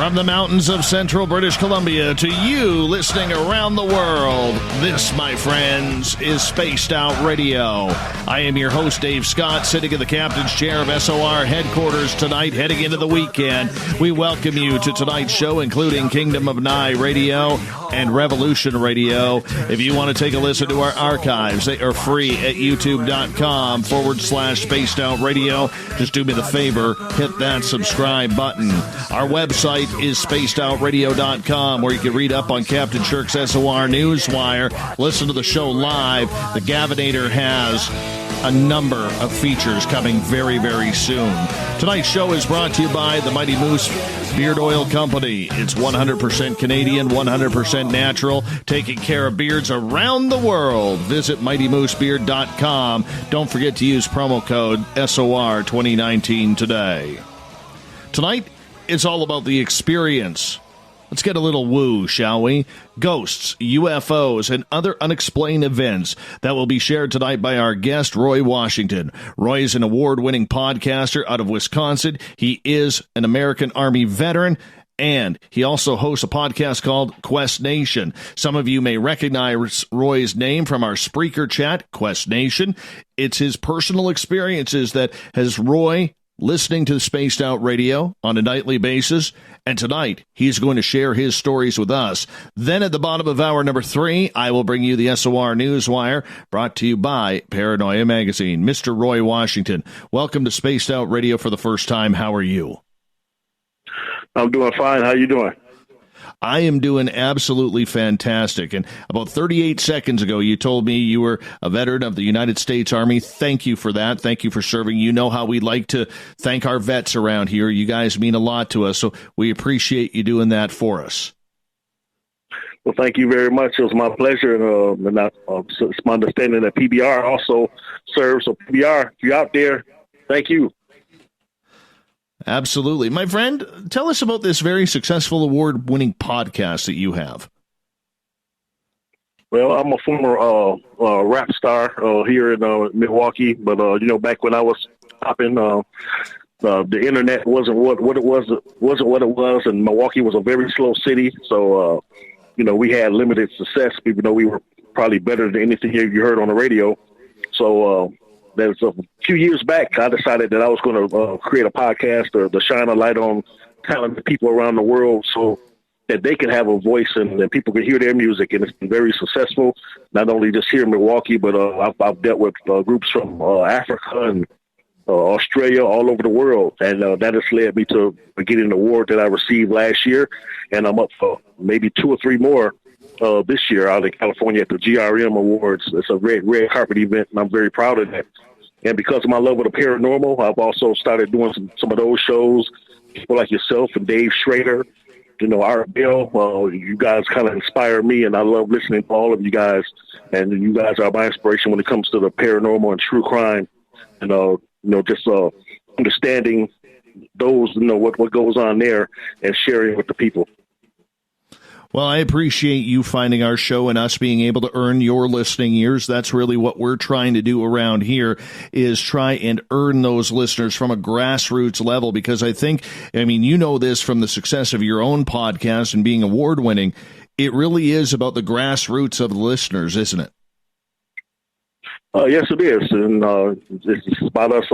From the mountains of central British Columbia to you listening around the world, this, my friends, is Spaced Out Radio. I am your host, Dave Scott, sitting in the captain's chair of SOR headquarters tonight, heading into the weekend. We welcome you to tonight's show, including Kingdom of Nye Radio and Revolution Radio. If you want to take a listen to our archives, they are free at youtube.com/Spaced Out Radio. Just do me the favor, hit that subscribe button. Our website is spacedoutradio.com, where you can read up on Captain Shirk's SOR Newswire, listen to the show live. The Gavinator has a number of features coming very, very soon. Tonight's show is brought to you by the Mighty Moose Beard Oil Company. It's 100% Canadian, 100% natural, taking care of beards around the world. Visit MightyMooseBeard.com. Don't forget to use promo code SOR2019 today. Tonight, it's all about the experience. Let's get a little woo, shall we? Ghosts, UFOs, and other unexplained events that will be shared tonight by our guest, Roy Washington. Roy is an award-winning podcaster out of Wisconsin. He is an American Army veteran, and he also hosts a podcast called Quest Nation. Some of you may recognize Roy's name from our Spreaker chat, Quest Nation. It's his personal experiences that has Roy listening to Spaced Out Radio on a nightly basis, and tonight he's going to share his stories with us. Then at the bottom of hour number 3, I will bring you the SOR Newswire, brought to you by Paranoia Magazine. Mr. Roy Washington, welcome to Spaced Out Radio for the first time. How are you? I'm doing fine. How you doing? I am doing absolutely fantastic. And about 38 seconds ago, you told me you were a veteran of the United States Army. Thank you for that. Thank you for serving. You know how we like to thank our vets around here. You guys mean a lot to us, so we appreciate you doing that for us. Well, thank you very much. It was my pleasure. And it's my understanding that PBR also serves. So PBR, if you're out there, thank you. Absolutely. My friend, tell us about this very successful award-winning podcast that you have. Well, I'm a former rap star here in Milwaukee, but back when I was popping, the internet wasn't what it was, and Milwaukee was a very slow city. So we had limited success, even though we were probably better than anything you heard on the radio. So there was a few years back, I decided that I was going to create a podcast to shine a light on talented people around the world so that they could have a voice and people could hear their music. And it's been very successful, not only just here in Milwaukee, but I've dealt with groups from Africa and Australia, all over the world. And that has led me to getting an award that I received last year. And I'm up for maybe 2 or 3 more this year out in California at the GRM Awards. It's a red carpet event, and I'm very proud of that. And because of my love of the paranormal, I've also started doing some of those shows. People like yourself and Dave Schrader, Art Bill, you guys kind of inspire me, and I love listening to all of you guys. And you guys are my inspiration when it comes to the paranormal and true crime. And, just understanding those, what goes on there and sharing with the people. Well, I appreciate you finding our show and us being able to earn your listening ears. That's really what we're trying to do around here, is try and earn those listeners from a grassroots level, because this from the success of your own podcast and being award-winning. It really is about the grassroots of the listeners, isn't it? Yes, it is. And it's about us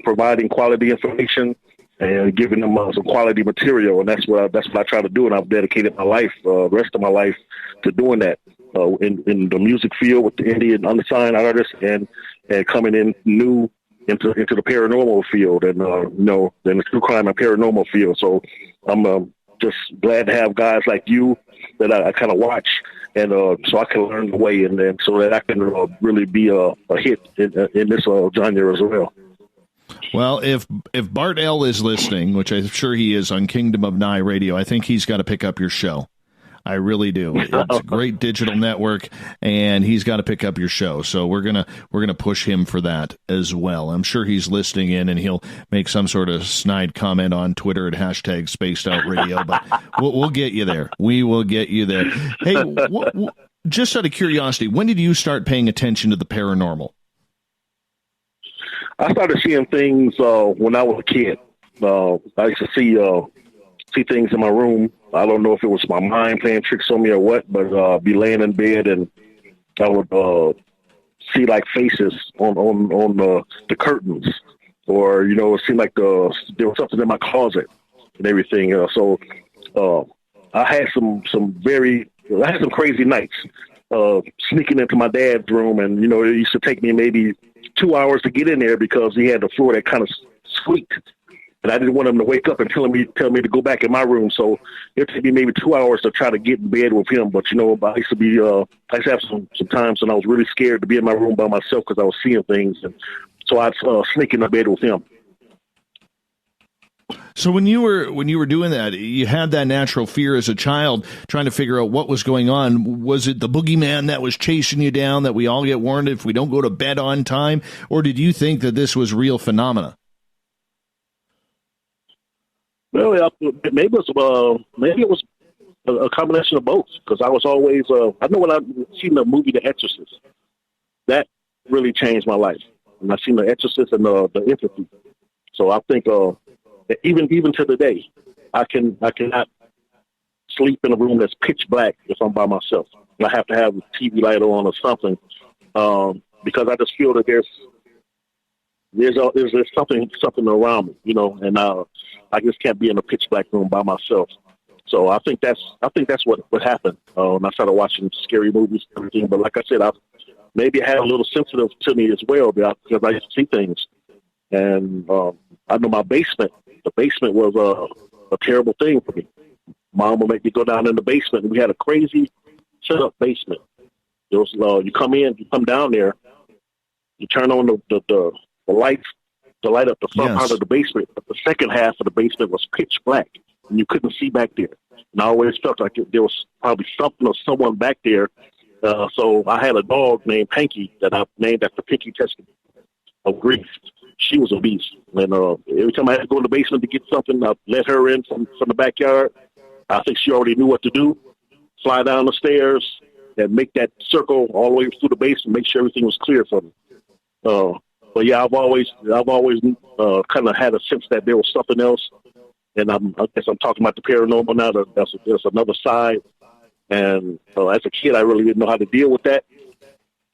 providing quality information and giving them some quality material, and that's what I try to do, and I've dedicated my life, the rest of my life, to doing that in the music field with the indie and unsigned artists, and coming in new into the paranormal field, and in the true crime and paranormal field. So I'm just glad to have guys like you that I kind of watch, and so I can learn the way, and then so that I can really be a hit in this genre as well. Well, if Bart L. is listening, which I'm sure he is on Kingdom of Nye Radio, I think he's got to pick up your show. I really do. It's a great digital network, and he's got to pick up your show. So we're gonna push him for that as well. I'm sure he's listening in, and he'll make some sort of snide comment on Twitter at #SpacedOutRadio. But we'll get you there. We will get you there. Hey, just out of curiosity, when did you start paying attention to the paranormal? I started seeing things when I was a kid. I used to see see things in my room. I don't know if it was my mind playing tricks on me or what, but be laying in bed and I would see like faces on the curtains, or it seemed like there was something in my closet and everything. So I had some crazy nights sneaking into my dad's room, and it used to take me maybe 2 hours to get in there because he had the floor that kind of squeaked. And I didn't want him to wake up and tell me to go back in my room. So it took me maybe 2 hours to try to get in bed with him. But I used to have some times when I was really scared to be in my room by myself because I was seeing things, and so I'd sneak into bed with him. So when you were doing that, you had that natural fear as a child, trying to figure out what was going on. Was it the boogeyman that was chasing you down, that we all get warned if we don't go to bed on time, or did you think that this was real phenomena? Well, maybe it was a combination of both, because I was always I know when I seen the movie The Exorcist, that really changed my life, and I seen The Exorcist and the Empathy. So I think that even to the day, I cannot sleep in a room that's pitch black if I'm by myself. I have to have a TV light on or something, because I just feel that there's something around me, and I just can't be in a pitch black room by myself. So I think that's what happened when I started watching scary movies and everything. But like I said, maybe I had a little sensitive to me as well, because I used to see things. And I know the basement was a terrible thing for me. Mom would make me go down in the basement, and we had a crazy set up basement. It was you come down there, you turn on the lights to light up the front part of the basement, but the second half of the basement was pitch black, and you couldn't see back there. And I always felt like there was probably something or someone back there. So I had a dog named Pinky that I named after Pinky Testament of grief. She was a beast. And every time I had to go in the basement to get something, I'd let her in from the backyard. I think she already knew what to do. Fly down the stairs and make that circle all the way through the basement, make sure everything was clear for me. But yeah, I've always kind of had a sense that there was something else, and I guess I'm talking about the paranormal now. There's another side, and as a kid, I really didn't know how to deal with that.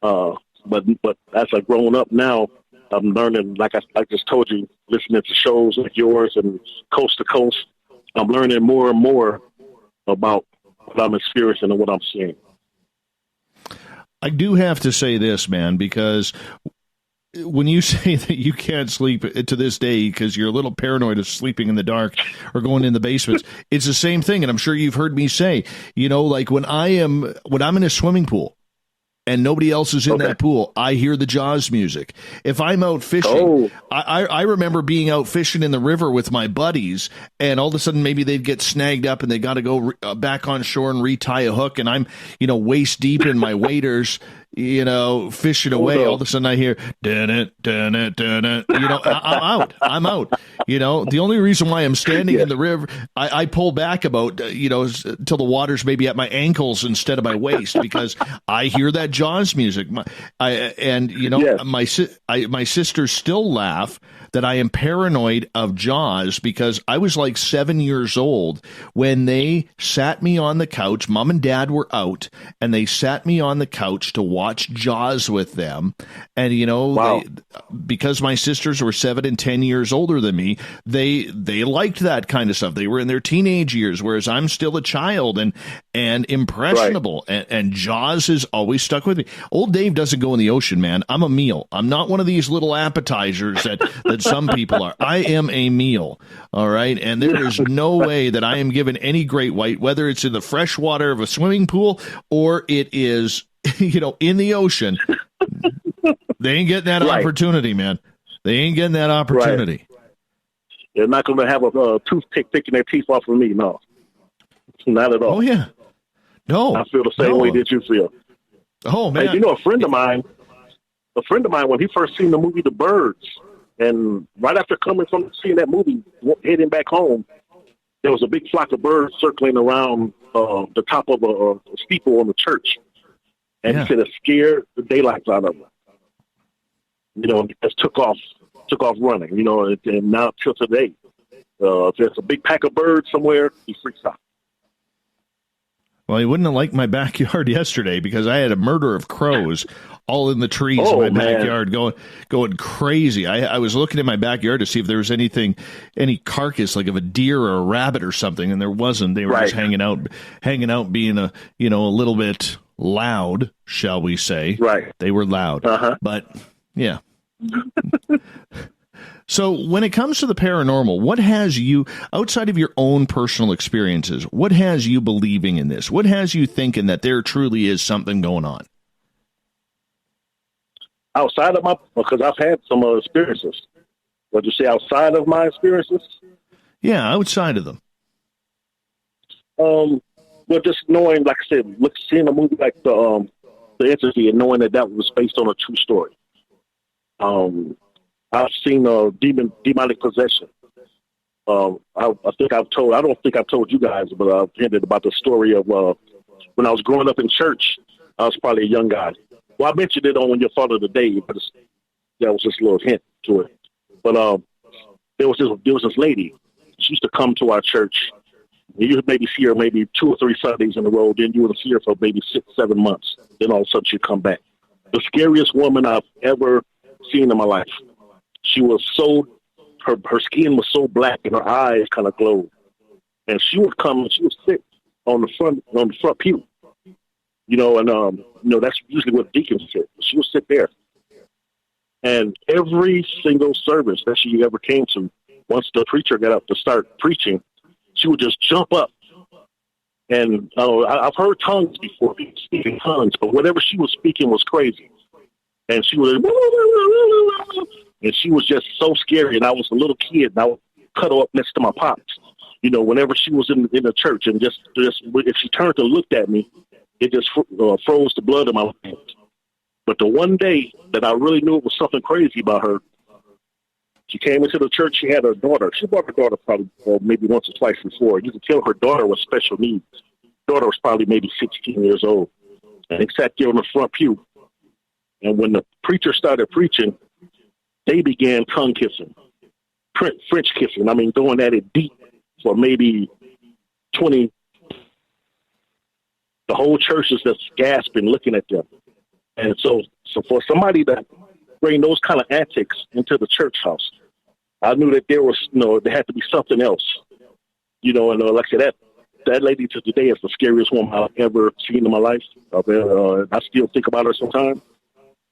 But as I've grown up now, I'm learning. Like I just told you, listening to shows like yours and Coast to Coast, I'm learning more and more about what I'm experiencing and what I'm seeing. I do have to say this, man, because when you say that you can't sleep to this day because you're a little paranoid of sleeping in the dark or going in the basements, it's the same thing. And I'm sure you've heard me say, like when I'm in a swimming pool and nobody else is in that pool, I hear the Jaws music. If I'm out fishing, I remember being out fishing in the river with my buddies, and all of a sudden maybe they'd get snagged up and they got to go back on shore and retie a hook, and I'm, waist deep in my waders, fishing away. All of a sudden I hear, dun it, dun it, dun it. I'm out. The only reason why I'm standing in the river, I pull back about, till the water's maybe at my ankles instead of my waist, because I hear that Jaws music. My sisters still laugh that I am paranoid of Jaws because I was like 7 years old when they sat me on the couch. Mom and Dad were out, and they sat me on the couch to watch Jaws with them. And, because my sisters were 7 and 10 years older than me, they liked that kind of stuff. They were in their teenage years, whereas I'm still a child and impressionable. Right. And Jaws has always stuck with me. Old Dave doesn't go in the ocean, man. I'm a meal. I'm not one of these little appetizers that some people are. I am a meal. All right. And there is no way that I am given any great white, whether it's in the fresh water of a swimming pool or it is, in the ocean. They ain't getting that opportunity, man. They ain't getting that opportunity. Right. They're not going to have a toothpick picking their teeth off of me. No, not at all. Oh, yeah. No. I feel the same way that you feel. Oh, man. Hey, a friend of mine, when he first seen the movie The Birds, and right after coming from seeing that movie, heading back home, there was a big flock of birds circling around the top of a steeple on the church. And he said it scared the daylights out of him. He just took off running, and now till today. If there's a big pack of birds somewhere, he freaks out. Well, he wouldn't have liked my backyard yesterday because I had a murder of crows all in the trees in my backyard going crazy. I was looking in my backyard to see if there was any carcass like of a deer or a rabbit or something, and there wasn't. They were just hanging out being a little bit loud, shall we say. Right. They were loud. But yeah. So when it comes to the paranormal, what has you, outside of your own personal experiences, what has you believing in this? What has you thinking that there truly is something going on? Outside of because I've had some experiences. What you say, outside of my experiences? Yeah, outside of them. Well, just knowing, like I said, seeing a movie like the Entity and knowing that was based on a true story. I've seen demonic possession. I don't think I've told you guys, but I've hinted about the story of when I was growing up in church. I was probably a young guy. Well, I mentioned it on When Your Father Today, but that was just a little hint to it. But there was this lady. She used to come to our church. You would maybe see her maybe 2 or 3 Sundays in a row. Then you would see her for maybe 6, 7 months. Then all of a sudden she'd come back. The scariest woman I've ever seen in my life. She was her skin was so black and her eyes kind of glowed. And she would come and she would sit on the front pew. That's usually where deacons sit. She would sit there. And every single service that she ever came to, once the preacher got up to start preaching, she would just jump up. And I've heard tongues before, people speaking tongues, but whatever she was speaking was crazy. And she was, and she was just so scary. And I was a little kid, and I would cuddle up next to my pops. Whenever she was in the church, and just if she turned and looked at me, it just froze the blood in my hands. But the one day that I really knew it was something crazy about her, she came into the church. She had her daughter. She brought her daughter probably maybe once or twice before. You could tell her daughter was special needs. Daughter was probably maybe 16 years old, and they sat there on the front pew. And when the preacher started preaching, they began tongue kissing, French kissing. I mean, going at it deep for maybe 20. The whole church is just gasping, looking at them. And so for somebody to bring those kind of antics into the church house, I knew that there was, there had to be something else. And like I said, that lady to today is the scariest woman I've ever seen in my life. I still think about her sometimes.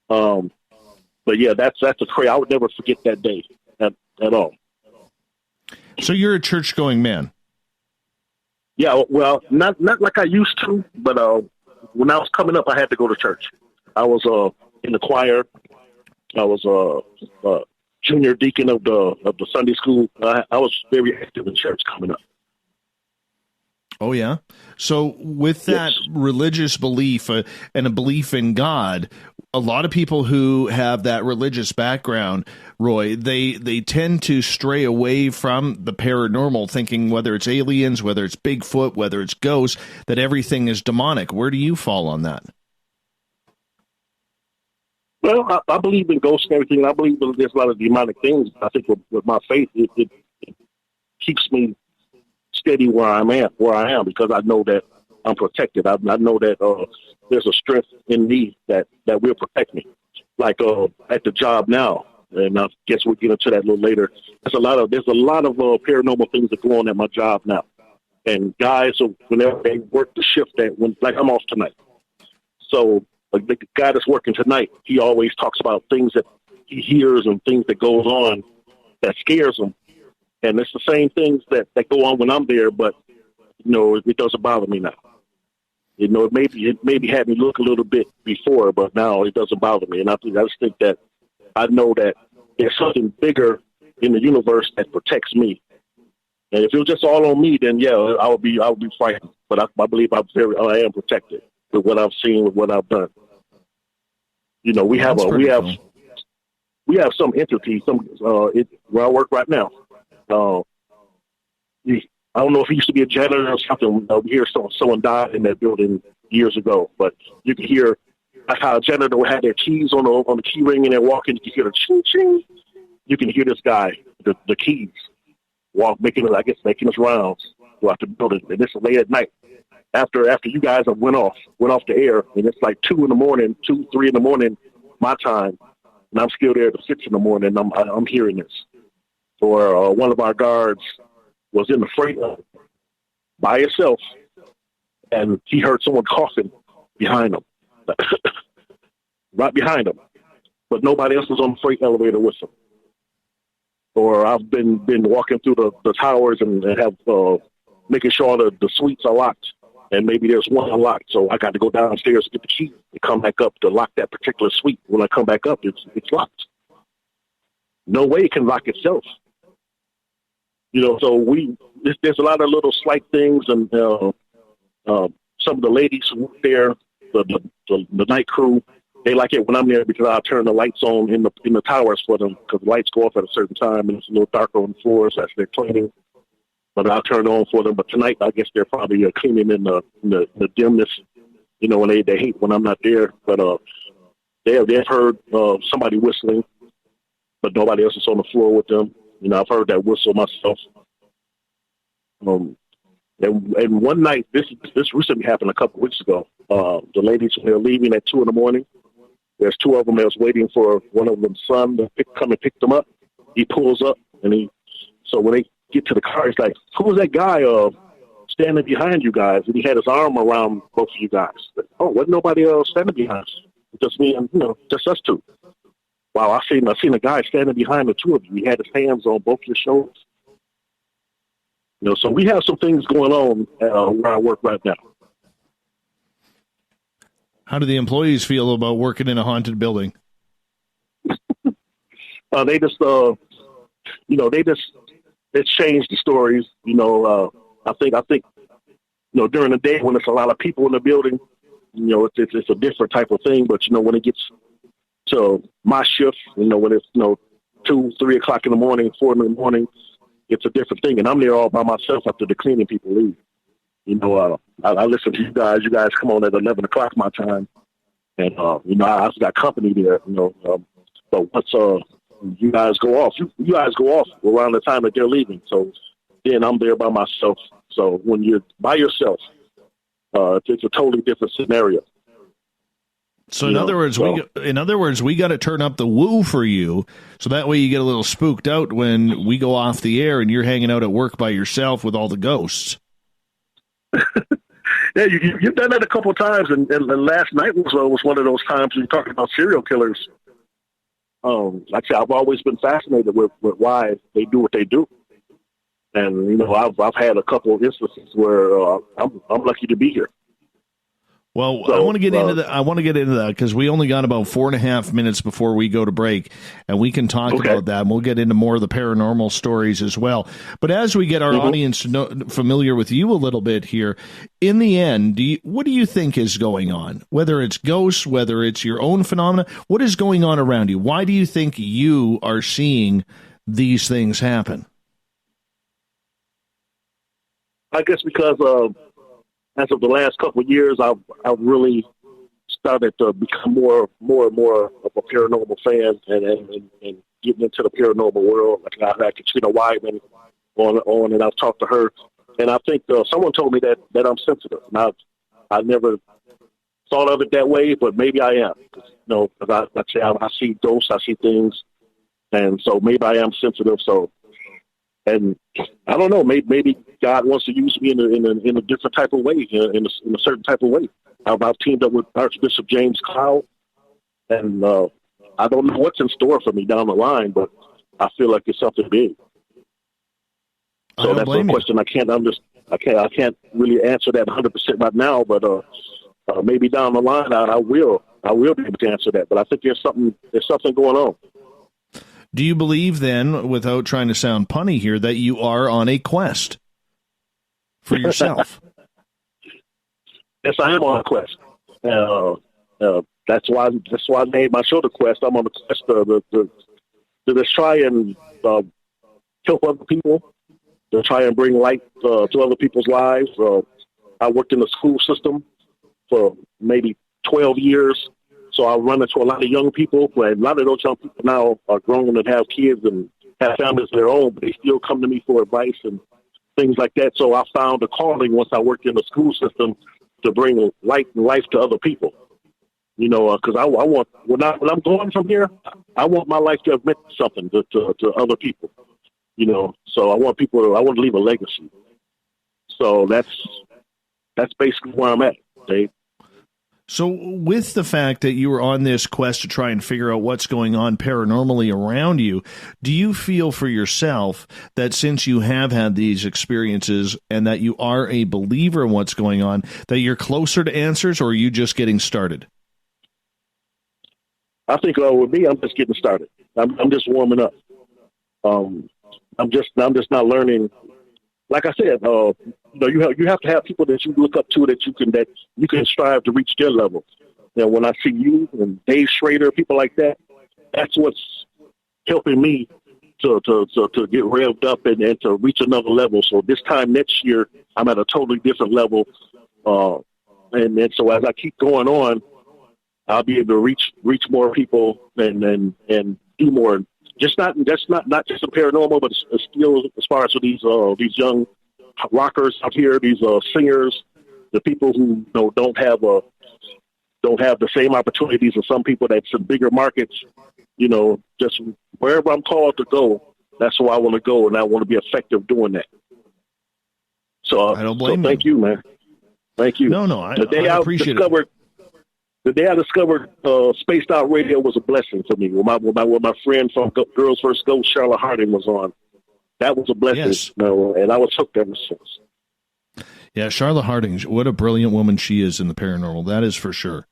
But yeah, that's a crazy. I would never forget that day at all. So you're a church-going man? Yeah, well, not like I used to, but when I was coming up, I had to go to church. I was in the choir. I was a junior deacon of the Sunday school. I was very active in church coming up. Oh, yeah? So with that religious belief and a belief in God, a lot of people who have that religious background, Roy, they tend to stray away from the paranormal, thinking whether it's aliens, whether it's Bigfoot, whether it's ghosts, that everything is demonic. Where do you fall on that? Well, I believe in ghosts and everything. I believe there's a lot of demonic things. I think with my faith, it keeps me steady where I am, because I know that I'm protected. I know that there's a strength in me that will protect me. Like at the job now, and I guess we'll get into that a little later. There's a lot of paranormal things that go on at my job now. And guys, whenever they work the shift, like I'm off tonight. So like the guy that's working tonight, he always talks about things that he hears and things that goes on that scares him. And it's the same things that go on when I'm there, but it doesn't bother me now. It maybe had me look a little bit before, but now it doesn't bother me. And I just think that I know that there's something bigger in the universe that protects me. And if it was just all on me, then yeah, I would be frightened. But I believe I am protected with what I've seen, with what I've done. We have some entity, where I work right now. I don't know if he used to be a janitor or something. We hear someone died in that building years ago, but you can hear how a janitor would have their keys on the key ring and they're walking. You can hear the ching ching. You can hear this guy, the keys. making his rounds throughout the building. And this is late at night. After you guys have went off the air, and it's like 3 in the morning, my time, and I'm still there at 6 in the morning. And I'm hearing this. Or one of our guards was in the freight by himself, and he heard someone coughing behind him, right behind him, but nobody else was on the freight elevator with him. Or I've been walking through the towers and have making sure the suites are locked, and maybe there's one unlocked, so I got to go downstairs to get the key and come back up to lock that particular suite. When I come back up, it's locked. No way it can lock itself. So there's a lot of little slight things, and some of the ladies who work there, the night crew, they like it when I'm there because I turn the lights on in the towers for them, because the lights go off at a certain time and it's a little darker on the floors as they're cleaning. But I'll turn it on for them. But tonight, I guess they're probably cleaning in the dimness, when they hate when I'm not there. But they've heard somebody whistling, but nobody else is on the floor with them. I've heard that whistle myself. And one night, this recently happened a couple of weeks ago. The ladies, when they're leaving at 2 in the morning, there's 2 of them that was waiting for one of them's son to come and pick them up. He pulls up, so when they get to the car, he's like, "Who was that guy standing behind you guys?" And he had his arm around both of you guys. Oh, wasn't nobody standing behind us? Just me and just us two. Wow, I seen a guy standing behind the 2 of you. He had his hands on both your shoulders. So we have some things going on where I work right now. How do the employees feel about working in a haunted building? They just, it's changed the stories. I think, during the day when there's a lot of people in the building, it's a different type of thing. But when it gets to my shift, when it's 2, 3 o'clock in the morning, 4 in the morning, it's a different thing. And I'm there all by myself after the cleaning people leave. I listen to you guys. You guys come on at 11 o'clock my time, and I've got company there. But once you guys go off, you guys go off around the time that they're leaving. So then I'm there by myself. So when you're by yourself, it's a totally different scenario. So in other words, we got to turn up the woo for you, so that way you get a little spooked out when we go off the air and you're hanging out at work by yourself with all the ghosts. Yeah, you've done that a couple of times, and last night was one of those times when you're talking about serial killers. Like I said, I've always been fascinated with why they do what they do, and I've had a couple of instances where I'm lucky to be here. Well, so, I want to get into that because we only got about 4.5 minutes before we go to break, and we can talk about that, and we'll get into more of the paranormal stories as well. But as we get our audience familiar with you a little bit here, in the end, what do you think is going on? Whether it's ghosts, whether it's your own phenomena, what is going on around you? Why do you think you are seeing these things happen? I guess because as of the last couple of years, I've really started to become more and more of a paranormal fan and getting into the paranormal world. Like I had Katrina Wyman on, and I've talked to her, and I think someone told me that I'm sensitive. And I never thought of it that way, but maybe I am. Because I see ghosts, I see things, and so maybe I am sensitive. So. And I don't know, maybe God wants to use me in a different type of way, in a certain type of way. I've teamed up with Archbishop James Cloud, and I don't know what's in store for me down the line, but I feel like it's something big. So that's a question I can't really answer that 100% right now, but maybe down the line I will be able to answer that. But I think there's something going on. Do you believe then, without trying to sound punny here, that you are on a quest for yourself? Yes, I am on a quest. That's why I named my show The Quest. I'm on the quest to just try and help other people, to try and bring light to other people's lives. I worked in the school system for maybe 12 years. So I run into a lot of young people, and a lot of those young people now are grown and have kids and have families of their own, but they still come to me for advice and things like that. So I found a calling once I worked in the school system to bring light and life to other people. You know, because I want, when I'm going from here, I want my life to have meant something to other people. You know, so I want to leave a legacy. So that's basically where I'm at, Dave. So with the fact that you were on this quest to try and figure out what's going on paranormally around you, do you feel for yourself that since you have had these experiences and that you are a believer in what's going on, that you're closer to answers, or are you just getting started? I think with me, I'm just getting started. I'm just warming up. I'm just not learning. Like I said, you know, you have to have people that you look up to that you can strive to reach their level. You know, when I see you and Dave Schrader, people like that, that's what's helping me to get revved up and to reach another level. So this time next year, I'm at a totally different level. And so as I keep going on, I'll be able to reach more people and do more. Just not just a paranormal, but a skill as far as these young rockers out here, these singers, the people who don't have the same opportunities as some people that's in bigger markets. You know, just wherever I'm called to go, that's where I want to go, and I want to be effective doing that. So I don't blame you. Thank you, man. Thank you. No, I appreciate it. The day I discovered Spaced Out Radio was a blessing for me. When my friend from Girls First Ghost, Charlotte Harding, was on, that was a blessing. Yes. You know, and I was hooked ever since. Yeah, Charlotte Harding, what a brilliant woman she is in the paranormal. That is for sure.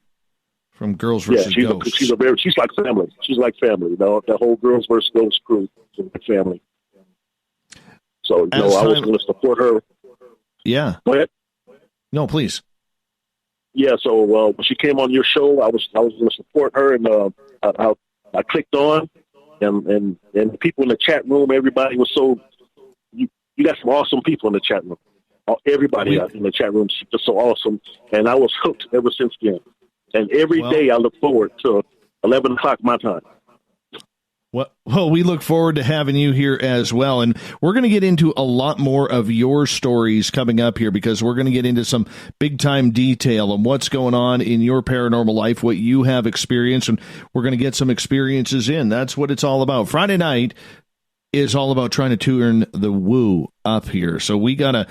From Girls Versus Ghosts. She's like family. She's like family. You know, the whole Girls Versus Ghosts crew is like family. So, I was going to support her. Yeah. Go ahead. No, please. Yeah, so when she came on your show, I was going to support her, and I clicked on, and the people in the chat room, everybody was so. You got some awesome people in the chat room. Everybody in the chat room is just so awesome, and I was hooked ever since then. And every day I look forward to 11 o'clock my time. Well, we look forward to having you here as well. And we're going to get into a lot more of your stories coming up here, because we're going to get into some big-time detail on what's going on in your paranormal life, what you have experienced, and we're going to get some experiences in. That's what it's all about. Friday night is all about trying to turn the woo up here. So we got a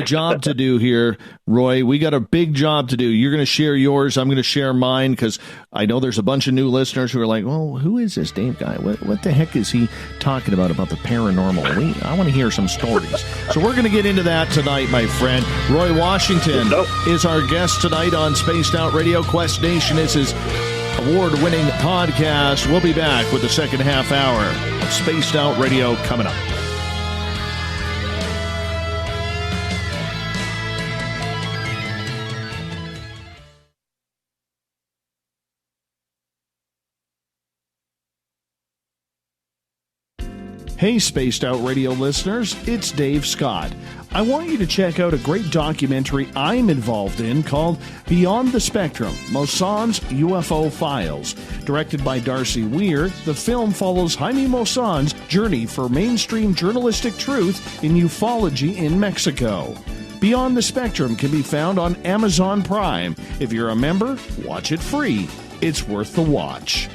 job to do here, Roy. We got a big job to do. You're going to share yours. I'm going to share mine, because I know there's a bunch of new listeners who are like, well, who is this Dave guy? What the heck is he talking about the paranormal? I want to hear some stories. So we're going to get into that tonight, my friend. Roy Washington is our guest tonight on Spaced Out Radio. Quest Nation is his award-winning podcast. We'll be back with the second half hour of Spaced Out Radio coming up. Hey, Spaced Out Radio listeners, it's Dave Scott. I want you to check out a great documentary I'm involved in called Beyond the Spectrum, Mosson's UFO Files. Directed by Darcy Weir, the film follows Jaime Mosson's journey for mainstream journalistic truth in ufology in Mexico. Beyond the Spectrum can be found on Amazon Prime. If you're a member, watch it free. It's worth the watch.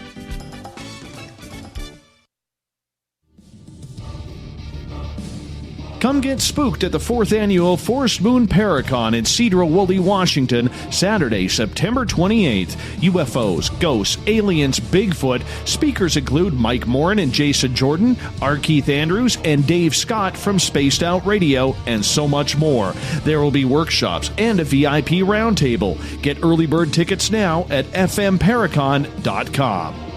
Come get spooked at the 4th Annual Forest Moon Paracon in Cedar-Woolley, Washington, Saturday, September 28th. UFOs, ghosts, aliens, Bigfoot. Speakers include Mike Morin and Jason Jordan, R. Keith Andrews, and Dave Scott from Spaced Out Radio, and so much more. There will be workshops and a VIP roundtable. Get early bird tickets now at fmparacon.com.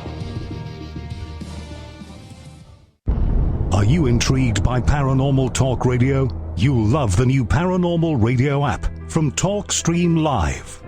Are you intrigued by Paranormal Talk Radio? You'll love the new Paranormal Radio app from TalkStream Live.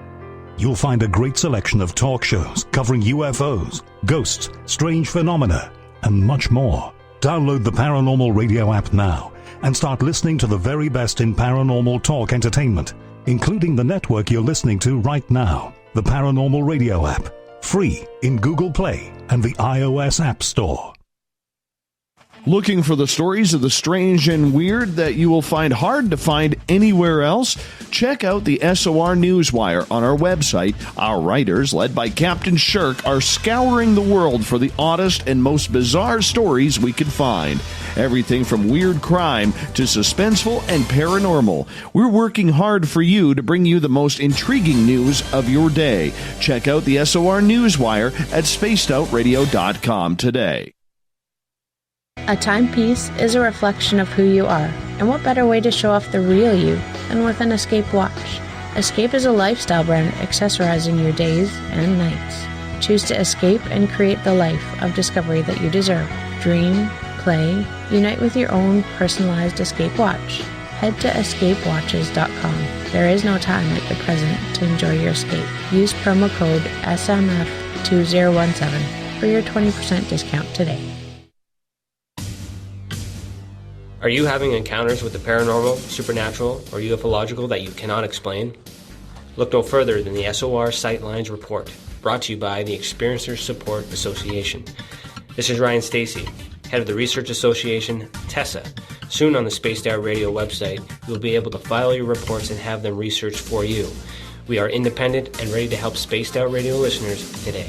You'll find a great selection of talk shows covering UFOs, ghosts, strange phenomena, and much more. Download the Paranormal Radio app now and start listening to the very best in paranormal talk entertainment, including the network you're listening to right now, the Paranormal Radio app, free in Google Play and the iOS App Store. Looking for the stories of the strange and weird that you will find hard to find anywhere else? Check out the SOR Newswire on our website. Our writers, led by Captain Shirk, are scouring the world for the oddest and most bizarre stories we can find. Everything from weird crime to suspenseful and paranormal. We're working hard for you to bring you the most intriguing news of your day. Check out the SOR Newswire at spacedoutradio.com today. A timepiece is a reflection of who you are, and what better way to show off the real you than with an Escape watch? Escape is a lifestyle brand accessorizing your days and nights. Choose to escape and create the life of discovery that you deserve. Dream, play, unite with your own personalized Escape watch. Head to escapewatches.com. There is no time like the present to enjoy your escape. Use promo code SMF2017 for your 20% discount today. Are you having encounters with the paranormal, supernatural, or ufological that you cannot explain? Look no further than the SOR Sightlines Report, brought to you by the Experiencers Support Association. This is Ryan Stacy, head of the Research Association, TESA. Soon on the Spaced Out Radio website, you'll be able to file your reports and have them researched for you. We are independent and ready to help Spaced Out Radio listeners today.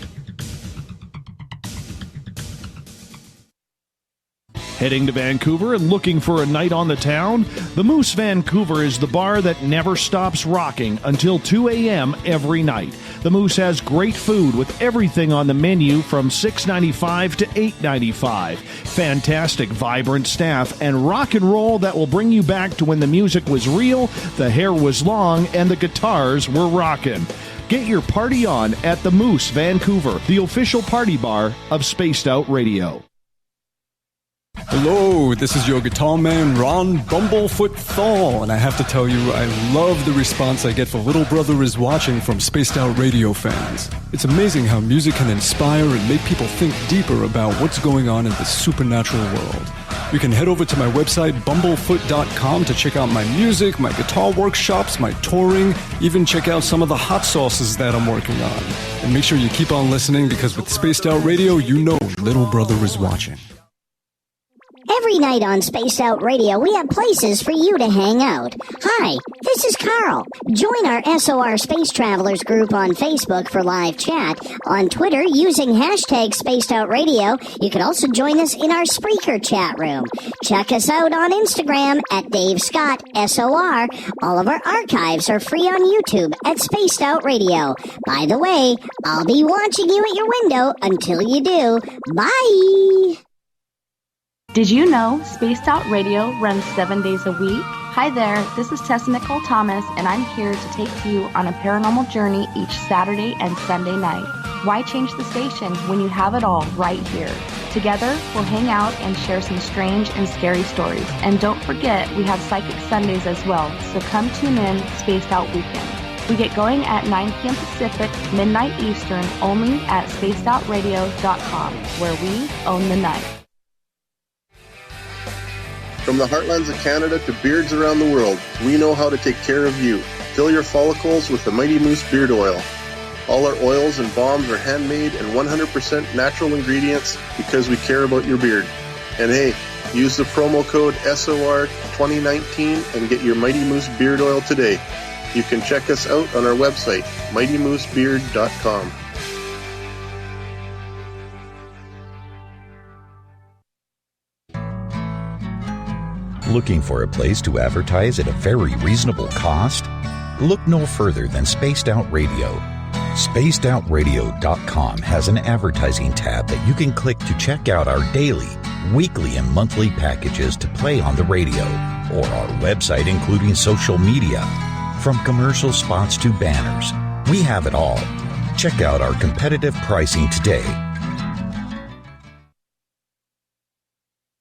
Heading to Vancouver and looking for a night on the town? The Moose Vancouver is the bar that never stops rocking until 2 a.m. every night. The Moose has great food with everything on the menu from $6.95 to $8.95. Fantastic, vibrant staff and rock and roll that will bring you back to when the music was real, the hair was long, and the guitars were rocking. Get your party on at the Moose Vancouver, the official party bar of Spaced Out Radio. Hello, this is your guitar man, Ron Bumblefoot THAL, and I have to tell you, I love the response I get for Little Brother is Watching from Spaced Out Radio fans. It's amazing how music can inspire and make people think deeper about what's going on in the supernatural world. You can head over to my website, bumblefoot.com, to check out my music, my guitar workshops, my touring, even check out some of the hot sauces that I'm working on. And make sure you keep on listening, because with Spaced Out Radio, you know Little Brother is watching. Every night on Spaced Out Radio, we have places for you to hang out. Hi, this is Carl. Join our SOR Space Travelers group on Facebook for live chat. On Twitter, using hashtag Spaced Out Radio. You can also join us in our Spreaker chat room. Check us out on Instagram at Dave Scott SOR. All of our archives are free on YouTube at Spaced Out Radio. By the way, I'll be watching you at your window until you do. Bye! Did you know Spaced Out Radio runs 7 days a week? Hi there, this is Tessa Nicole Thomas, and I'm here to take you on a paranormal journey each Saturday and Sunday night. Why change the station when you have it all right here? Together, we'll hang out and share some strange and scary stories. And don't forget, we have Psychic Sundays as well, so come tune in Spaced Out Weekend. We get going at 9 p.m. Pacific, midnight Eastern, only at spacedoutradio.com, where we own the night. From the heartlands of Canada to beards around the world, we know how to take care of you. Fill your follicles with the Mighty Moose Beard Oil. All our oils and balms are handmade and 100% natural ingredients because we care about your beard. And hey, use the promo code SOR2019 and get your Mighty Moose Beard Oil today. You can check us out on our website, mightymoosebeard.com. Looking for a place to advertise at a very reasonable cost? Look no further than Spaced Out Radio. SpacedOutRadio.com has an advertising tab that you can click to check out our daily, weekly, and monthly packages to play on the radio, or our website including social media. From commercial spots to banners, we have it all. Check out our competitive pricing today.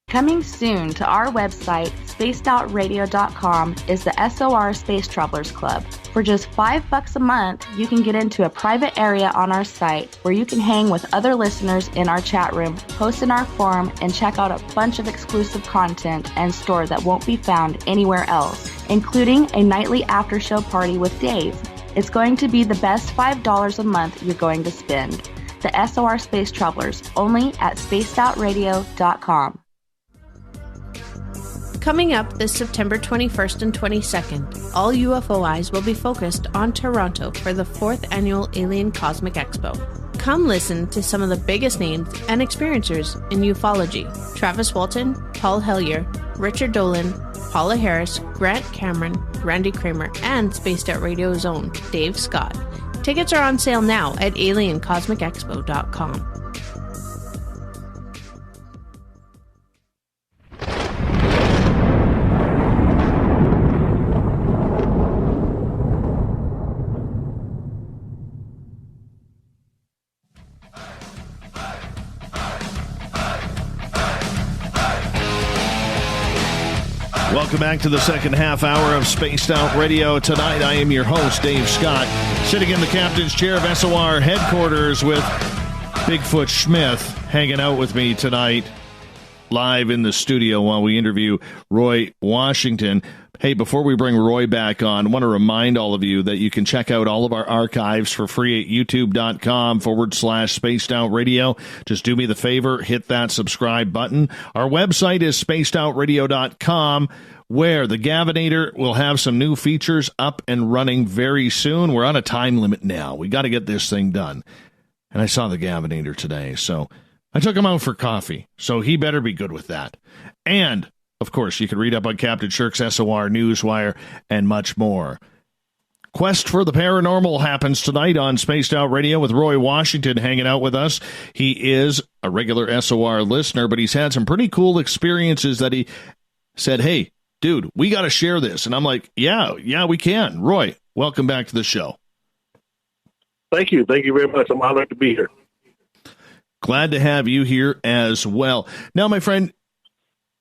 Coming soon to our website, spacedoutradio.com, is the SOR Space Travelers Club. For just $5 a month, you can get into a private area on our site where you can hang with other listeners in our chat room, post in our forum, and check out a bunch of exclusive content and store that won't be found anywhere else, including a nightly after-show party with Dave. It's going to be the best $5 a month you're going to spend. The SOR Space Travelers, only at spacedoutradio.com. Coming up this September 21st and 22nd, all UFO eyes will be focused on Toronto for the 4th Annual Alien Cosmic Expo. Come listen to some of the biggest names and experiencers in ufology. Travis Walton, Paul Hellyer, Richard Dolan, Paula Harris, Grant Cameron, Randy Kramer, and Spaced Out Radio's own Dave Scott. Tickets are on sale now at aliencosmicexpo.com. Welcome back to the second half hour of Spaced Out Radio. Tonight, I am your host, Dave Scott, sitting in the captain's chair of SOR headquarters with Bigfoot Smith hanging out with me tonight, live in the studio while we interview Roy Washington. Hey, before we bring Roy back on, I want to remind all of you that you can check out all of our archives for free at youtube.com/Spaced Out Radio. Just do me the favor, hit that subscribe button. Our website is spacedoutradio.com, where the Gavinator will have some new features up and running very soon. We're on a time limit now. We got to get this thing done. And I saw the Gavinator today, so I took him out for coffee, so he better be good with that. And of course, you can read up on Captain Shirk's SOR Newswire and much more. Quest for the Paranormal happens tonight on Spaced Out Radio with Roy Washington hanging out with us. He is a regular SOR listener, but he's had some pretty cool experiences that he said, hey, dude, we got to share this. And I'm like, yeah, we can. Roy, welcome back to the show. Thank you. Thank you very much. I'm honored to be here. Glad to have you here as well. Now, my friend,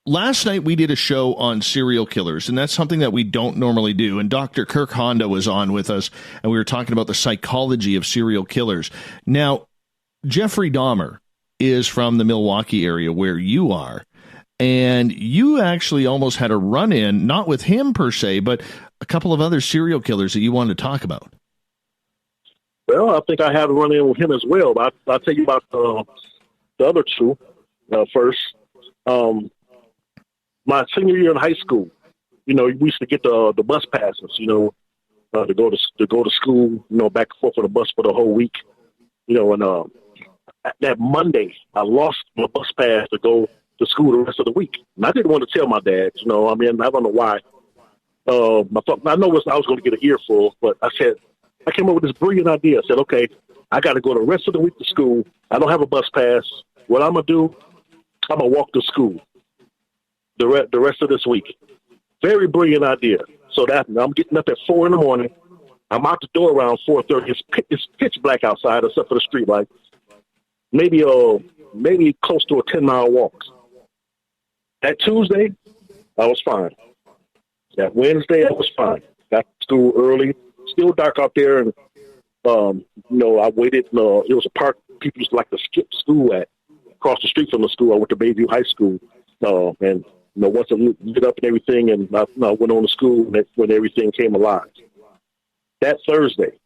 last night we did a show on serial killers, and that's something that we don't normally do. And Dr. Kirk Honda was on with us, and we were talking about the psychology of serial killers. Now, Jeffrey Dahmer is from the Milwaukee area where you are, and you actually almost had a run-in, not with him per se, but a couple of other serial killers that you wanted to talk about. Well, I think I had a run-in with him as well, but I'll tell you about the other two first. My senior year in high school, we used to get the bus passes, to go to school, back and forth on the bus for the whole week, and that Monday I lost my bus pass to go to school the rest of the week. And I didn't want to tell my dad, I don't know why. I know I was going to get an earful, but I came up with this brilliant idea. I said, okay, I got to go the rest of the week to school. I don't have a bus pass. What I'm going to do, I'm going to walk to school the rest of this week. Very brilliant idea. So that I'm getting up at 4 a.m. I'm out the door around 4:30. It's pitch black outside except for the street light. Maybe close to a 10-mile walk. That Tuesday, I was fine. That Wednesday, I was fine. Got to school early. Still dark out there, and I waited. It was a park people used to like to skip school at. Across the street from the school, I went to Bayview High School, and once it lit up and everything, and I went on to school when everything came alive. That Thursday,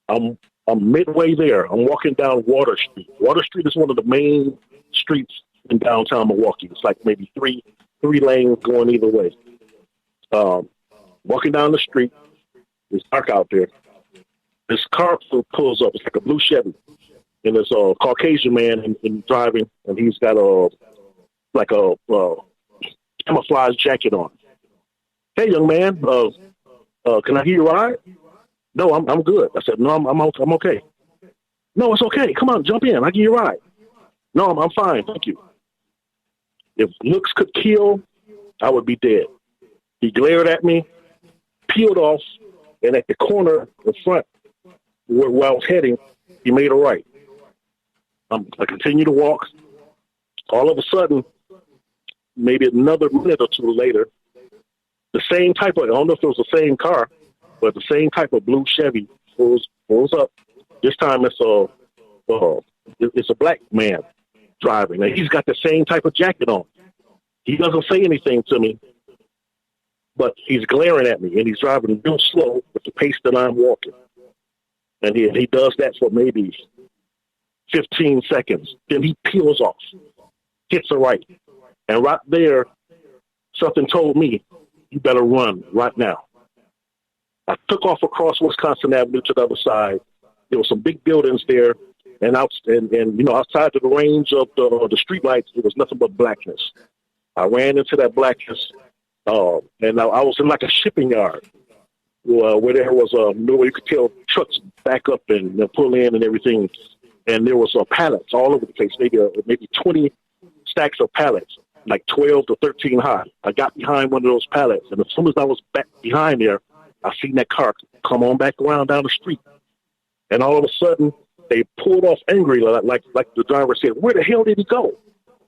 I'm midway there. I'm walking down Water Street. Water Street is one of the main streets in downtown Milwaukee. It's like maybe three lanes going either way. Walking down the street, it's dark out there. This car pulls up. It's like a blue Chevy, and there's a Caucasian man in driving, and he's got a camouflage jacket on. Hey, young man, can I give you a ride? No, I'm good. I said, no, I'm okay. No, it's okay. Come on, jump in. I'll give you a ride. No, I'm fine. Thank you. If looks could kill, I would be dead. He glared at me, peeled off, and at the corner in front where I was heading, he made a right. I continued to walk. All of a sudden, maybe another minute or two later, the same type of, I don't know if it was the same car, but the same type of blue Chevy pulls up. This time it's a black man driving, and he's got the same type of jacket on. He doesn't say anything to me, but he's glaring at me, and he's driving real slow with the pace that I'm walking. And he does that for maybe 15 seconds. Then he peels off, hits a right. And right there, something told me, you better run right now. I took off across Wisconsin Avenue to the other side. There were some big buildings there, and outside of the range of the streetlights, there was nothing but blackness. I ran into that blackness, and I was in like a shipping yard where there was where you could tell trucks back up and pull in and everything, and there was pallets all over the place, maybe 20 stacks of pallets, like 12 to 13 high. I got behind one of those pallets, and as soon as I was back behind there, I seen that car come on back around down the street. And all of a sudden, they pulled off angry, like the driver said, where the hell did he go?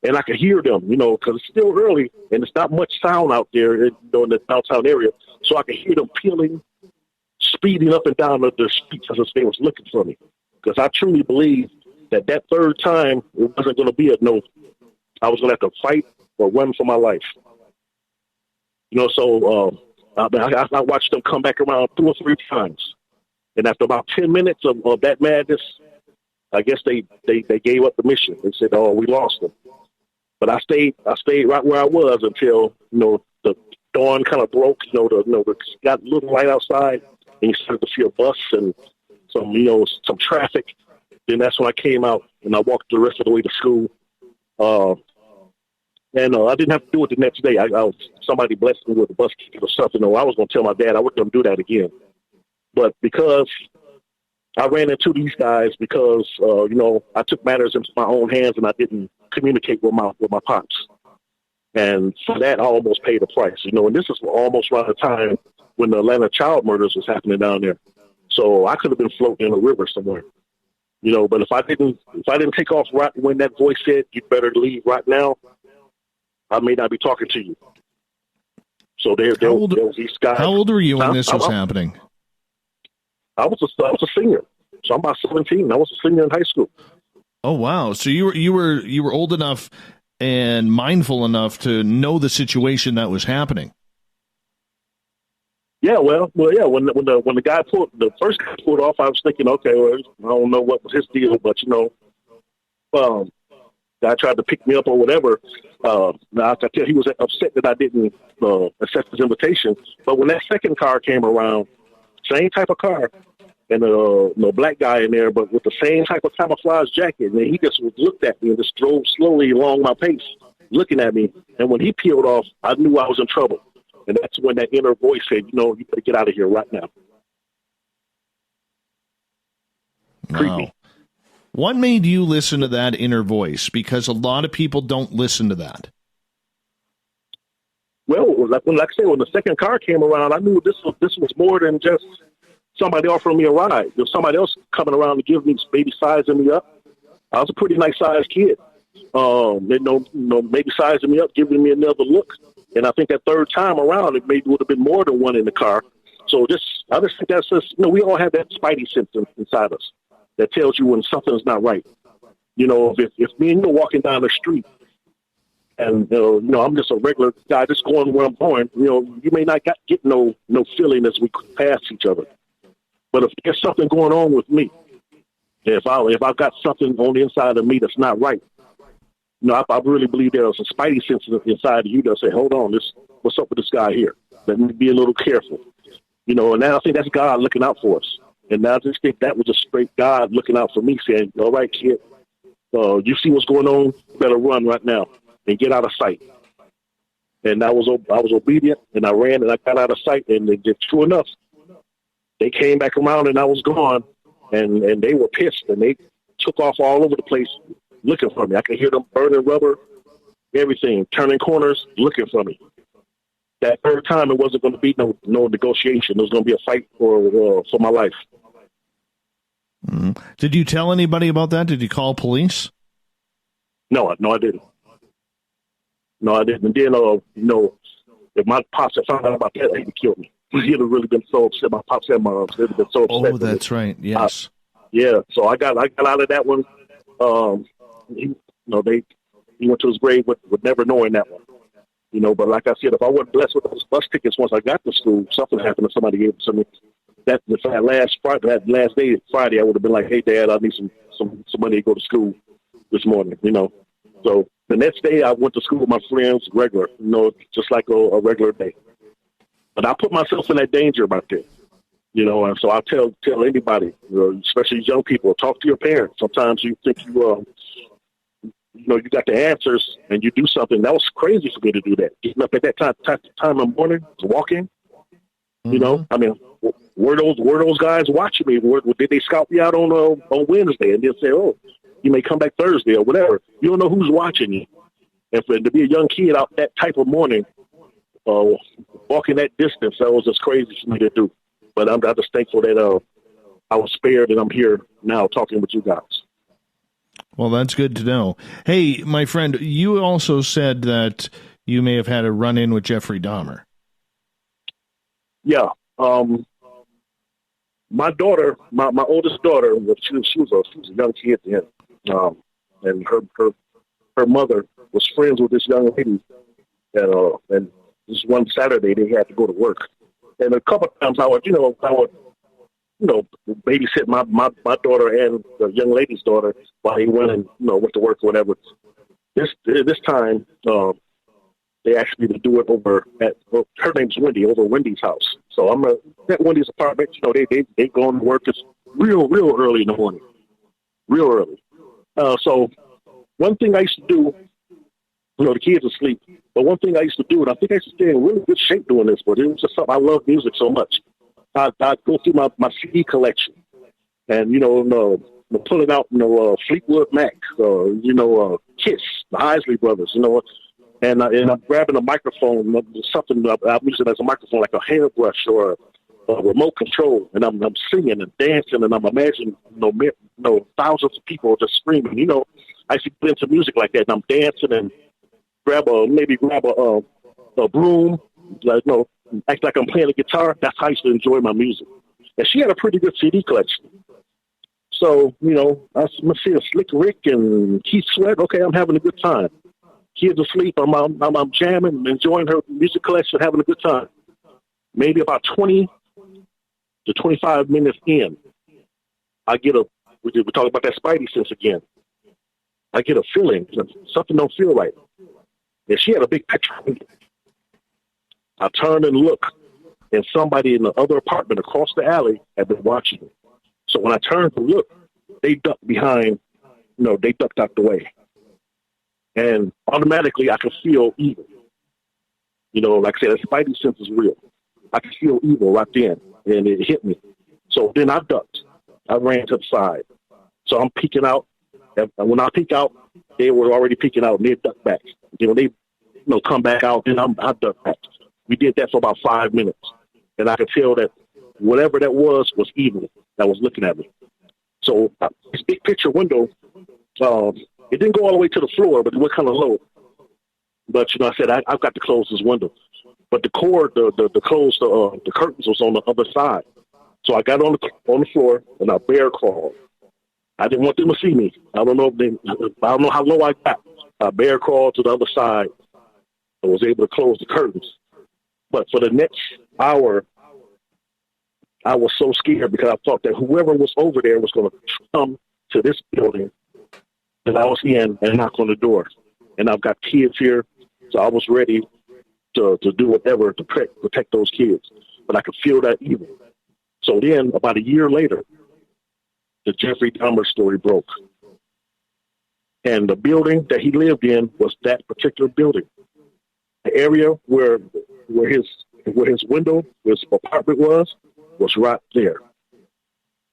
And I could hear them, because it's still early, and it's not much sound out there in the downtown area. So I could hear them peeling, speeding up and down the streets as if they was looking for me. Because I truly believe that third time, it wasn't going to be a no. I was going to have to fight or run for my life. I watched them come back around 2 or 3 times. And after about 10 minutes of that madness, I guess they gave up the mission. They said, oh, we lost them. But I stayed right where I was until, the dawn kind of broke, got a little light outside, and you started to see a bus and some traffic. Then that's when I came out, and I walked the rest of the way to school. And I didn't have to do it the next day. Somebody blessed me with a bus ticket or something. I was going to tell my dad I wasn't going to do that again. But because I ran into these guys, because I took matters into my own hands and I didn't communicate with my pops, and for that I almost paid a price. And this is almost around the time when the Atlanta child murders was happening down there. So I could have been floating in a river somewhere. But if I didn't take off right when that voice said you better leave right now, I may not be talking to you. So there was these guys. How old were you when this was happening? I was a senior, so I'm about 17. I was a senior in high school. Oh wow! So you were old enough and mindful enough to know the situation that was happening. Yeah, well, yeah. When the guy the first guy pulled off, I was thinking, okay, well, I don't know what was his deal, but guy tried to pick me up or whatever. I could tell he was upset that I didn't accept his invitation. But when that second car came around, same type of car, and a black guy in there, but with the same type of camouflage jacket, and he just looked at me and just drove slowly along my pace, looking at me. And when he peeled off, I knew I was in trouble. And that's when that inner voice said, you better get out of here right now. Wow. Creepy. What made you listen to that inner voice? Because a lot of people don't listen to that. Well, like I said, when the second car came around, I knew this was more than just somebody offering me a ride. There was somebody else coming around to give me, maybe sizing me up. I was a pretty nice sized kid. Maybe sizing me up, giving me another look. And I think that third time around, it maybe would have been more than one in the car. So I just think that's just, we all have that spidey sense inside us that tells you when something's not right. If me and you are walking down the street and, I'm just a regular guy just going where I'm going, you may not get no feeling as we pass each other. But if there's something going on with me, if I've got something on the inside of me that's not right, I really believe there's a spidey sense inside of you that say, hold on, what's up with this guy here? Let me be a little careful. And now I think that's God looking out for us. And I just think that was just straight God looking out for me, saying, all right, kid, you see what's going on, you better run right now and get out of sight. And I was obedient, and I ran, and I got out of sight, and true enough, they came back around, and I was gone, and they were pissed, and they took off all over the place looking for me. I could hear them burning rubber, everything, turning corners, looking for me. That third time, it wasn't going to be no negotiation. It was going to be a fight for my life. Mm-hmm. Did you tell anybody about that? Did you call police? No, I didn't. No, I didn't. And then, if my pops had found out about that, he'd have killed me. He'd have really been so upset. My pops and my moms, they'd have been so upset. Oh, that's right. Yes. Yeah. So I got out of that one. He went to his grave with never knowing that one. But like I said, if I wasn't blessed with those bus tickets once I got to school, something happened to somebody gave it to me. That last day, Friday, I would have been like, hey, Dad, I need some money to go to school this morning, So The next day, I went to school with my friends, regular, just like a regular day. But I put myself in that danger about that, and so I tell anybody, especially young people, talk to your parents. Sometimes you think you got the answers, and you do something. That was crazy for me to do that. Getting up at that time in the morning, walking. Mm-hmm. I mean, were those guys watching me? Did they scout me out on Wednesday and then say, "Oh, you may come back Thursday" or whatever? You don't know who's watching you. And to be a young kid out that type of morning, walking that distance, that was just crazy for me to do. But I'm just thankful that I was spared, and I'm here now talking with you guys. Well, that's good to know. Hey, my friend, you also said that you may have had a run-in with Jeffrey Dahmer. Yeah. My daughter, my oldest daughter, she was a young kid then, and her mother was friends with this young lady, and this one Saturday they had to go to work, and a couple of times I would babysit my daughter and the young lady's daughter while he went and went to work or whatever. This time they asked me to do it over at her name's Wendy, over Wendy's house. So I'm at Wendy's apartment. They go to work. It's real early in the morning, real early. So one thing I used to do, the kids are asleep, but one thing I used to do, and I think I used to stay in really good shape doing this, but it was just something, I love music so much. I'd go through my CD collection and, pulling out, Fleetwood Mac, Kiss, the Isley Brothers, and I'm grabbing a microphone, something I'm using as a microphone, like a hairbrush or a remote control, and I'm singing and dancing, and I'm imagining, thousands of people just screaming. I used to get into music like that, and I'm dancing and grab a broom, act like I'm playing a guitar. That's how I used to enjoy my music. And she had a pretty good CD collection. So, I see a Slick Rick and Keith Sweat. Okay, I'm having a good time. Kids asleep. I'm jamming, enjoying her music collection, having a good time. Maybe about 20 to 25 minutes in, I get we talk about that spidey sense again. I get a feeling something don't feel right. And she had a big picture. I turned and look, and somebody in the other apartment across the alley had been watching me. So when I turned to look, they ducked behind, they ducked out the way. And automatically I could feel evil. Like I said, the spidey sense is real. I could feel evil right then, and it hit me. So then I ducked. I ran to the side. So I'm peeking out. And when I peek out, they were already peeking out, and they ducked back. They come back out, then I ducked back. We did that for about 5 minutes. And I could tell that whatever that was evil that was looking at me. So this big picture window, it didn't go all the way to the floor, but it went kind of low. But, I said, I've got to close this window. But the cord, the close, the curtains was on the other side. So I got on the floor, and I bear crawled. I didn't want them to see me. I don't know how low I got. I bear crawled to the other side and was able to close the curtains. But for the next hour, I was so scared because I thought that whoever was over there was going to come to this building that I was in and knock on the door. And I've got kids here, so I was ready to do whatever to protect those kids. But I could feel that evil. So then, about a year later, the Jeffrey Dahmer story broke. And the building that he lived in was that particular building. The area where his window, his apartment was right there.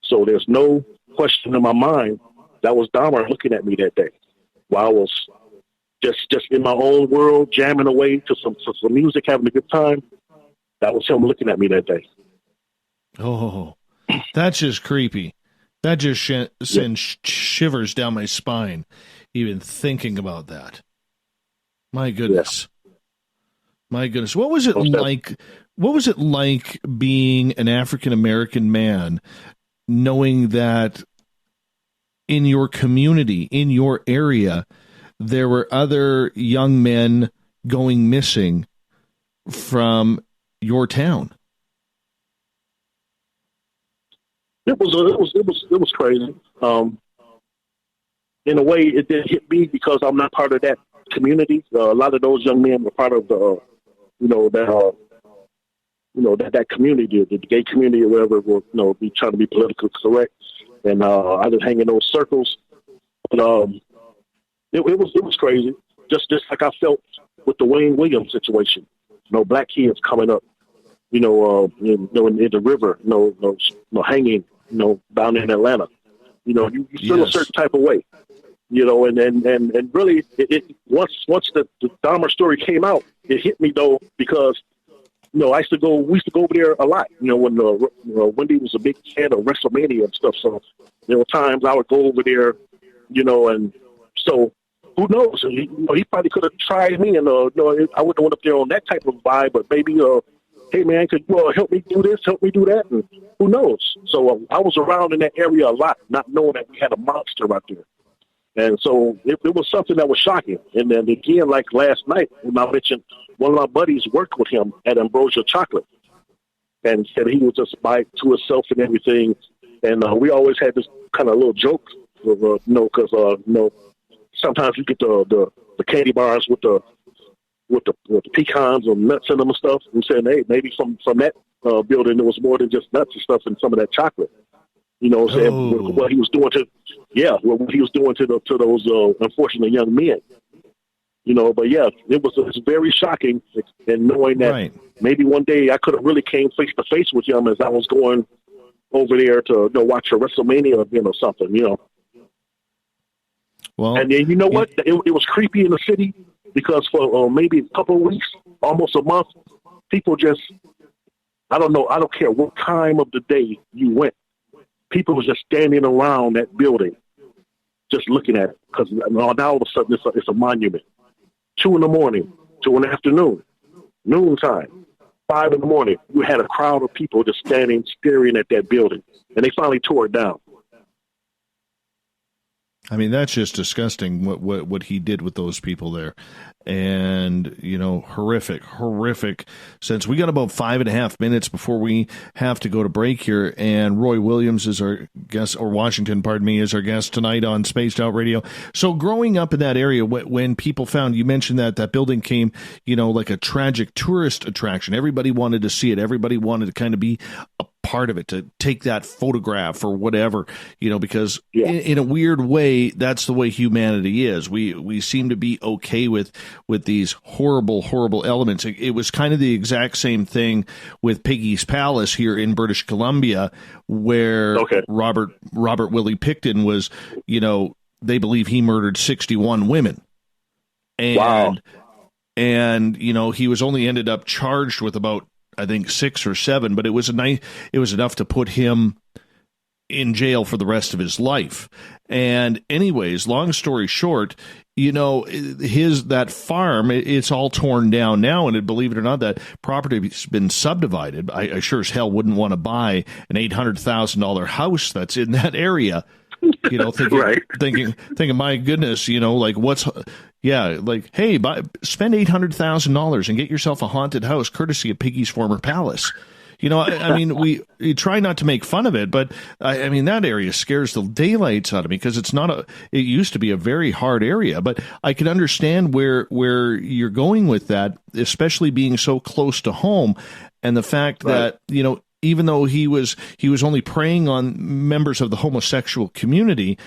So there's no question in my mind that was Dahmer looking at me that day while I was just in my own world, jamming away to some music, having a good time. That was him looking at me that day. Oh, that's just creepy. That just sends shivers down my spine, even thinking about that. My goodness. Yeah. My goodness. What was it like? What was it like being an African American man, knowing that in your community, in your area, there were other young men going missing from your town? It was crazy. In a way, it didn't hit me because I'm not part of that community. A lot of those young men were part of the, that community, the gay community or whatever, will, be trying to be politically correct. And I just hang in those circles. But it was crazy. Just like I felt with the Wayne Williams situation. Black kids coming up, in the river, hanging, down in Atlanta. You feel a certain type of way. And really, once the Dahmer story came out, it hit me though because we used to go over there a lot. When Wendy was a big fan of WrestleMania and stuff. So there were times I would go over there, and so who knows? He probably could have tried me, and I wouldn't have went up there on that type of vibe, but maybe hey man, could you help me do this, help me do that, and who knows? So I was around in that area a lot, not knowing that we had a monster out there. And so it was something that was shocking. And then again, like last night, when I mentioned one of my buddies worked with him at Ambrosia Chocolate and said he was just by to himself and everything. And we always had this kind of little joke, because sometimes you get the candy bars with the pecans or nuts in them and stuff. And saying, hey, maybe from that building, there was more than just nuts and stuff in some of that chocolate. Saying what he was doing what he was doing to those unfortunate young men. But yeah, it was very shocking, and knowing that maybe one day I could have really came face to face with him as I was going over there to watch a WrestleMania event or something. Well, and then what? It was creepy in the city because for maybe a couple of weeks, almost a month, people just, I don't know, I don't care what time of the day you went. People were just standing around that building, just looking at it. Because now all of a sudden it's a monument. 2 a.m, 2 p.m, noontime, 5 a.m. You had a crowd of people just staring at that building, and they finally tore it down. I mean, that's just disgusting what he did with those people there. And, horrific. Since we got about 5.5 minutes before we have to go to break here, and Roy Williams is our guest, or Washington, pardon me, is our guest tonight on Spaced Out Radio. So growing up in that area, when people found, you mentioned that building came, like a tragic tourist attraction. Everybody wanted to see it. Everybody wanted to kind of be a part of it, to take that photograph or whatever, because in a weird way, that's the way humanity is. We seem to be okay with these horrible elements. It was kind of the exact same thing with Piggy's Palace here in British Columbia, where Robert Willie Picton was, they believe he murdered 61 women. And, and, he was only ended up charged with about, I think 6 or 7, but it was enough to put him in jail for the rest of his life. And anyways, long story short, that farm, it's all torn down now, and believe it or not, that property has been subdivided. I sure as hell wouldn't want to buy an $800,000 house that's in that area. Thinking, my goodness, hey, spend $800,000 and get yourself a haunted house courtesy of Piggy's former palace. I mean, we try not to make fun of it, but I mean, that area scares the daylights out of me because it used to be a very hard area, but I can understand where you're going with that, especially being so close to home, and the fact that, even though he was only preying on members of the homosexual community,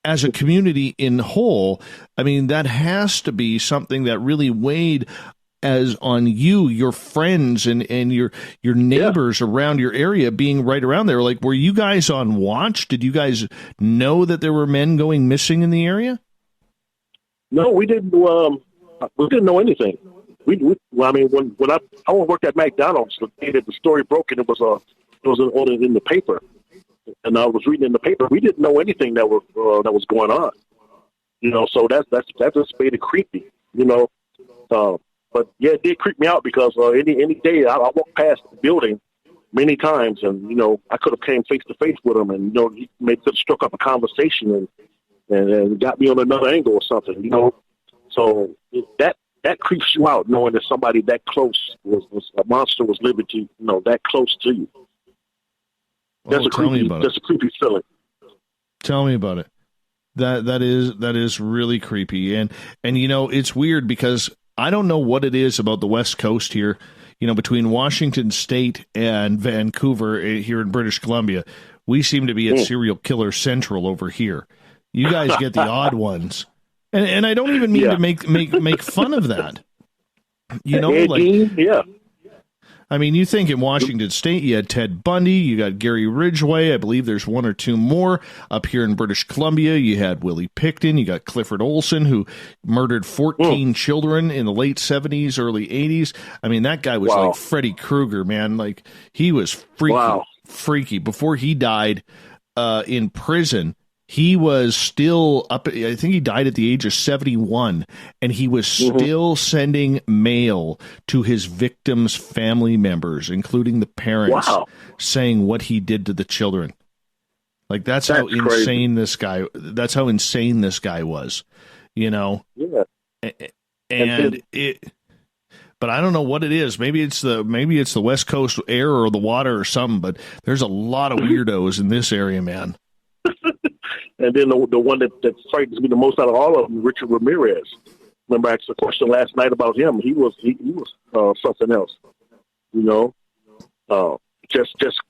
as a community in whole, I mean, that has to be something that really weighed as on you, your friends, and your neighbors around your area being right around there. Like, were you guys on watch? Did you guys know that there were men going missing in the area? No, we didn't. We didn't know anything. When I worked at McDonald's, the day that the story broke, and it was in the paper, and I was reading in the paper. We didn't know anything that was going on. So that just made it creepy. But yeah, it did creep me out because any day I walked past the building many times, and I could have came face to face with him, and he maybe could have struck up a conversation and got me on another angle or something. So that creeps you out, knowing that somebody that close was a monster was living to that close to you. That's a creepy feeling. Tell me about it. That is really creepy. And it's weird because I don't know what it is about the West Coast here, between Washington State and Vancouver here in British Columbia. We seem to be at serial killer central over here. You guys get the odd ones. And I don't even mean to make fun of that. Yeah. I mean, you think in Washington State, you had Ted Bundy, you got Gary Ridgway, I believe there's one or two more. Up here in British Columbia, you had Willie Pickton, you got Clifford Olson, who murdered 14 children in the late 70s, early 80s. I mean, that guy was like Freddy Krueger, man. Like, he was freaky. Before he died in prison, he was still up. I think he died at the age of 71, and he was still sending mail to his victims' family members, including the parents, saying what he did to the children. Like that's how insane this guy. That's how insane this guy was. Yeah. And it. But I don't know what it is. Maybe it's the West Coast air or the water or something. But there's a lot of weirdos in this area, man. And then the one that frightens me the most out of all of them, Richard Ramirez. Remember, I asked a question last night about him. He was something else. Just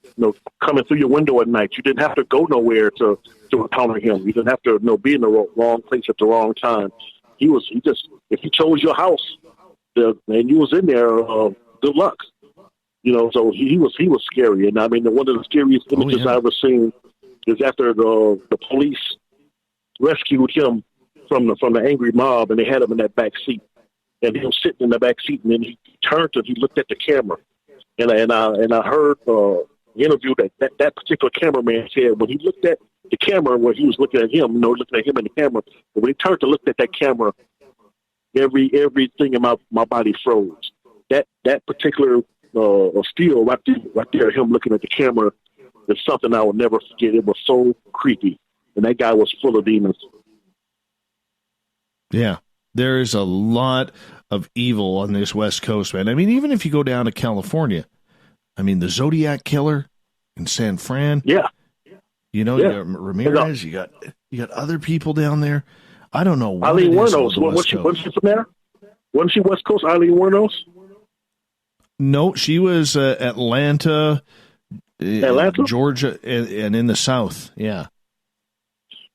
coming through your window at night. You didn't have to go nowhere to encounter him. You didn't have to be in the wrong place at the wrong time. If he chose your house, and you was in there, good luck. So he was scary. And I mean, one of the scariest images I've ever seen is after the police rescued him from the angry mob, and they had him in that back seat, and he was sitting in the back seat, and then he turned and he looked at the camera, and I heard the interview that particular cameraman said when he looked at the camera where he was looking at him, looking at him in the camera, but when he turned to look at that camera, everything in my body froze. That particular still right there, him looking at the camera. It's something I will never forget. It was so creepy. And that guy was full of demons. Yeah. There is a lot of evil on this West Coast, man. I mean, even if you go down to California, I mean, the Zodiac Killer in San Fran. Yeah. You got Ramirez. You got other people down there. I don't know. Eileen Wuornos. Wasn't she from there? Wasn't she West Coast, Eileen Wuornos? No, she was Atlanta, Georgia, and in the South. Yeah.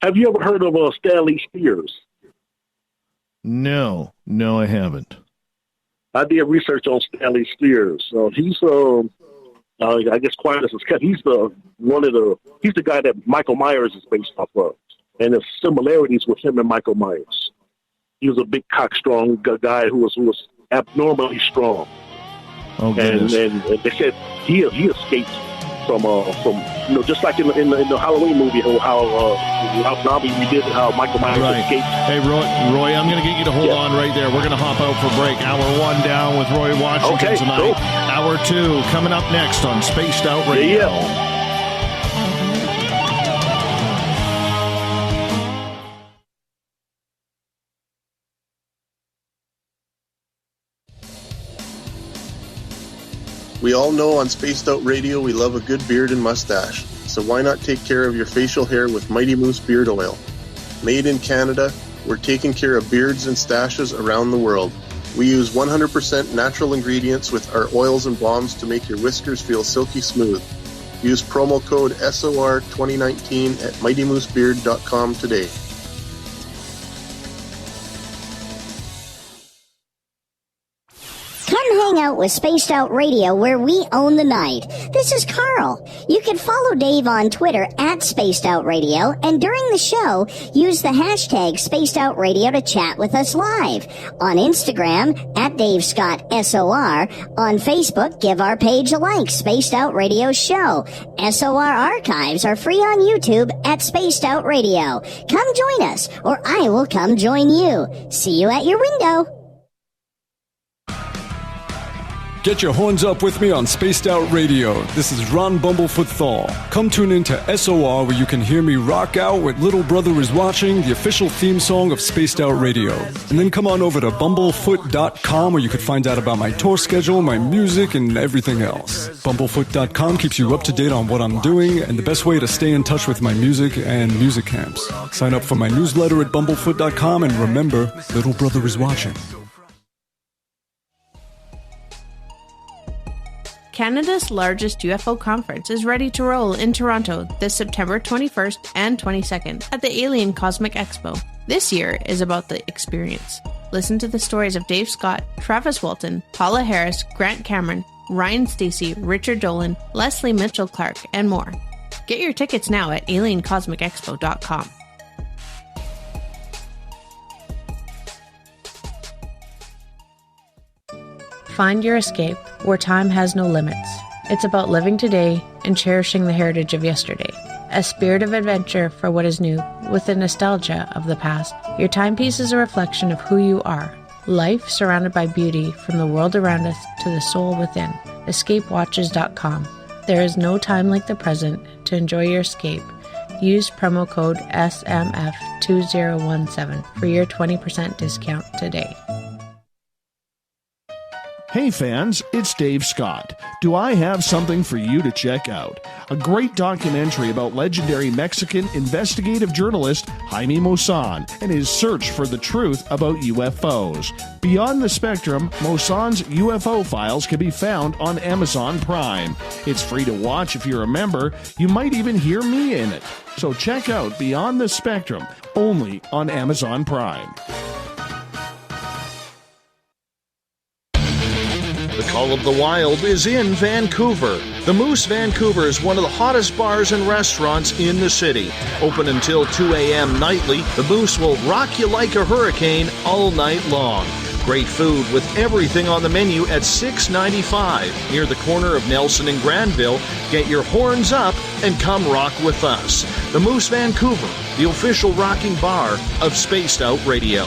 Have you ever heard of Stanley Spears? No, I haven't. I did research on Stanley Spears. He's I guess quiet as it's kept. He's the guy that Michael Myers is based off of, and there's similarities with him and Michael Myers. He was a big, cock-strong guy who was abnormally strong. Oh, goodness. And they said he escaped from just like in the Halloween movie, how zombie we did, how Michael Myers escaped. Hey, Roy, I'm going to get you to hold on right there. We're going to hop out for break. Hour 1 down with Roy Washington tonight. Cool. Hour 2 coming up next on Spaced Out Radio. We all know on Spaced Out Radio we love a good beard and mustache, so why not take care of your facial hair with Mighty Moose Beard Oil? Made in Canada, we're taking care of beards and stashes around the world. We use 100% natural ingredients with our oils and balms to make your whiskers feel silky smooth. Use promo code SOR2019 at MightyMooseBeard.com today. Hang out with Spaced Out Radio, where we own the night. This is Carl. You can follow Dave on Twitter at Spaced Out Radio, and during the show, use the hashtag Spaced Out Radio to chat with us live. On Instagram, at Dave Scott SOR. On Facebook, give our page a like, Spaced Out Radio Show. SOR archives are free on YouTube at Spaced Out Radio. Come join us, or I will come join you. See you at your window. Get your horns up with me on Spaced Out Radio. This is Ron Bumblefoot THAL. Come tune in to SOR where you can hear me rock out with Little Brother is Watching, the official theme song of Spaced Out Radio. And then come on over to bumblefoot.com where you can find out about my tour schedule, my music, and everything else. Bumblefoot.com keeps you up to date on what I'm doing and the best way to stay in touch with my music and music camps. Sign up for my newsletter at bumblefoot.com and remember, Little Brother is watching. Canada's largest UFO conference is ready to roll in Toronto this September 21st and 22nd at the Alien Cosmic Expo. This year is about the experience. Listen to the stories of Dave Scott, Travis Walton, Paula Harris, Grant Cameron, Ryan Stacey, Richard Dolan, Leslie Mitchell-Clark, and more. Get your tickets now at aliencosmicexpo.com. Find your escape where time has no limits. It's about living today and cherishing the heritage of yesterday. A spirit of adventure for what is new with the nostalgia of the past. Your timepiece is a reflection of who you are. Life surrounded by beauty from the world around us to the soul within. EscapeWatches.com. There is no time like the present to enjoy your escape. Use promo code SMF2017 for your 20% discount today. Hey fans, it's Dave Scott. Do I have something for you to check out? A great documentary about legendary Mexican investigative journalist Jaime Maussan and his search for the truth about UFOs. Beyond the Spectrum, Maussan's UFO files can be found on Amazon Prime. It's free to watch if you're a member. You might even hear me in it. So check out Beyond the Spectrum, only on Amazon Prime. The Call of the Wild is in Vancouver. The Moose Vancouver is one of the hottest bars and restaurants in the city. Open until 2 a.m. nightly, the Moose will rock you like a hurricane all night long. Great food with everything on the menu at $6.95 near the corner of Nelson and Granville. Get your horns up and come rock with us. The Moose Vancouver, the official rocking bar of Spaced Out Radio.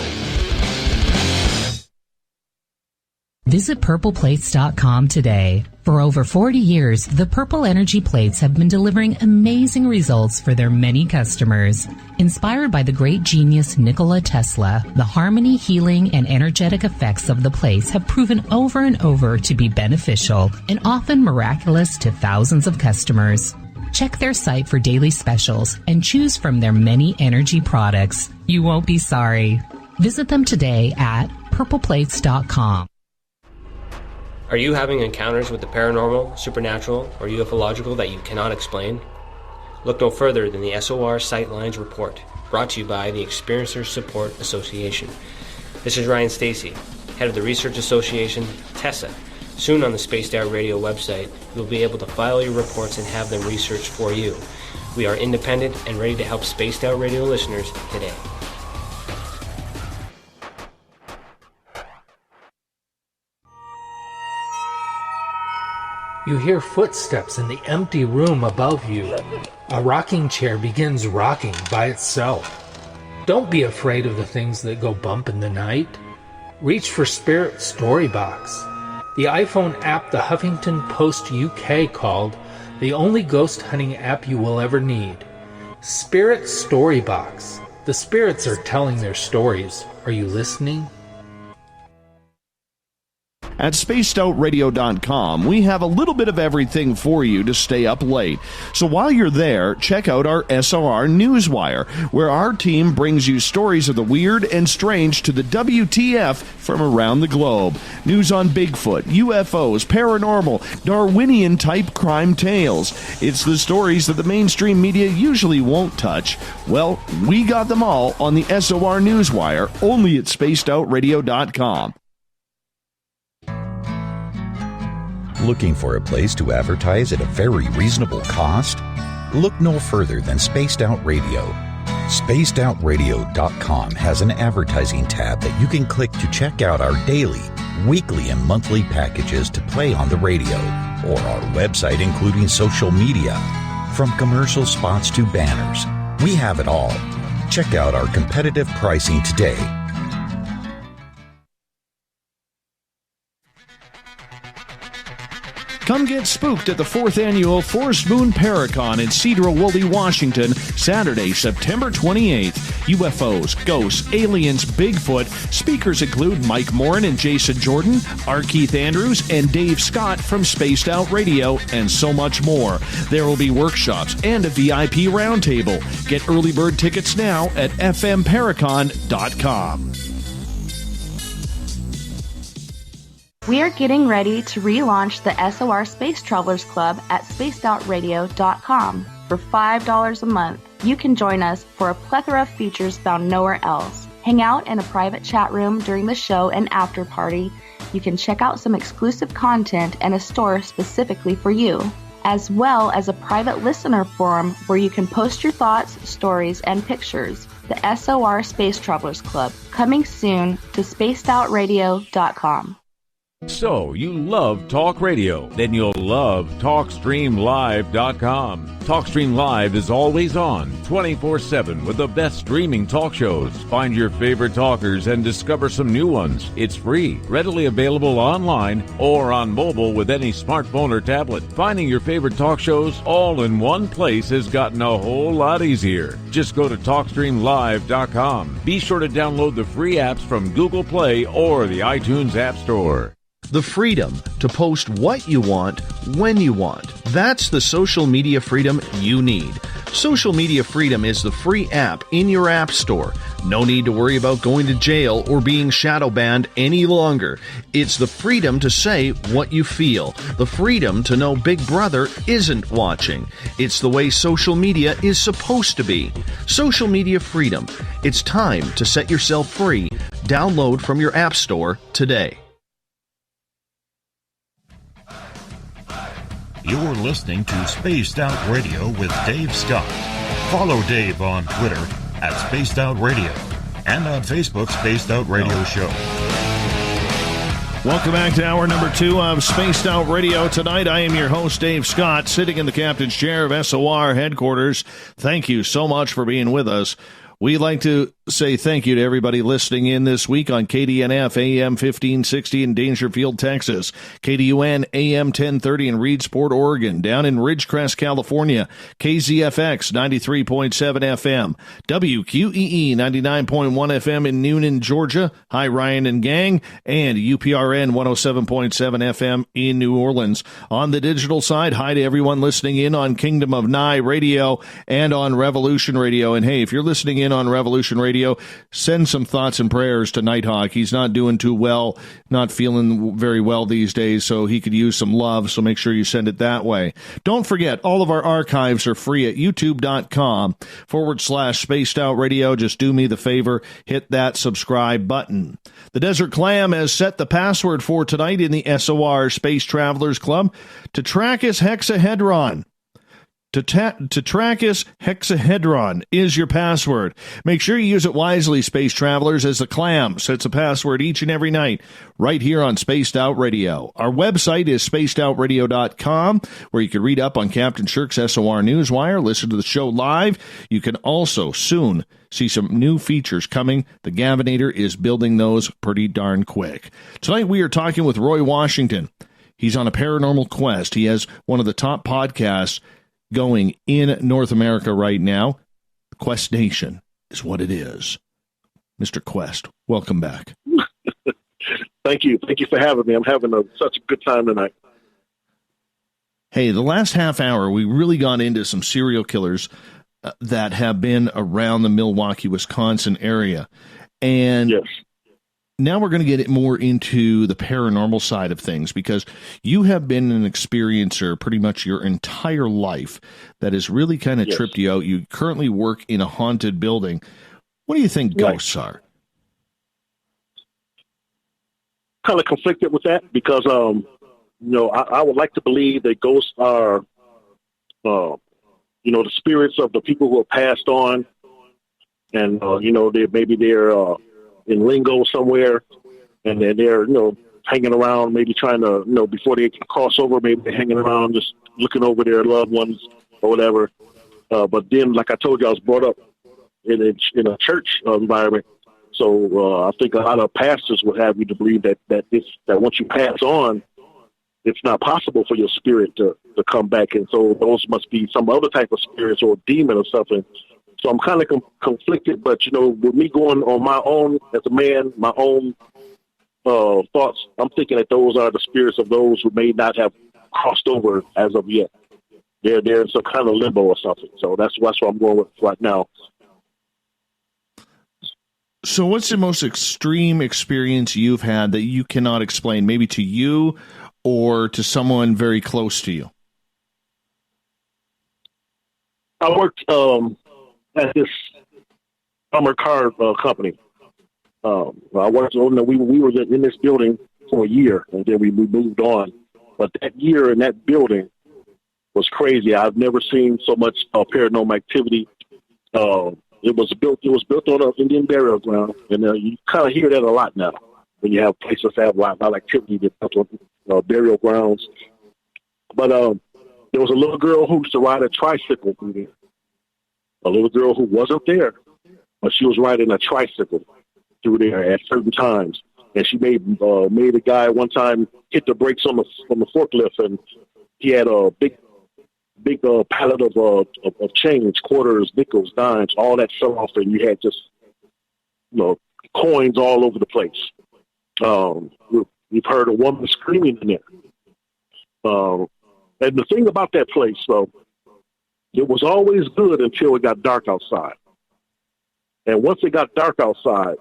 Visit purpleplates.com today. For over 40 years, the Purple Energy Plates have been delivering amazing results for their many customers. Inspired by the great genius Nikola Tesla, the harmony, healing, and energetic effects of the plates have proven over and over to be beneficial and often miraculous to thousands of customers. Check their site for daily specials and choose from their many energy products. You won't be sorry. Visit them today at purpleplates.com. Are you having encounters with the paranormal, supernatural, or ufological that you cannot explain? Look no further than the SOR Sightlines Report, brought to you by the Experiencers Support Association. This is Ryan Stacey, head of the Research Association, TESA. Soon on the Spaced Out Radio website, you'll be able to file your reports and have them researched for you. We are independent and ready to help Spaced Out Radio listeners today. You hear footsteps in the empty room above you. A rocking chair begins rocking by itself. Don't be afraid of the things that go bump in the night. Reach for Spirit Storybox, the iPhone app the Huffington Post UK called the only ghost hunting app you will ever need. Spirit Storybox. The spirits are telling their stories. Are you listening? At spacedoutradio.com, we have a little bit of everything for you to stay up late. So while you're there, check out our SOR Newswire, where our team brings you stories of the weird and strange to the WTF from around the globe. News on Bigfoot, UFOs, paranormal, Darwinian-type crime tales. It's the stories that the mainstream media usually won't touch. Well, we got them all on the SOR Newswire, only at spacedoutradio.com. Looking for a place to advertise at a very reasonable cost? Look no further than Spaced Out Radio. SpacedOutRadio.com has an advertising tab that you can click to check out our daily, weekly, and monthly packages to play on the radio, or our website including social media. From commercial spots to banners, we have it all. Check out our competitive pricing today. Come get spooked at the 4th Annual Forest Moon Paracon in Cedar-Woolley, Washington, Saturday, September 28th. UFOs, ghosts, aliens, Bigfoot. Speakers include Mike Morin and Jason Jordan, R. Keith Andrews, and Dave Scott from Spaced Out Radio, and so much more. There will be workshops and a VIP roundtable. Get early bird tickets now at fmparacon.com. We are getting ready to relaunch the SOR Space Travelers Club at spacedoutradio.com. For $5 a month, you can join us for a plethora of features found nowhere else. Hang out in a private chat room during the show and after party. You can check out some exclusive content and a store specifically for you, as well as a private listener forum where you can post your thoughts, stories, and pictures. The SOR Space Travelers Club, coming soon to spacedoutradio.com. So, you love talk radio? Then you'll love TalkStreamLive.com. TalkStream Live is always on, 24/7, with the best streaming talk shows. Find your favorite talkers and discover some new ones. It's free, readily available online or on mobile with any smartphone or tablet. Finding your favorite talk shows all in one place has gotten a whole lot easier. Just go to TalkStreamLive.com. Be sure to download the free apps from Google Play or the iTunes App Store. The freedom to post what you want, when you want. That's the social media freedom you need. Social Media Freedom is the free app in your app store. No need to worry about going to jail or being shadow banned any longer. It's the freedom to say what you feel. The freedom to know Big Brother isn't watching. It's the way social media is supposed to be. Social Media Freedom. It's time to set yourself free. Download from your app store today. You're listening to Spaced Out Radio with Dave Scott. Follow Dave on Twitter at Spaced Out Radio and on Facebook, Spaced Out Radio Show. Welcome back to hour number 2 of Spaced Out Radio. Tonight, I am your host, Dave Scott, sitting in the captain's chair of SOR headquarters. Thank you so much for being with us. We'd like to say thank you to everybody listening in this week on KDNF AM 1560 in Dangerfield, Texas, KDUN AM 1030 in Reedsport, Oregon, down in Ridgecrest, California, KZFX 93.7 FM, WQEE 99.1 FM in Noonan, Georgia. Hi, Ryan and gang, and UPRN 107.7 FM in New Orleans. On the digital side, hi to everyone listening in on Kingdom of Nye Radio and on Revolution Radio. And hey, if you're listening in on Revolution Radio, send some thoughts and prayers to Nighthawk. He's not doing too well, not feeling very well these days, so he could use some love, so make sure you send it that way. Don't forget, all of our archives are free at youtube.com/Spaced Out Radio. Just do me the favor, hit that subscribe button. The Desert Clam has set the password for tonight in the SOR Space Travelers Club, Tetrachus hexahedron. Tetrachus hexahedron is your password. Make sure you use it wisely, Space Travelers, as the Clam sets a password each and every night right here on Spaced Out Radio. Our website is spacedoutradio.com, where you can read up on Captain Shirk's SOR Newswire, listen to the show live. You can also soon see some new features coming. The Gavinator is building those pretty darn quick. Tonight we are talking with Roy Washington. He's on a paranormal quest. He has one of the top podcasts going in North America right now. Quest Nation is what it is. Mr. Quest, welcome back. Thank you. Thank you for having me. I'm having such a good time tonight. Hey, the last half hour, we really got into some serial killers that have been around the Milwaukee, Wisconsin area. And yes. Now we're going to get more into the paranormal side of things, because you have been an experiencer pretty much your entire life that has really kind of tripped you out. You currently work in a haunted building. What do you think ghosts are? Kind of conflicted with that, because, I would like to believe that ghosts are, the spirits of the people who have passed on. And, they're in lingo somewhere, and they're hanging around, maybe trying to before they can cross over, maybe they're hanging around just looking over their loved ones or whatever. But then, like I told you, I was brought up in a church environment, so I think a lot of pastors would have you to believe that once you pass on, it's not possible for your spirit to come back. And so those must be some other type of spirits or demon or something. So I'm kind of conflicted, but, with me going on my own as a man, my own thoughts, I'm thinking that those are the spirits of those who may not have crossed over as of yet. They're in some kind of limbo or something. So that's what I'm going with right now. So what's the most extreme experience you've had that you cannot explain, maybe to you or to someone very close to you? I worked at this summer car company. I worked on we were in this building for a year, and then we moved on. But that year in that building was crazy. I've never seen so much paranormal activity. It was built on an Indian burial ground, and you kind of hear that a lot now when you have places that have a lot of activity built on burial grounds. But there was a little girl who used to ride a tricycle through there. A little girl who wasn't there, but she was riding a tricycle through there at certain times, and she made a guy one time hit the brakes on the forklift, and he had a big pallet of change, quarters, nickels, dimes, all that fell off, and you had just coins all over the place. We've heard a woman screaming in there, and the thing about that place, it was always good until it got dark outside. And once it got dark outside,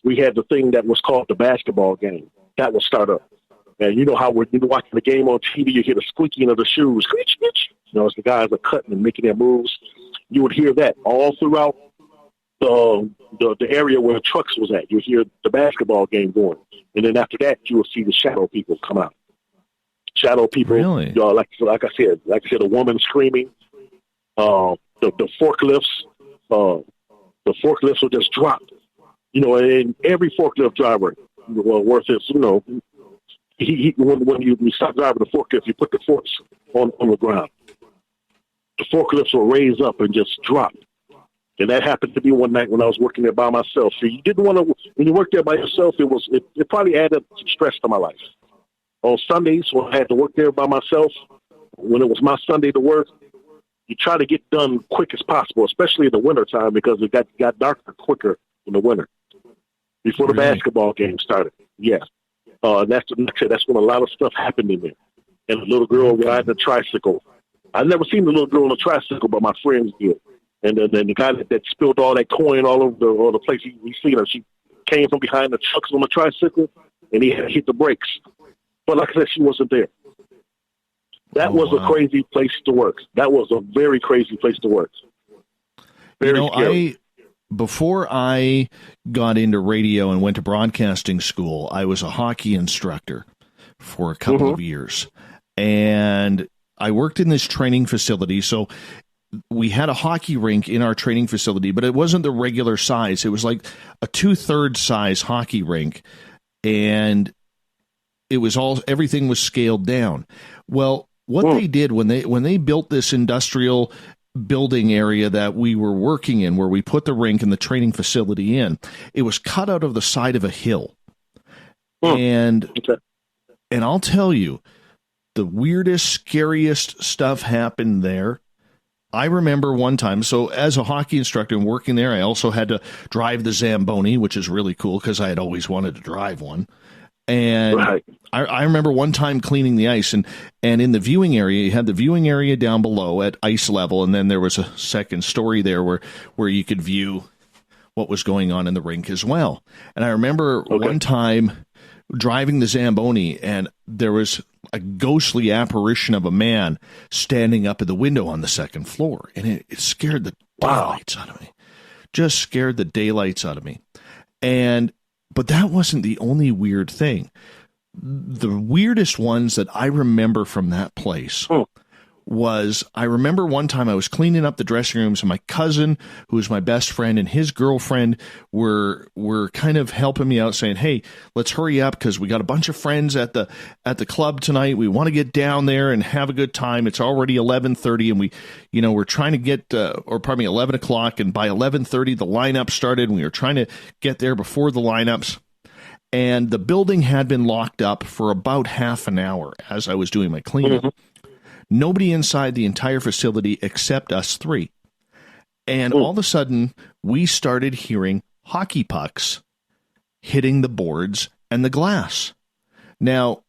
we had the thing that was called the basketball game. That would start up. And you know how when you're watching the game on TV, you hear the squeaking of the shoes. As the guys are cutting and making their moves. You would hear that all throughout the area where the trucks was at. You would hear the basketball game going. And then after that, you would see the shadow people come out. Shadow people, really? Like I said, a woman screaming. The forklifts will just drop. And every forklift driver, worth it, when you stop driving the forklift, you put the forks on the ground. The forklifts will raise up and just drop. And that happened to me one night when I was working there by myself. So you didn't want to, when you work there by yourself, it probably added some stress to my life. On Sundays, when I had to work there by myself, when it was my Sunday to work, you try to get done quick as possible, especially in the wintertime, because it got darker quicker in the winter before the basketball game started. Yeah. That's when a lot of stuff happened in there. And the little girl riding a tricycle. I've never seen the little girl on a tricycle, but my friends did. And then the guy that spilled all that coin all over the place, he seen her. She came from behind the trucks on the tricycle, and he had hit the brakes. But like I said, she wasn't there. That was a crazy place to work. That was a very crazy place to work. Very scary. Before I got into radio and went to broadcasting school, I was a hockey instructor for a couple of years. And I worked in this training facility. So we had a hockey rink in our training facility, but it wasn't the regular size. It was like a 2/3 size hockey rink. And it was everything was scaled down. Well, what they did when they built this industrial building area that we were working in, where we put the rink and the training facility in, it was cut out of the side of a hill. And I'll tell you, the weirdest, scariest stuff happened there. I remember one time, so as a hockey instructor and working there, I also had to drive the Zamboni, which is really cool because I had always wanted to drive one. And I remember one time cleaning the ice, and in the viewing area, you had the viewing area down below at ice level, and then there was a second story there where you could view what was going on in the rink as well. And I remember one time driving the Zamboni, and there was a ghostly apparition of a man standing up at the window on the second floor, and it scared the daylights out of me. Just scared the daylights out of me. But that wasn't the only weird thing. The weirdest ones that I remember from that place was, I remember one time I was cleaning up the dressing rooms, and my cousin, who was my best friend, and his girlfriend were kind of helping me out, saying, "Hey, let's hurry up because we got a bunch of friends at the club tonight. We want to get down there and have a good time. It's already 11:30, and we're trying to get 11 o'clock, and by 11:30 the lineup started, and we were trying to get there before the lineups." and the building had been locked up for about half an hour as I was doing my cleanup. Nobody inside the entire facility except us three. And all of a sudden, we started hearing hockey pucks hitting the boards and the glass. Now,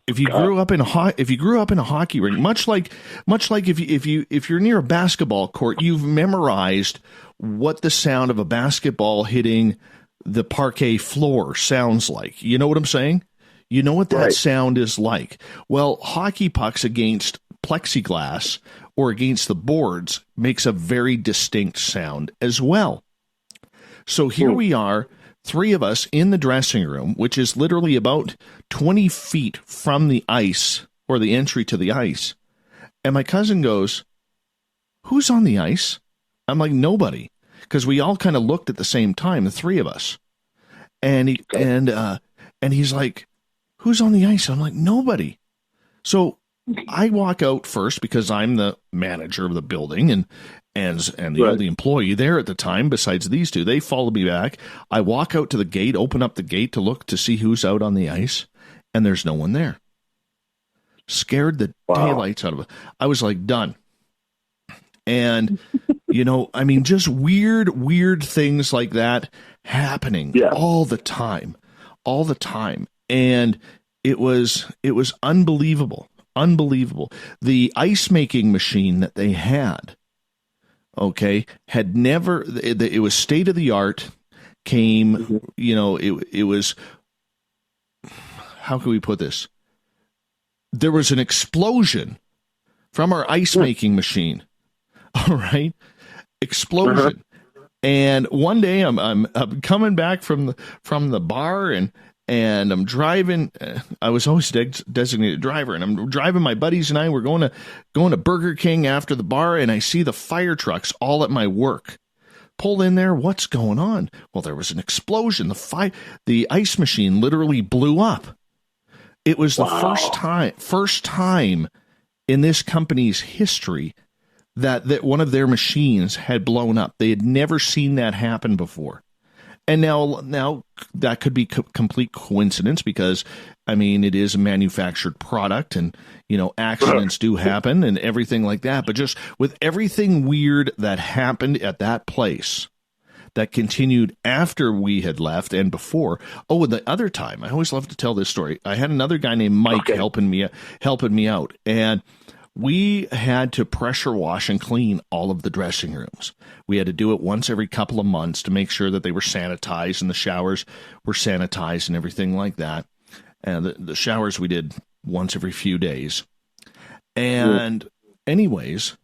if you grew up in a hockey rink, much like if you're near a basketball court, you've memorized what the sound of a basketball hitting the parquet floor sounds like. You know what I'm saying? You know what that sound is like. Well, hockey pucks against plexiglass or against the boards makes a very distinct sound as well. So here we are, three of us in the dressing room, which is literally about 20 feet from the ice or the entry to the ice. And my cousin goes, "Who's on the ice?" I'm like, "Nobody." Because we all kind of looked at the same time, the three of us. And he's like, "Who's on the ice?" I'm like, "Nobody." So I walk out first because I'm the manager of the building and the only employee there at the time besides these two. They follow me back. I walk out to the gate, open up the gate to look to see who's out on the ice, and there's no one there. Scared the daylights out of it. I was like, done. And, just weird things like that happening all the time. And it was unbelievable. The ice making machine that they had, had never, it was state of the art, it was, how can we put this? There was an explosion from our ice making machine. All right. Explosion. And one day I'm coming back from the bar and I'm driving. I was always designated driver, and I'm driving. My buddies and I were going to Burger King after the bar, and I see the fire trucks all at my work. Pull in there. What's going on? Well, there was an explosion. The ice machine literally blew up. It was the first time in this company's history that one of their machines had blown up. They had never seen that happen before. And now that could be complete coincidence because, it is a manufactured product and, accidents do happen and everything like that. But just with everything weird that happened at that place that continued after we had left and before. Oh, and the other time, I always love to tell this story. I had another guy named Mike helping me out. And we had to pressure wash and clean all of the dressing rooms. We had to do it once every couple of months to make sure that they were sanitized and the showers were sanitized and everything like that. And the showers we did once every few days. And anyways,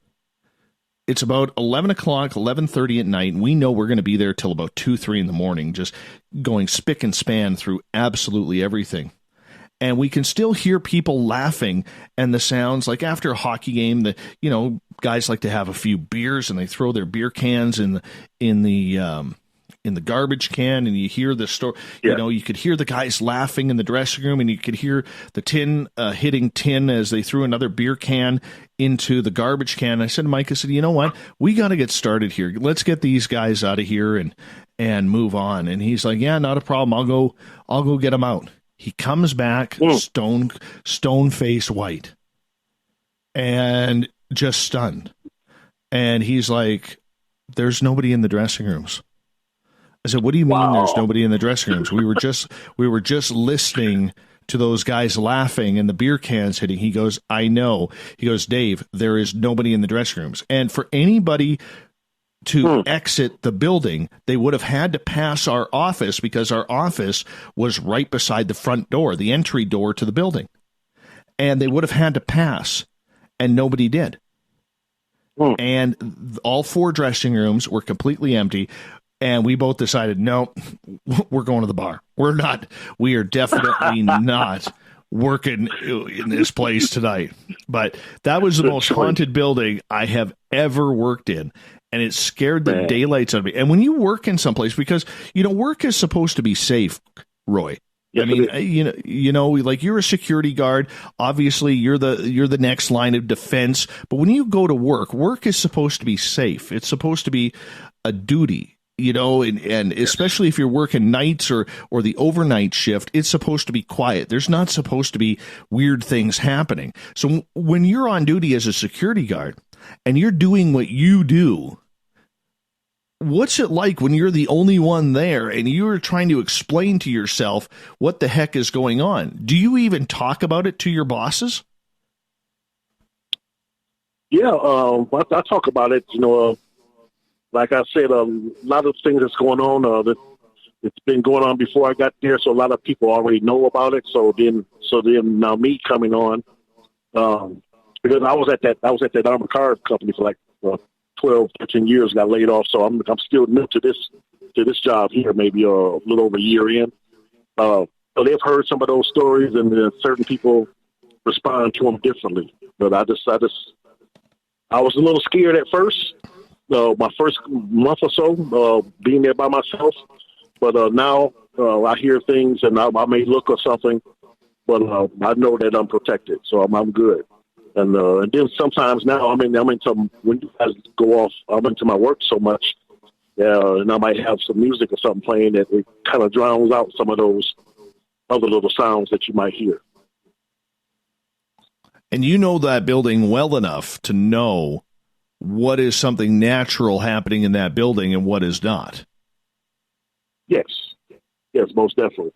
it's about 11 o'clock, 11:30 at night. And we know we're going to be there till about 2, 3 in the morning, just going spick and span through absolutely everything. And we can still hear people laughing and the sounds like after a hockey game, guys like to have a few beers and they throw their beer cans in the garbage can, and you hear the story. You could hear the guys laughing in the dressing room, and you could hear the tin hitting tin as they threw another beer can into the garbage can. I said to Mike, you know what? We got to get started here. Let's get these guys out of here and move on. And he's like, yeah, not a problem. I'll go get them out. He comes back stone face white and just stunned. And he's like, there's nobody in the dressing rooms. I said, what do you mean there's nobody in the dressing rooms? We were just listening to those guys laughing and the beer cans hitting. He goes, I know. He goes, Dave, there is nobody in the dressing rooms. And for anybody to exit the building, they would have had to pass our office because our office was right beside the front door, the entry door to the building. And they would have had to pass, and nobody did. And all 4 dressing rooms were completely empty. And we both decided, no, we're going to the bar. We are definitely not working in this place tonight. But that was the most haunted building I have ever worked in. And it scared the daylights out of me. And when you work in someplace, because, work is supposed to be safe, Roy. Yes, like you're a security guard. Obviously, you're the next line of defense. But when you go to work is supposed to be safe. It's supposed to be a duty. and especially if you're working nights or the overnight shift, it's supposed to be quiet. There's not supposed to be weird things happening. So when you're on duty as a security guard and you're doing what you do, what's it like when you're the only one there and you're trying to explain to yourself what the heck is going on? Do you even talk about it to your bosses? Yeah, I talk about it, like I said, a lot of things that's going on, it's been going on before I got there, so a lot of people already know about it. So then now me coming on, because I was at that armored car company for like 12, 13 years, got laid off. So I'm still new to this job here, maybe a little over a year in. So they've heard some of those stories, and certain people respond to them differently. But I was a little scared at first. My first month or so, being there by myself, but now I hear things and I may look or something, but I know that I'm protected, so I'm good. And then sometimes now I'm into, when you guys go off, I'm into my work so much, and I might have some music or something playing that it kind of drowns out some of those other little sounds that you might hear. And you know that building well enough to know what is something natural happening in that building and what is not. Yes, most definitely.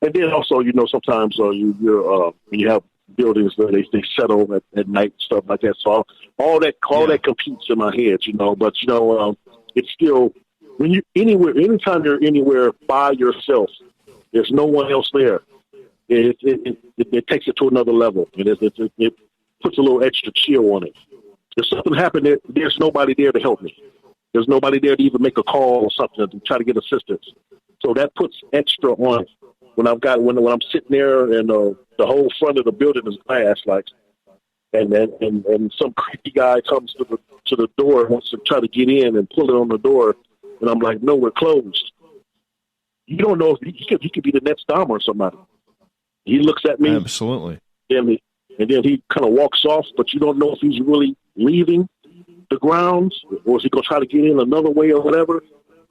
And then also, sometimes you're when you have buildings that they settle at night, stuff like that. So all that competes in my head, But it's still anytime you're anywhere by yourself, there's no one else there. It takes it to another level, and it puts a little extra chill on it. If something happened, there's nobody there to help me. There's nobody there to even make a call or something to try to get assistance. So that puts extra on it. When I'm sitting there and the whole front of the building is glass, and some creepy guy comes to the door and wants to try to get in and pull it on the door, and I'm like, no, we're closed. You don't know if he could be the next Dahmer or somebody. He looks at me. Absolutely. And then he kind of walks off, but you don't know if he's really leaving the grounds or is he going to try to get in another way or whatever.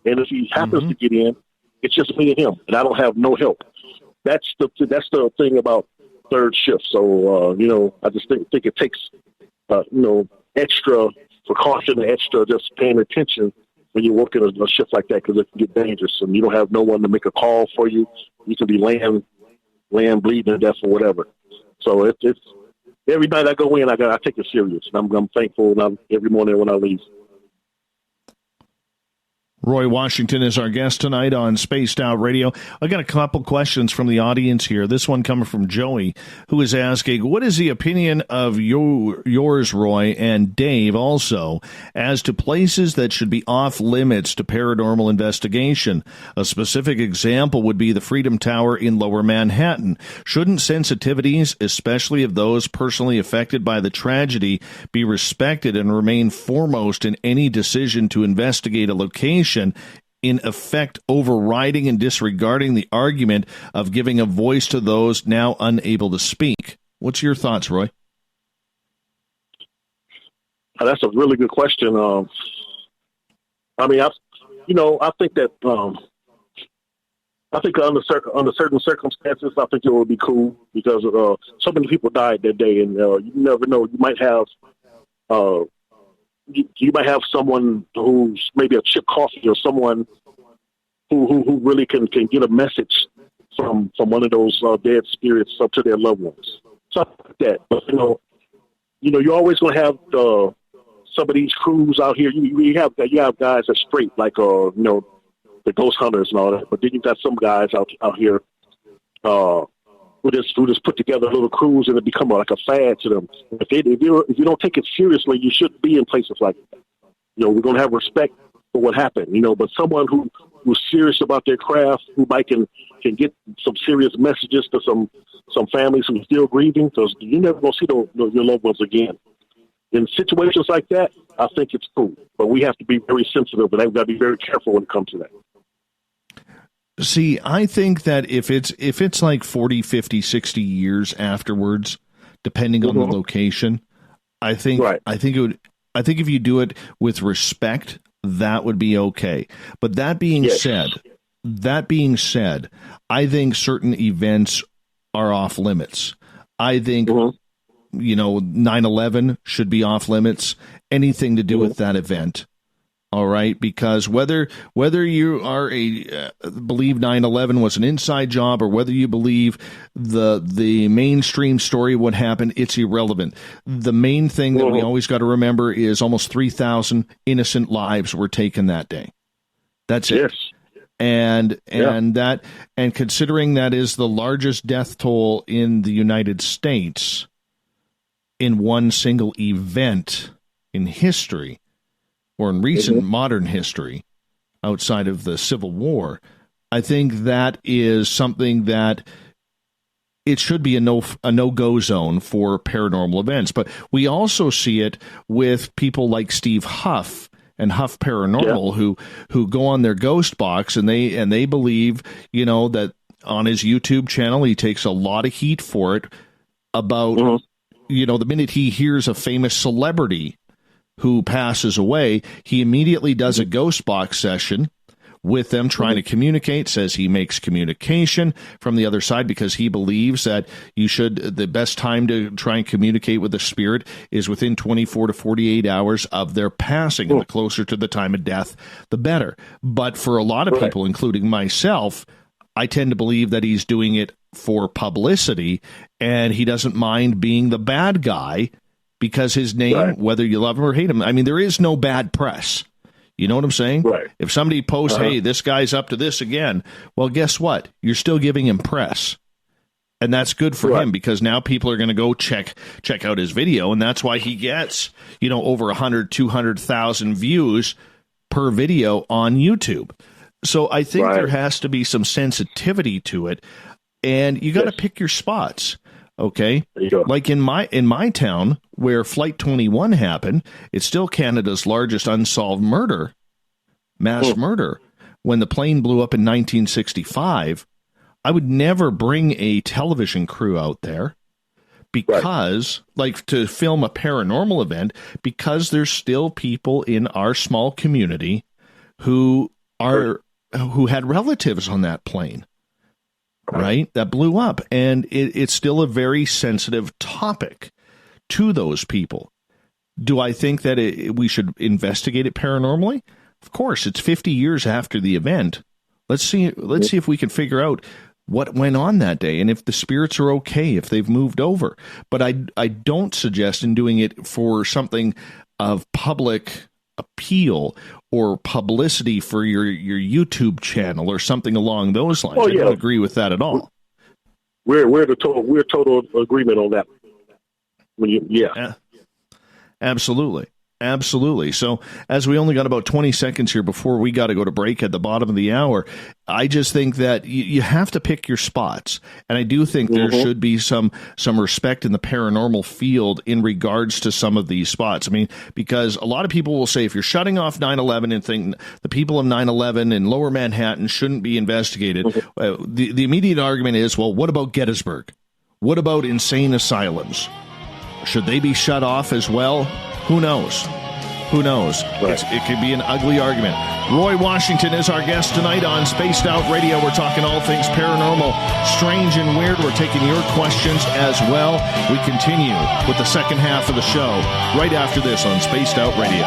And if he happens to get in, it's just me and him, and I don't have no help. That's the thing about third shift. So, I just think it takes, extra precaution, extra just paying attention when you're working a shift like that, because it can get dangerous and you don't have no one to make a call for you. You can be laying bleeding to death or whatever. So it's every night I go in, I take it serious, and I'm thankful every morning when I leave. Roy Washington is our guest tonight on Spaced Out Radio. I got a couple questions from the audience here. This one coming from Joey, who is asking, what is the opinion of yours, Roy, and Dave also, as to places that should be off limits to paranormal investigation? A specific example would be the Freedom Tower in Lower Manhattan. Shouldn't sensitivities, especially of those personally affected by the tragedy, be respected and remain foremost in any decision to investigate a location, in effect overriding and disregarding the argument of giving a voice to those now unable to speak? What's your thoughts, Roy? That's a really good question. I think that I think under certain circumstances, I think it would be cool, because so many people died that day, and you never know. You might have you might have someone who's maybe a Chip Coffey, or someone who really can get a message from one of those dead spirits up to their loved ones. Something like that. But you're always going to have some of these crews out here. You have guys that's straight, like the ghost hunters and all that. But then you've got some guys out here who just put together little crews, and it become like a fad to them. If you don't take it seriously, you shouldn't be in places like that. We're going to have respect for what happened, but someone who's serious about their craft, who might can get some serious messages to some families who are still grieving, because you're never going to see your loved ones again. In situations like that, I think it's cool, but we have to be very sensitive, and we've got to be very careful when it comes to that. See, I think that if it's like 40, 50, 60 years afterwards, depending on the location, I think if you do it with respect, that would be okay. But that being said, I think certain events are off limits. I think, 9/11 should be off limits. Anything to do with that event. All right, because whether you are believe 9/11 was an inside job, or whether you believe the mainstream story of what happened, it's irrelevant. The main thing that we always got to remember is almost 3,000 innocent lives were taken that day. That's it. And considering that is the largest death toll in the United States in one single event in history, or in recent modern history, outside of the Civil War, I think that is something that it should be a no-go zone for paranormal events. But we also see it with people like Steve Huff and Huff Paranormal, who go on their ghost box and they believe, that on his YouTube channel he takes a lot of heat for it about, the minute he hears a famous celebrity who passes away, he immediately does a ghost box session with them trying to communicate, says he makes communication from the other side because he believes that the best time to try and communicate with the spirit is within 24 to 48 hours of their passing, and the closer to the time of death, the better. But for a lot of people, including myself, I tend to believe that he's doing it for publicity, and he doesn't mind being the bad guy because his name, whether you love him or hate him, I mean, there is no bad press. You know what I'm saying? Right. If somebody posts, hey, this guy's up to this again, well, guess what? You're still giving him press. And that's good for him because now people are going to go check out his video, and that's why he gets, over 100, 200,000 views per video on YouTube. So I think there has to be some sensitivity to it, and you got to pick your spots. Okay, like in my town where Flight 21 happened, it's still Canada's largest unsolved mass murder. When the plane blew up in 1965, I would never bring a television crew out there because, to film a paranormal event, because there's still people in our small community who had relatives on that plane. Right? That blew up. And it's still a very sensitive topic to those people. Do I think that we should investigate it paranormally? Of course, it's 50 years after the event. Let's see if we can figure out what went on that day and if the spirits are okay, if they've moved over. But I don't suggest in doing it for something of public appeal or publicity for your YouTube channel or something along those lines. I don't agree with that at all. We're total agreement on that. Absolutely. So as we only got about 20 seconds here before we got to go to break at the bottom of the hour, I just think that you have to pick your spots. And I do think there should be some respect in the paranormal field in regards to some of these spots. I mean, because a lot of people will say if you're shutting off 9/11 and think the people of 9/11 in Lower Manhattan shouldn't be investigated, the immediate argument is, well, what about Gettysburg? What about insane asylums? Should they be shut off as well? Who knows? It could be an ugly argument. Roy Washington is our guest tonight on Spaced Out Radio. We're talking all things paranormal, strange and weird. We're taking your questions as well. We continue with the second half of the show right after this on Spaced Out Radio.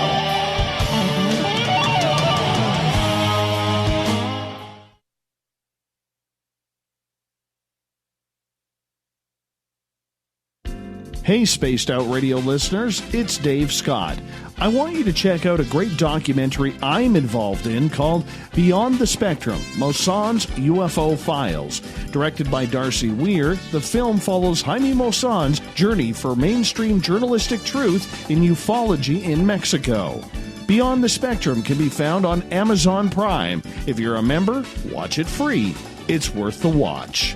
Hey, Spaced Out Radio listeners, it's Dave Scott. I want you to check out a great documentary I'm involved in called Beyond the Spectrum, Mosson's UFO Files. Directed by Darcy Weir, the film follows Jaime Mosson's journey for mainstream journalistic truth in ufology in Mexico. Beyond the Spectrum can be found on Amazon Prime. If you're a member, watch it free. It's worth the watch.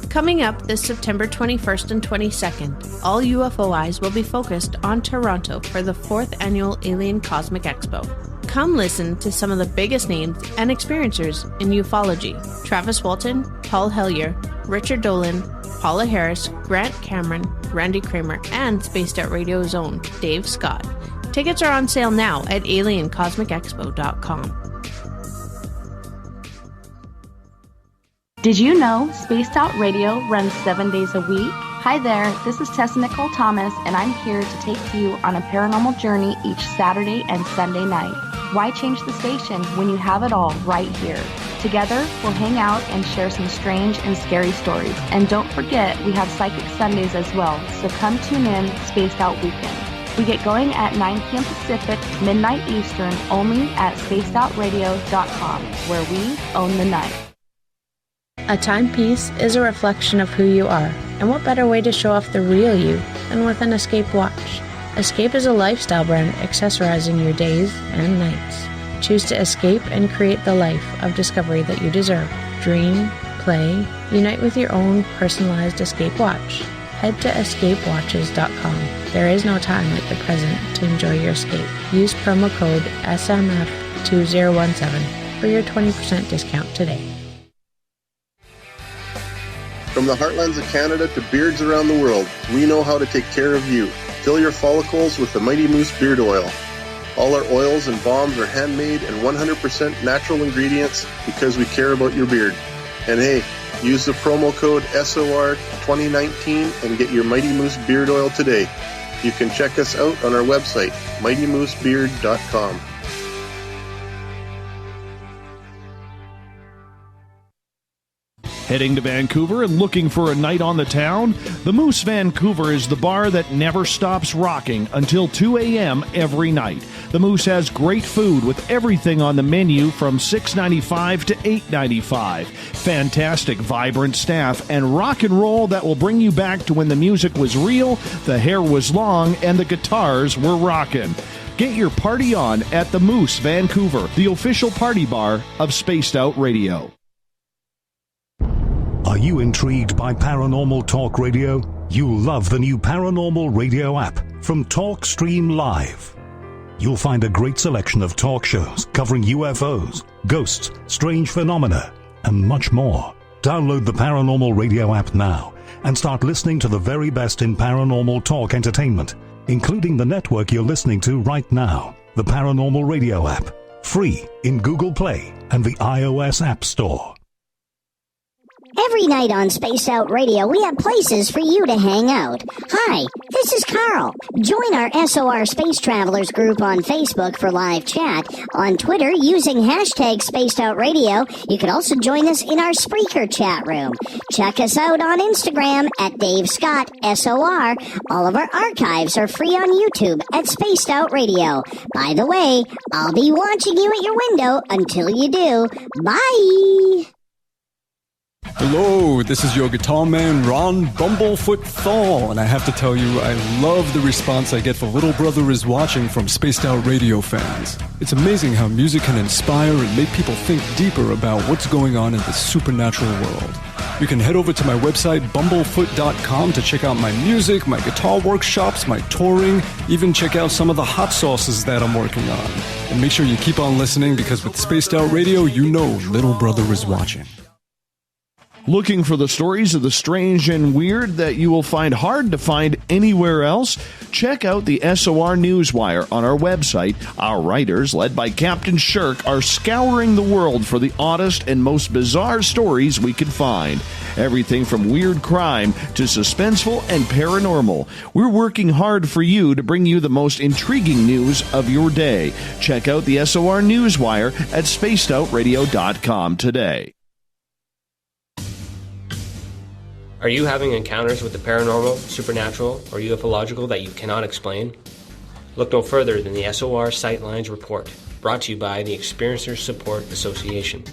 Coming up this September 21st and 22nd, all UFO eyes will be focused on Toronto for the 4th Annual Alien Cosmic Expo. Come listen to some of the biggest names and experiencers in ufology. Travis Walton, Paul Hellyer, Richard Dolan, Paula Harris, Grant Cameron, Randy Kramer, and Spaced Out Radio's own Dave Scott. Tickets are on sale now at aliencosmicexpo.com. Did you know Spaced Out Radio runs 7 days a week? Hi there, this is Tessa Nicole Thomas, and I'm here to take you on a paranormal journey each Saturday and Sunday night. Why change the station when you have it all right here? Together, we'll hang out and share some strange and scary stories. And don't forget, we have Psychic Sundays as well, so come tune in Spaced Out Weekend. We get going at 9 p.m. Pacific, midnight Eastern, only at spacedoutradio.com, where we own the night. A timepiece is a reflection of who you are, and what better way to show off the real you than with an Escape watch? Escape is a lifestyle brand accessorizing your days and nights. Choose to escape and create the life of discovery that you deserve. Dream, play, unite with your own personalized Escape watch. Head to escapewatches.com. There is no time like the present to enjoy your escape. Use promo code SMF2017 for your 20% discount today. From the heartlands of Canada to beards around the world, we know how to take care of you. Fill your follicles with the Mighty Moose Beard Oil. All our oils and balms are handmade and 100% natural ingredients because we care about your beard. And hey, use the promo code SOR2019 and get your Mighty Moose Beard Oil today. You can check us out on our website, mightymoosebeard.com. Heading to Vancouver and looking for a night on the town? The Moose Vancouver is the bar that never stops rocking until 2 a.m. every night. The Moose has great food with everything on the menu from $6.95 to $8.95. Fantastic, vibrant staff and rock and roll that will bring you back to when the music was real, the hair was long, and the guitars were rocking. Get your party on at the Moose Vancouver, the official party bar of Spaced Out Radio. Are you intrigued by Paranormal Talk Radio? You'll love the new Paranormal Radio app from TalkStream Live. You'll find a great selection of talk shows covering UFOs, ghosts, strange phenomena, and much more. Download the Paranormal Radio app now and start listening to the very best in paranormal talk entertainment, including the network you're listening to right now, the Paranormal Radio app, free in Google Play and the iOS App Store. Every night on Spaced Out Radio, we have places for you to hang out. Hi, this is Carl. Join our SOR Space Travelers group on Facebook for live chat. On Twitter, using hashtag Spaced Out Radio, you can also join us in our Spreaker chat room. Check us out on Instagram at Dave Scott SOR. All of our archives are free on YouTube at Spaced Out Radio. By the way, I'll be watching you at your window until you do. Bye! Hello, this is your guitar man, Ron Bumblefoot THAL, and I have to tell you, I love the response I get for Little Brother is Watching from Spaced Out Radio fans. It's amazing how music can inspire and make people think deeper about what's going on in the supernatural world. You can head over to my website, bumblefoot.com, to check out my music, my guitar workshops, my touring, even check out some of the hot sauces that I'm working on. And make sure you keep on listening, because with Spaced Out Radio, you know Little Brother is watching. Looking for the stories of the strange and weird that you will find hard to find anywhere else? Check out the SOR Newswire on our website. Our writers, led by Captain Shirk, are scouring the world for the oddest and most bizarre stories we can find. Everything from weird crime to suspenseful and paranormal. We're working hard for you to bring you the most intriguing news of your day. Check out the SOR Newswire at spacedoutradio.com today. Are you having encounters with the paranormal, supernatural, or ufological that you cannot explain? Look no further than the SOR Sightlines Report, brought to you by the Experiencers Support Association.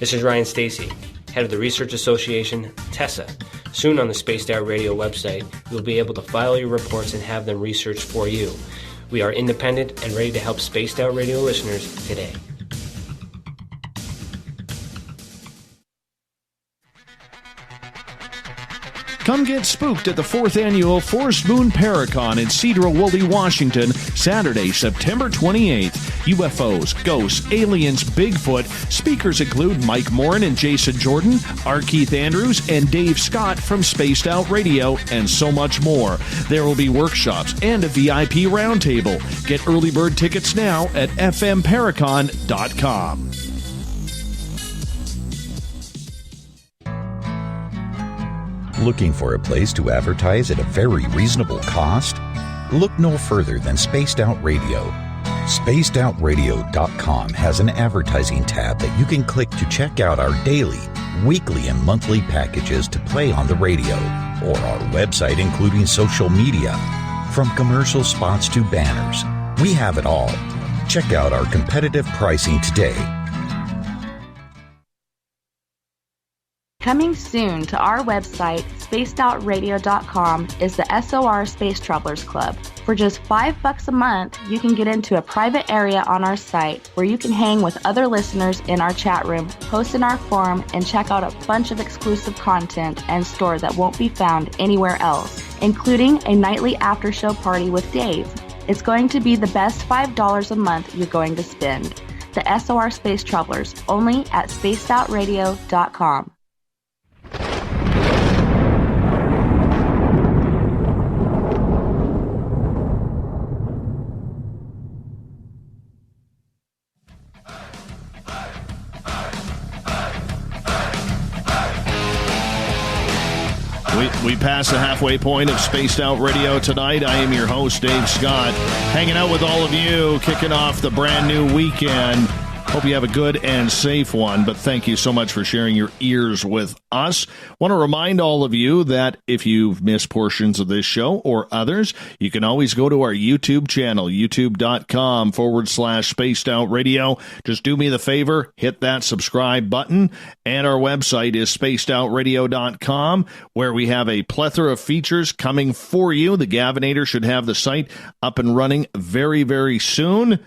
This is Ryan Stacy, head of the Research Association, TESSA. Soon on the Spaced Out Radio website, you'll be able to file your reports and have them researched for you. We are independent and ready to help Spaced Out Radio listeners today. Come get spooked at the 4th Annual Forest Moon Paracon in Cedar-Woolley, Washington, Saturday, September 28th. UFOs, ghosts, aliens, Bigfoot. Speakers include Mike Morin and Jason Jordan, R. Keith Andrews, and Dave Scott from Spaced Out Radio, and so much more. There will be workshops and a VIP roundtable. Get early bird tickets now at fmparacon.com. Looking for a place to advertise at a very reasonable cost? Look no further than Spaced Out Radio. SpacedOutRadio.com has an advertising tab that you can click to check out our daily, weekly, and monthly packages to play on the radio, or our website including social media. From commercial spots to banners, we have it all. Check out our competitive pricing today. Coming soon to our website, spacedoutradio.com, is the SOR Space Travelers Club. For just $5 a month, you can get into a private area on our site where you can hang with other listeners in our chat room, post in our forum, and check out a bunch of exclusive content and store that won't be found anywhere else, including a nightly after-show party with Dave. It's going to be the best $5 a month you're going to spend. The SOR Space Travelers, only at spacedoutradio.com. We passed the halfway point of Spaced Out Radio tonight. I am your host, Dave Scott, hanging out with all of you, kicking off the brand new weekend. Hope you have a good and safe one, but thank you so much for sharing your ears with us. Want to remind all of you that if you've missed portions of this show or others, you can always go to our YouTube channel, youtube.com/Spaced Out Radio. Just do me the favor, hit that subscribe button, and our website is spacedoutradio.com, where we have a plethora of features coming for you. The Gavinator should have the site up and running very, very soon.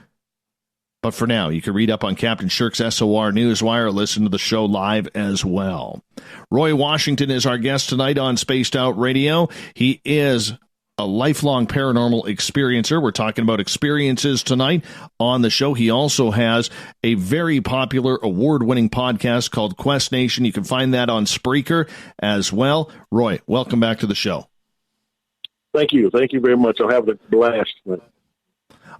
But for now, you can read up on Captain Shirk's SOR Newswire or listen to the show live as well. Roy Washington is our guest tonight on Spaced Out Radio. He is a lifelong paranormal experiencer. We're talking about experiences tonight on the show. He also has a very popular award-winning podcast called Quest Nation. You can find that on Spreaker as well. Roy, welcome back to the show. Thank you. Thank you very much. I'll have a blast.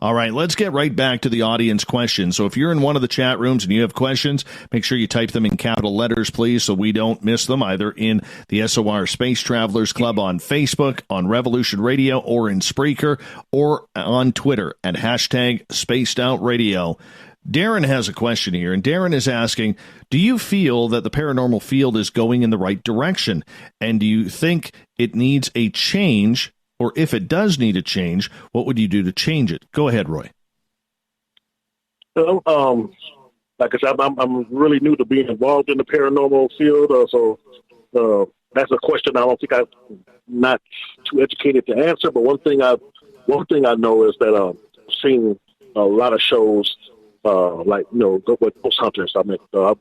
All right, let's get right back to the audience questions. So if you're in one of the chat rooms and you have questions, make sure you type them in capital letters, please, so we don't miss them, either in the SOR Space Travelers Club on Facebook, on Revolution Radio, or in Spreaker, or on Twitter at #SpacedOutRadio. Darren has a question here, and Darren is asking, do you feel that the paranormal field is going in the right direction? And do you think it needs a change? Or if it does need a change, what would you do to change it? Go ahead, Roy. Like I said, I'm really new to being involved in the paranormal field, so that's a question I don't think I'm not too educated to answer. But one thing I know is that I've seen a lot of shows like with ghost hunters. I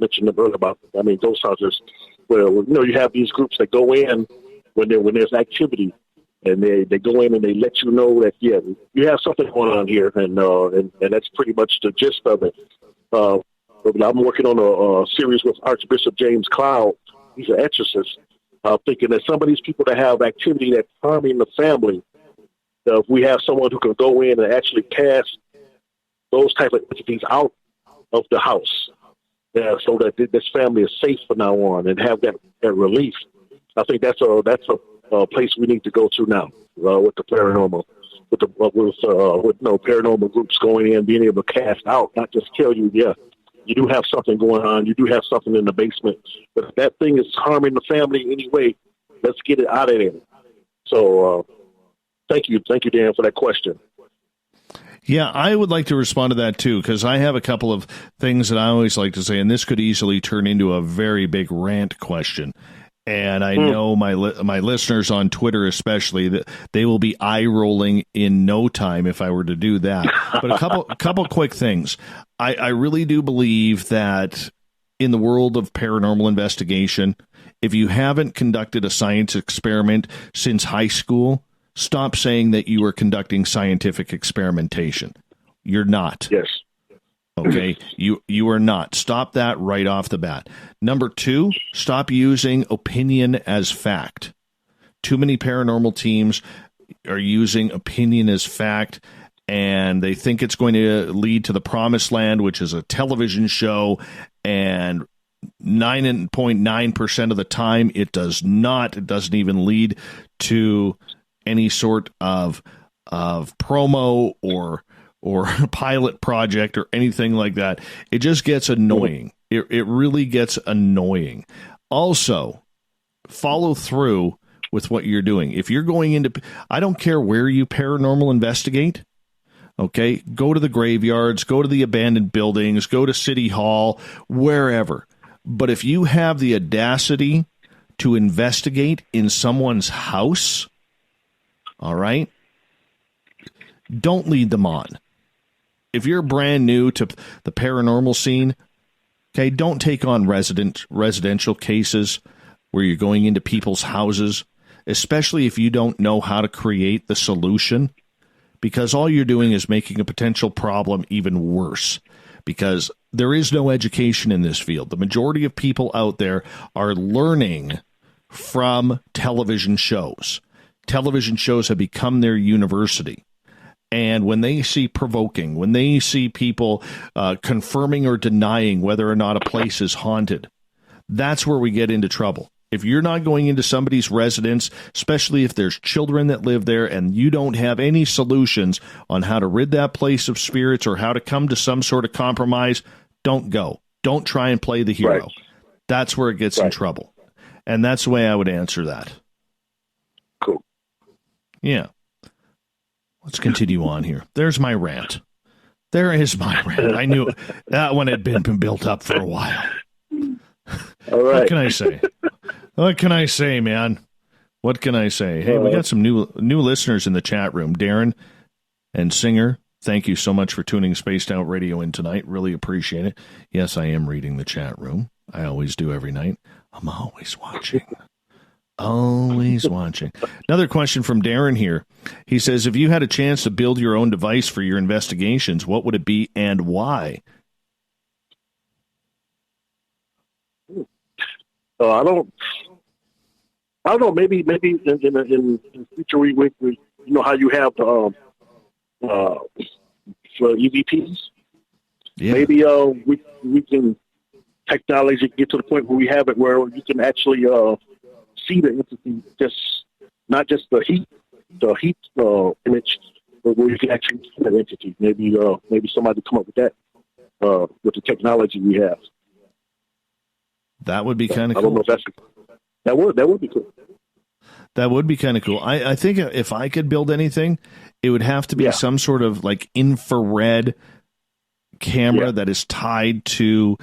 mentioned them earlier about ghost hunters, where you have these groups that go in when there's activity. And they go in and they let you know that, yeah, you have something going on here, and that's pretty much the gist of it. I'm working on a series with Archbishop James Cloud. He's an exorcist. Thinking that some of these people that have activity that's harming the family, if we have someone who can go in and actually cast those type of entities out of the house, so that this family is safe from now on and have that relief. I think that's a place we need to go to now with the paranormal, with paranormal groups going in, being able to cast out, not just tell you, yeah, you do have something going on, you do have something in the basement, but if that thing is harming the family anyway, let's get it out of there. So thank you, Dan, for that question. Yeah, I would like to respond to that, too, because I have a couple of things that I always like to say, and this could easily turn into a very big rant question. And I know my listeners on Twitter especially, that they will be eye-rolling in no time if I were to do that. But a couple quick things. I really do believe that in the world of paranormal investigation, If you haven't conducted a science experiment since high school, stop saying that you are conducting scientific experimentation. You're not. Yes. Okay? You are not. Stop that right off the bat. Number 2, stop using opinion as fact. Too many paranormal teams are using opinion as fact, and they think it's going to lead to the promised land, which is a television show, and 9.9% of the time it does not. It doesn't even lead to any sort of promo or pilot project or anything like that. It just gets annoying. It really gets annoying. Also, follow through with what you're doing. If you're going into, I don't care where you paranormal investigate, okay? Go to the graveyards, go to the abandoned buildings, go to City Hall, wherever. But if you have the audacity to investigate in someone's house, all right, don't lead them on. If you're brand new to the paranormal scene, okay, don't take on residential cases where you're going into people's houses, especially if you don't know how to create the solution, because all you're doing is making a potential problem even worse, because there is no education in this field. The majority of people out there are learning from television shows. Television shows have become their university. And when they see provoking, when they see people confirming or denying whether or not a place is haunted, that's where we get into trouble. If you're not going into somebody's residence, especially if there's children that live there and you don't have any solutions on how to rid that place of spirits or how to come to some sort of compromise, don't go. Don't try and play the hero. Right. That's where it gets in trouble. And that's the way I would answer that. Cool. Yeah. Let's continue on here. There's my rant. There is my rant. I knew that one had been built up for a while. All right. What can I say? What can I say, man? What can I say? Hey, we got some new listeners in the chat room. Darren and Singer, thank you so much for tuning Spaced Out Radio in tonight. Really appreciate it. Yes, I am reading the chat room. I always do every night. I'm always watching. Always watching. Another question from Darren here. He says, if you had a chance to build your own device for your investigations, what would it be and why? I don't know. Maybe in the future we you know how you have for EVPs. Yeah. Maybe we can technology get to the point where we have it where you can actually see the entity, not just the heat image, but where you can actually see that entity. Maybe somebody come up with that with the technology we have. That would be kind of cool. I don't know if that would be cool. That would be kind of cool. I think if I could build anything, it would have to be some sort of like infrared camera that is tied to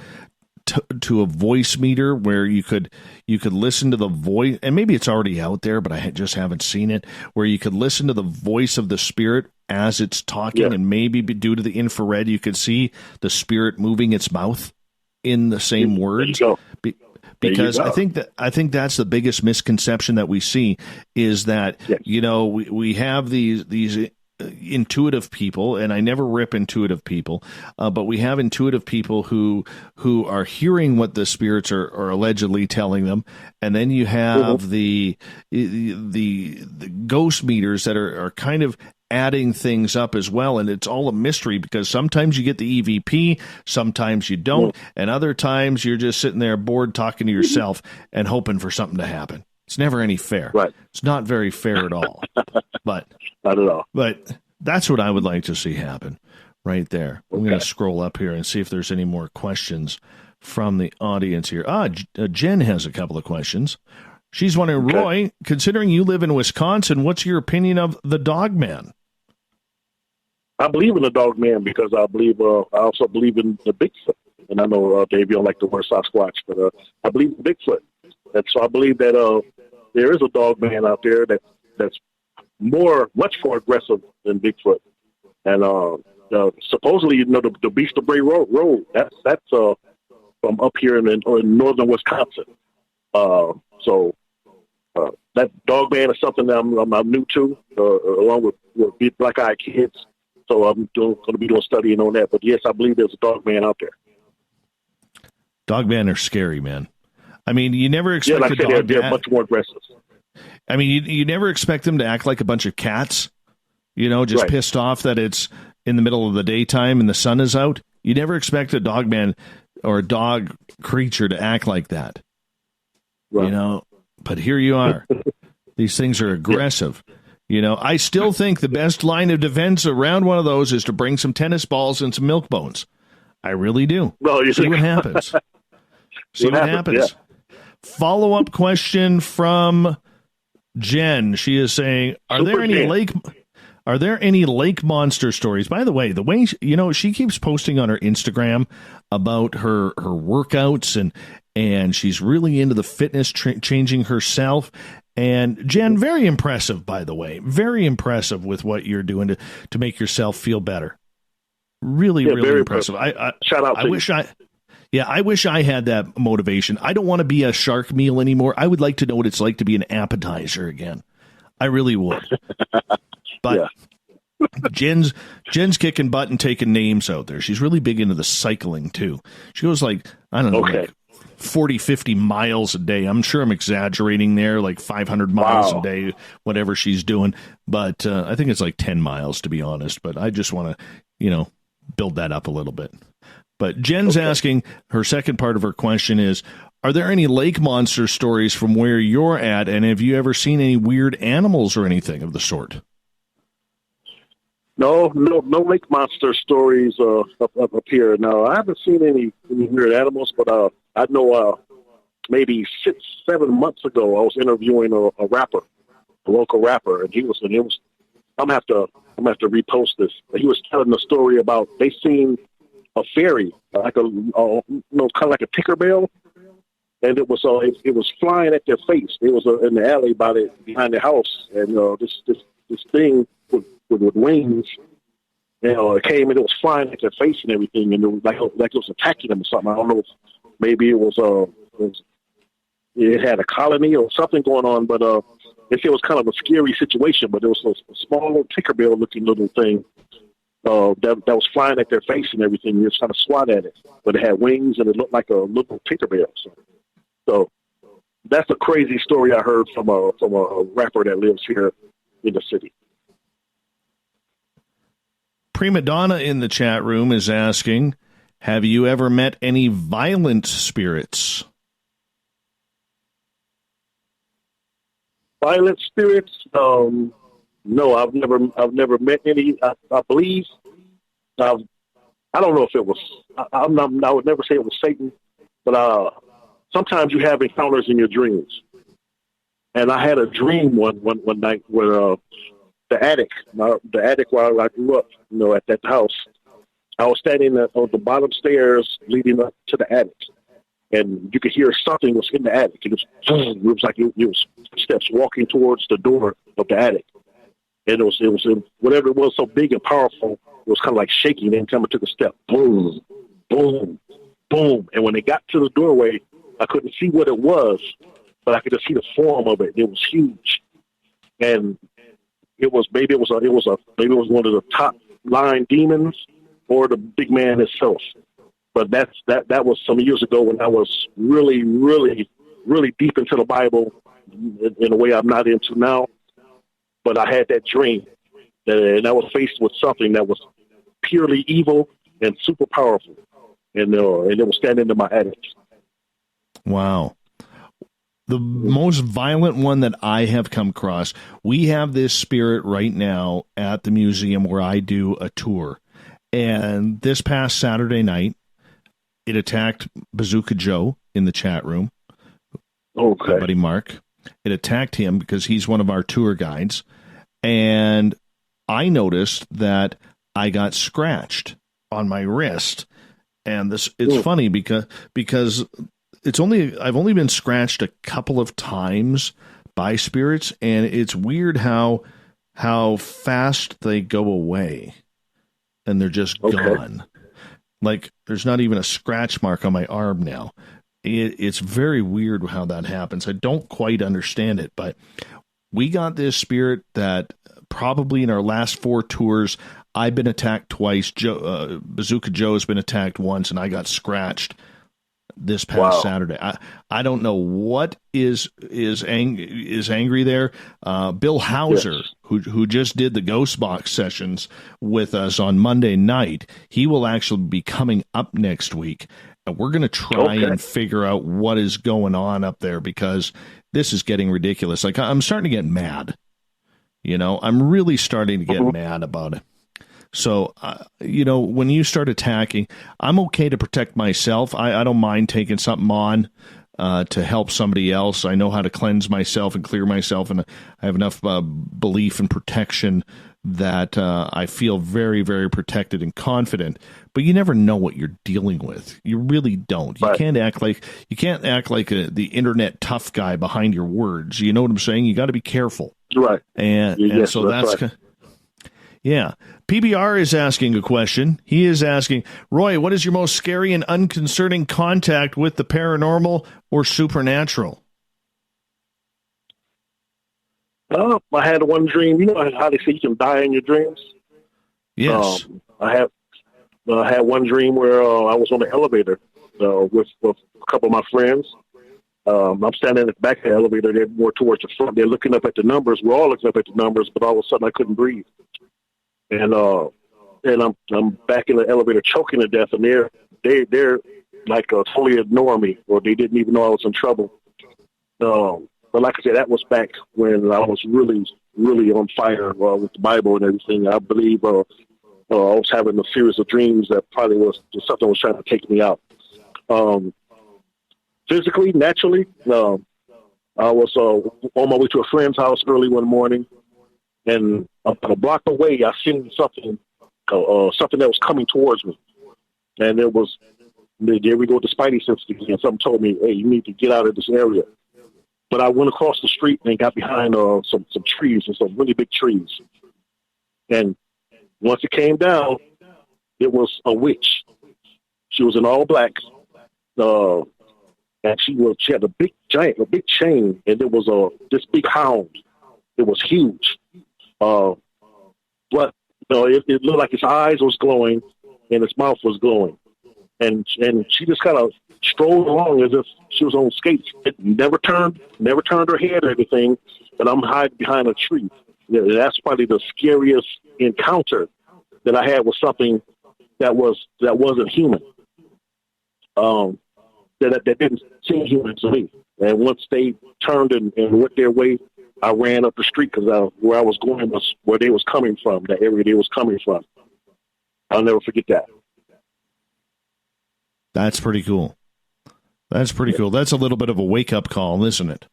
a voice meter where you could listen to the voice, and maybe it's already out there, but I just haven't seen it, where you could listen to the voice of the spirit as it's talking, and maybe due to the infrared, you could see the spirit moving its mouth in the same words. Because I think that's the biggest misconception that we see is that we have these intuitive people, and I never rip intuitive people, but we have intuitive people who are hearing what the spirits are allegedly telling them, and then you have the ghost meters that are kind of adding things up as well, and it's all a mystery because sometimes you get the EVP, sometimes you don't, and other times you're just sitting there bored talking to yourself and hoping for something to happen. It's never any fair. Right. It's not very fair at all. But not at all. But that's what I would like to see happen right there. I'm going to scroll up here and see if there's any more questions from the audience here. Jen has a couple of questions. She's wondering, Roy, considering you live in Wisconsin, what's your opinion of the Dogman? I believe in the Dogman because I also believe in the Bigfoot. And I know, Dave, you don't like the word Sasquatch, but I believe in Bigfoot. And so I believe that there is a Dogman out there that's much more aggressive than Bigfoot. And supposedly, the Beast of Bray Road, that's from up here in northern Wisconsin. So that dog man is something that I'm new to, along with Black Eyed Kids. So I'm going to be doing studying on that. But yes, I believe there's a dog man out there. Dog men are scary, man. I mean, you never expect like a I dog they're much more aggressive. I mean, you never expect them to act like a bunch of cats, just Right. pissed off that it's in the middle of the daytime and the sun is out. You never expect a dog man or a dog creature to act like that. Right. But here you are. These things are aggressive. I still think the best line of defense around one of those is to bring some tennis balls and some milk bones. I really do. Well, you See think? what happens. See what happens. Yeah. Follow-up question from Jen. She is saying, Are there any lake monster stories? By the way she keeps posting on her Instagram about her workouts and she's really into the fitness, changing herself. And Jen, very impressive, by the way, very impressive with what you're doing to make yourself feel better. Really, really very impressive. Shout out to you. I wish I had that motivation. I don't want to be a shark meal anymore. I would like to know what it's like to be an appetizer again. I really would. But Jen's kicking butt and taking names out there. She's really big into the cycling too. She goes like 40, 50 miles a day. I'm sure I'm exaggerating there, like 500 miles a day, whatever she's doing. But I think it's like 10 miles, to be honest. But I just want to, build that up a little bit. But Jen's asking, her second part of her question is, are there any lake monster stories from where you're at? And have you ever seen any weird animals or anything of the sort? No lake monster stories up here. No, I haven't seen any weird animals, but I know maybe 6-7 months ago I was interviewing a rapper, a local rapper, and he was. I'm gonna have to repost this. But he was telling the story about they seen a fairy, like kind of like a Tinkerbell, and it was flying at their face. It was in the alley behind the house, and this thing with wings. It came and it was flying at their face and everything, and it was like it was attacking them or something. I don't know if maybe it had a colony or something going on, but they say it was kind of a scary situation. But it was a small little Tinkerbell looking little thing that was flying at their face and everything. You just kind of swat at it, but it had wings and it looked like a little Tinkerbell. So that's a crazy story I heard from a rapper that lives here in the city. Prima Donna in the chat room is asking, have you ever met any violent spirits? Violent spirits? No, I've never met any. I believe. I don't know if it was. I would never say it was Satan, but sometimes you have encounters in your dreams. And I had a dream one night where the attic where I grew up, at that house, I was standing on the bottom stairs leading up to the attic, and you could hear something was in the attic. It was like it was steps walking towards the door of the attic. And it was whatever it was, so big and powerful, it was kind of like shaking every time I took a step. Boom, boom, boom. And when they got to the doorway, I couldn't see what it was, but I could just see the form of it. It was huge. And it was one of the top line demons or the big man himself. But that was some years ago when I was really, really, really deep into the Bible in a way I'm not into now. But I had that dream, and I was faced with something that was purely evil and super powerful, and it was standing in my attic. Wow. The most violent one that I have come across, we have this spirit right now at the museum where I do a tour. And this past Saturday night, it attacked Bazooka Joe in the chat room. Okay. My buddy Mark. It attacked him because he's one of our tour guides. And I noticed that I got scratched on my wrist. And it's funny because I've only been scratched a couple of times by spirits, and it's weird how fast they go away, and they're just gone. Like there's not even a scratch mark on my arm now, It's very weird how that happens. I don't quite understand it, but we got this spirit that probably in our last 4 tours, I've been attacked twice. Bazooka Joe's been attacked once, and I got scratched this past Saturday. I don't know what is angry there. Bill Hauser, who just did the Ghost Box sessions with us on Monday night, he will actually be coming up next week, and we're going to try and figure out what is going on up there, because this is getting ridiculous. Like, I'm starting to get mad. I'm really starting to get mad about it. So, when you start attacking, I'm okay to protect myself. I don't mind taking something on to help somebody else. I know how to cleanse myself and clear myself, and I have enough belief and protection that I feel very, very protected and confident. But you never know what you're dealing with. You really don't. You can't act like the internet tough guy behind your words. You know what I'm saying? You got to be careful. Right. And so that's right. Yeah. PBR is asking a question. He is asking, Roy, what is your most scary and unconcerning contact with the paranormal or supernatural? I had one dream. You know how they say you can die in your dreams? Yes. I had one dream where I was on the elevator with a couple of my friends. I'm standing at the back of the elevator. They're more towards the front. They're looking up at the numbers. We're all looking up at the numbers, but all of a sudden I couldn't breathe. And I'm back in the elevator choking to death, and they're like totally ignoring me, or they didn't even know I was in trouble. But like I said, that was back when I was really, really on fire with the Bible and everything. I believe I was having a series of dreams that probably was something was trying to take me out. Physically, naturally, I was on my way to a friend's house early one morning, and about a block away, I seen something that was coming towards me. And there we go, the Spidey sense again. And something told me, hey, you need to get out of this area. But I went across the street and got behind some trees, and some really big trees. And once it came down, it was a witch. She was in all black. And she had a big chain, and there was this big hound. It was huge. But it looked like its eyes was glowing and its mouth was glowing. And she just kind of strolled along as if she was on skates. It never turned her head or anything, but I'm hiding behind a tree. That's probably the scariest encounter that I had with something that wasn't human. That didn't seem human to me. And once they turned and went their way, I ran up the street because where I was going was where they was coming from, the area they was coming from. I'll never forget that. That's pretty cool. That's a little bit of a wake-up call, isn't it?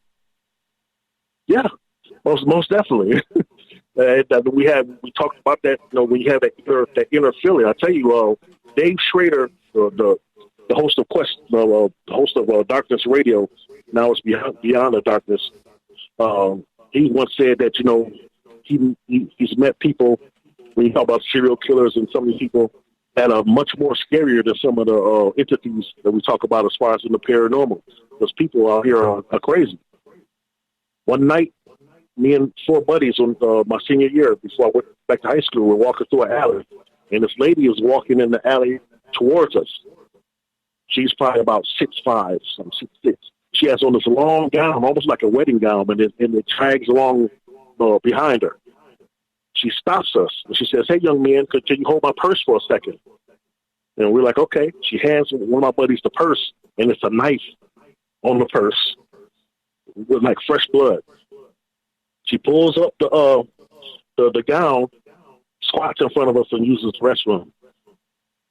Yeah, most definitely. We talked about that. We have that inner feeling. I tell you, Dave Schrader, the host of Darkness Radio, now it's Beyond the Darkness. He once said that he's met people when you talk about serial killers and some of these people that are much more scarier than some of the entities that we talk about as far as in the paranormal. Because people out here are crazy. One night, me and 4 buddies on my senior year, before I went back to high school, we were walking through an alley, and this lady is walking in the alley towards us. She's probably about 6'5", 6'6". She has on this long gown, almost like a wedding gown, and it drags along behind her. She stops us, and she says, "Hey, young man, can you hold my purse for a second?" And we're like, okay. She hands one of my buddies the purse, and it's a knife on the purse with like fresh blood. She pulls up the gown, squats in front of us, and uses the restroom.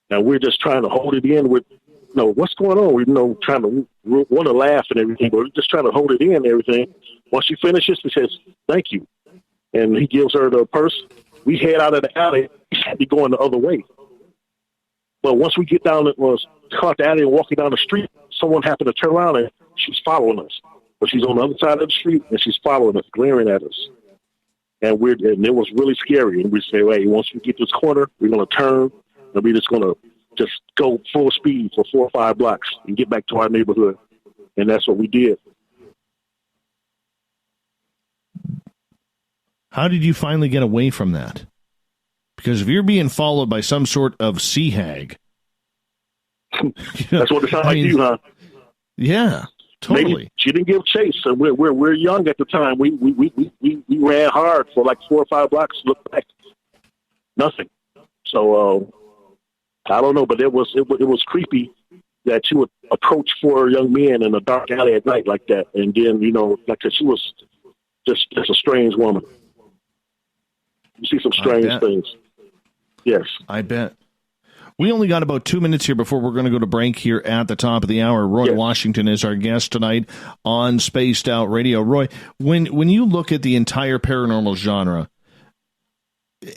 And we're just trying to hold it in with, what's going on? We're trying to want to laugh and everything, but we're just trying to hold it in and everything. Once she finishes, she says, "Thank you." And he gives her the purse. We head out of the alley. We had to be going the other way. But once we get down, caught the alley and walking down the street, someone happened to turn around and she's following us. But she's on the other side of the street and she's following us, glaring at us. And it was really scary. And we say, hey, once we get this corner, we're going to turn and we're just going to just go full speed for 4 or 5 blocks and get back to our neighborhood And that's what we did. How did you finally get away from that? Because if you're being followed by some sort of sea hag, that's what it sounds like you, huh? Yeah, totally. Maybe she didn't give chase. So we're young at the time. We ran hard for like 4 or 5 blocks. Look back, nothing. So I don't know, but it was creepy that she would approach 4 young men in a dark alley at night like that, and then like she was just a strange woman. You see some strange things. Yes, I bet. We only got about 2 minutes here before we're going to go to break here at the top of the hour. Roy Washington is our guest tonight on Spaced Out Radio. Roy, when you look at the entire paranormal genre,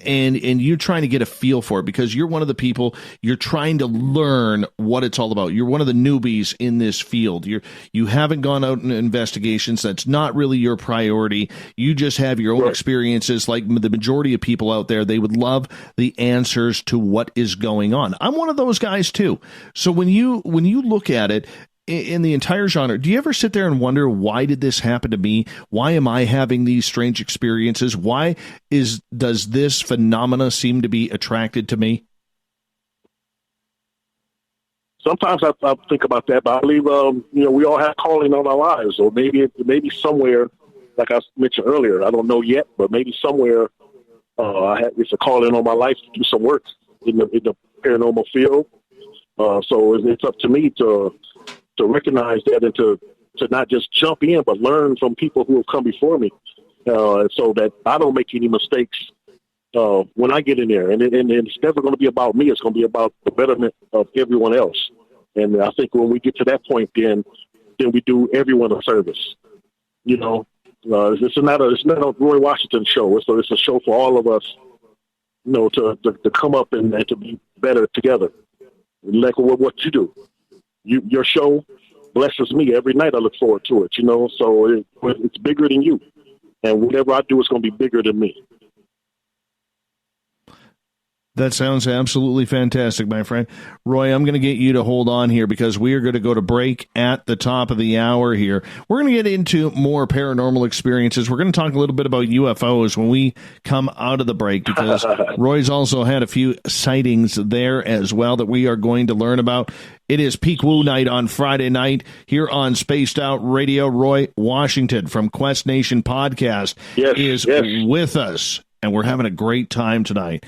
and you're trying to get a feel for it because you're one of the people, you're trying to learn what it's all about. You're one of the newbies in this field. You haven't gone out in investigations. That's not really your priority. You just have your own experiences like the majority of people out there. They would love the answers to what is going on. I'm one of those guys too. So when you look at it, in the entire genre, do you ever sit there and wonder, why did this happen to me? Why am I having these strange experiences? Why does this phenomena seem to be attracted to me? Sometimes I think about that, but I believe, we all have calling on our lives, or maybe somewhere, like I mentioned earlier, I don't know yet, but maybe somewhere it's a calling on my life to do some work in the paranormal field. So it's up to me to recognize that and to not just jump in, but learn from people who have come before me, so that I don't make any mistakes when I get in there. And it's never going to be about me. It's going to be about the betterment of everyone else. And I think when we get to that point, then we do everyone a service. It's not a Roy Washington show. It's a show for all of us, to come up and to be better together. Like what you do. Your show blesses me every night. I look forward to it, so it's bigger than you. And whatever I do is going to be bigger than me. That sounds absolutely fantastic, my friend. Roy, I'm going to get you to hold on here because we are going to go to break at the top of the hour here. We're going to get into more paranormal experiences. We're going to talk a little bit about UFOs when we come out of the break because Roy's also had a few sightings there as well that we are going to learn about. It is Peak Woo Night on Friday night here on Spaced Out Radio. Roy Washington from Quest Nation Podcast is with us, and we're having a great time tonight.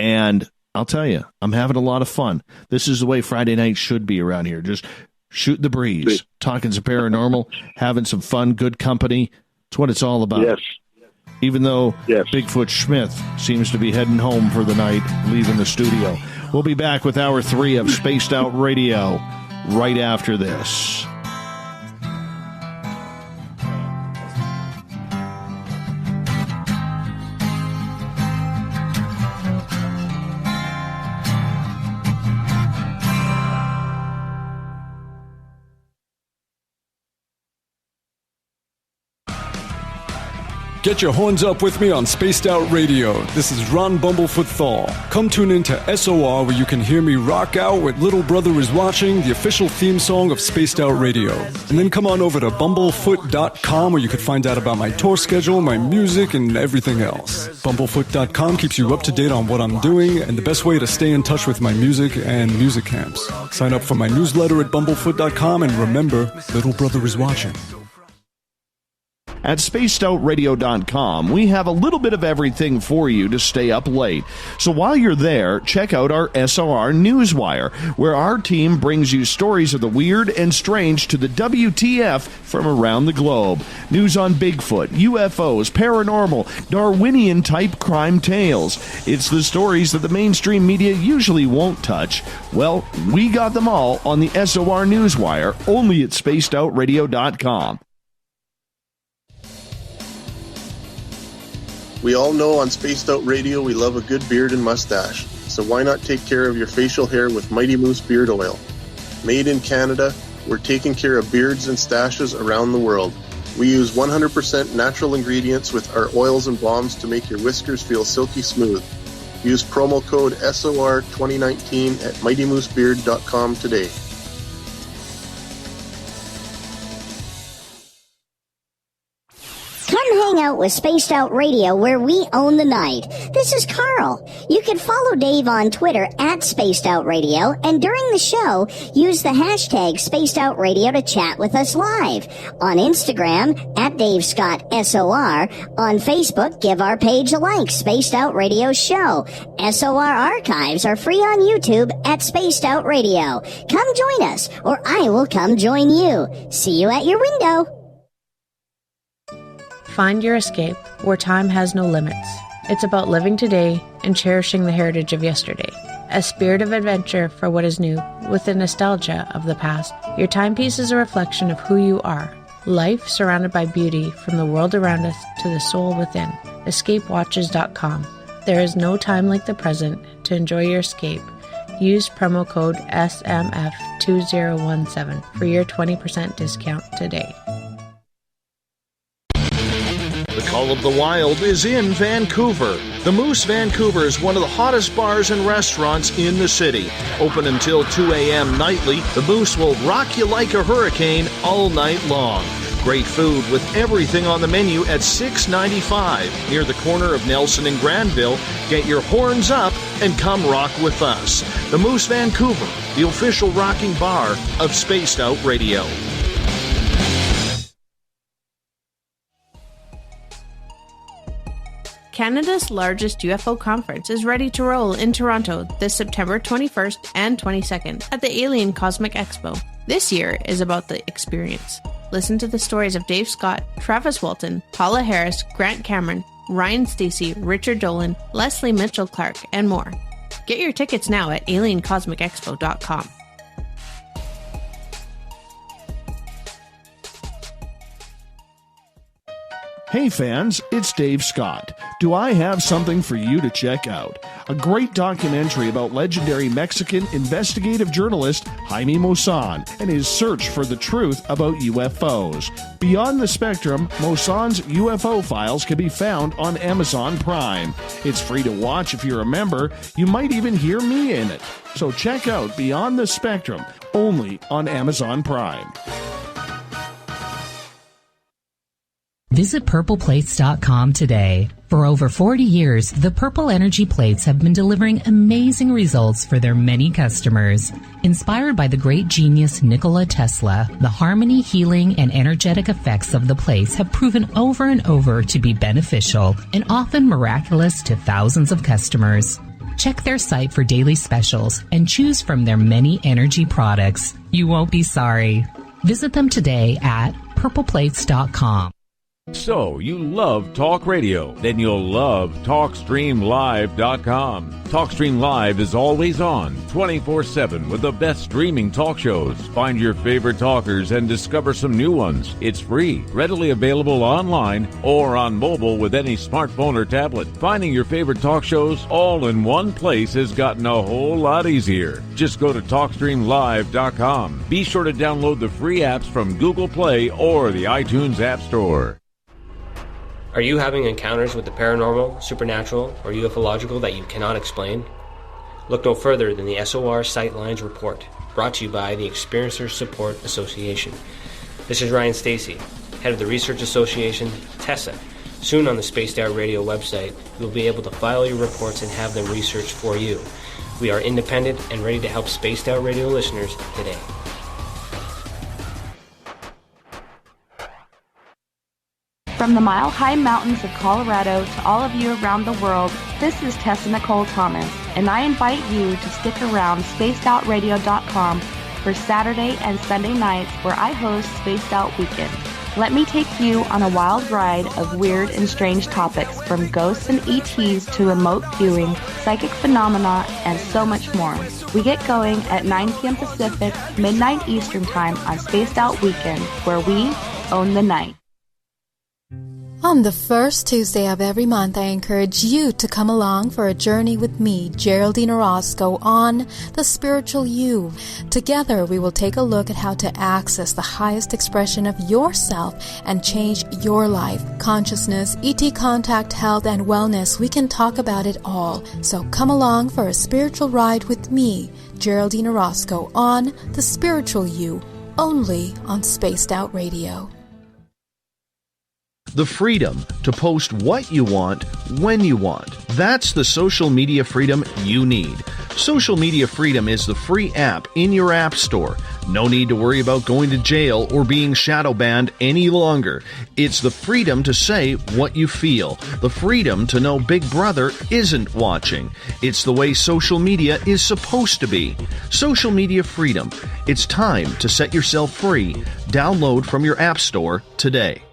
And I'll tell you, I'm having a lot of fun. This is the way Friday night should be around here. Just shooting the breeze, talking some paranormal, having some fun, good company. It's what it's all about. Yes. Even though Bigfoot Schmidt seems to be heading home for the night, leaving the studio. We'll be back with Hour 3 of Spaced Out Radio right after this. Get your horns up with me on Spaced Out Radio. This is Ron Bumblefoot THAL. Come tune in to SOR where you can hear me rock out with Little Brother is Watching, the official theme song of Spaced Out Radio. And then come on over to bumblefoot.com where you can find out about my tour schedule, my music, and everything else. Bumblefoot.com keeps you up to date on what I'm doing and the best way to stay in touch with my music and music camps. Sign up for my newsletter at bumblefoot.com and remember, Little Brother is Watching. At spacedoutradio.com, we have a little bit of everything for you to stay up late. So while you're there, check out our SOR Newswire, where our team brings you stories of the weird and strange to the WTF from around the globe. News on Bigfoot, UFOs, paranormal, Darwinian-type crime tales. It's the stories that the mainstream media usually won't touch. Well, we got them all on the SOR Newswire, only at spacedoutradio.com. We all know on Spaced Out Radio we love a good beard and mustache, so why not take care of your facial hair with Mighty Moose Beard Oil? Made in Canada, we're taking care of beards and stashes around the world. We use 100% natural ingredients with our oils and balms to make your whiskers feel silky smooth. Use promo code SOR2019 at MightyMooseBeard.com today. out with Spaced Out Radio, where we own the night. This is Carl. You can follow Dave on Twitter at Spaced Out Radio, and during the show, use the hashtag Spaced Out Radio to chat with us live. On Instagram, at Dave Scott SOR. On Facebook, give our page a like, Spaced Out Radio Show. SOR archives are free on YouTube at Spaced Out Radio. Come join us, or I will come join you. See you at your window. Find your escape where time has no limits. It's about living today and cherishing the heritage of yesterday. A spirit of adventure for what is new, with the nostalgia of the past. Your timepiece is a reflection of who you are. Life surrounded by beauty from the world around us to the soul within. EscapeWatches.com. There is no time like the present to enjoy your escape. Use promo code SMF2017 for your 20% discount today. The Call of the Wild is in Vancouver. The Moose Vancouver is one of the hottest bars and restaurants in the city. Open until 2 a.m. nightly, the Moose will rock you like a hurricane all night long. Great food with everything on the menu at $6.95 near the corner of Nelson and Granville. Get your horns up and come rock with us. The Moose Vancouver, the official rocking bar of Spaced Out Radio. Canada's largest UFO conference is ready to roll in Toronto this September 21st and 22nd at the Alien Cosmic Expo. This year is about the experience. Listen to the stories of Dave Scott, Travis Walton, Paula Harris, Grant Cameron, Ryan Stacey, Richard Dolan, Leslie Mitchell-Clark, and more. Get your tickets now at aliencosmicexpo.com. Hey fans, it's Dave Scott. Do I have something for you to check out? A great documentary about legendary Mexican investigative journalist Jaime Maussan and his search for the truth about UFOs. Beyond the Spectrum, Maussan's UFO files can be found on Amazon Prime. It's free to watch if you're a member. You might even hear me in it. So check out Beyond the Spectrum, only on Amazon Prime. Visit purpleplates.com today. For over 40 years, the Purple Energy Plates have been delivering amazing results for their many customers. Inspired by the great genius Nikola Tesla, the harmony, healing, and energetic effects of the plates have proven over and over to be beneficial and often miraculous to thousands of customers. Check their site for daily specials and choose from their many energy products. You won't be sorry. Visit them today at purpleplates.com. So, you love talk radio? Then you'll love TalkStreamLive.com. TalkStream Live is always on, 24/7 with the best streaming talk shows. Find your favorite talkers and discover some new ones. It's free, readily available online or on mobile with any smartphone or tablet. Finding your favorite talk shows all in one place has gotten a whole lot easier. Just go to TalkStreamLive.com. Be sure to download the free apps from Google Play or the iTunes App Store. Are you having encounters with the paranormal, supernatural, or ufological that you cannot explain? Look no further than the SOR Sightlines Report, brought to you by the Experiencers Support Association. This is Ryan Stacey, head of the Research Association, TESA. Soon on the Spaced Out Radio website, you'll be able to file your reports and have them researched for you. We are independent and ready to help Spaced Out Radio listeners today. From the mile-high mountains of Colorado to all of you around the world, this is Tessa Nicole Thomas, and I invite you to stick around spacedoutradio.com for Saturday and Sunday nights where I host Spaced Out Weekend. Let me take you on a wild ride of weird and strange topics, from ghosts and ETs to remote viewing, psychic phenomena, and so much more. We get going at 9 p.m. Pacific, midnight Eastern Time on Spaced Out Weekend, where we own the night. On the first Tuesday of every month, I encourage you to come along for a journey with me, Geraldine Orozco, on The Spiritual You. Together, we will take a look at how to access the highest expression of yourself and change your life. Consciousness, ET contact, health, and wellness, we can talk about it all. So come along for a spiritual ride with me, Geraldine Orozco, on The Spiritual You, only on Spaced Out Radio. The freedom to post what you want, when you want. That's the social media freedom you need. Social Media Freedom is the free app in your app store. No need to worry about going to jail or being shadow banned any longer. It's the freedom to say what you feel. The freedom to know Big Brother isn't watching. It's the way social media is supposed to be. Social Media Freedom. It's time to set yourself free. Download from your app store today.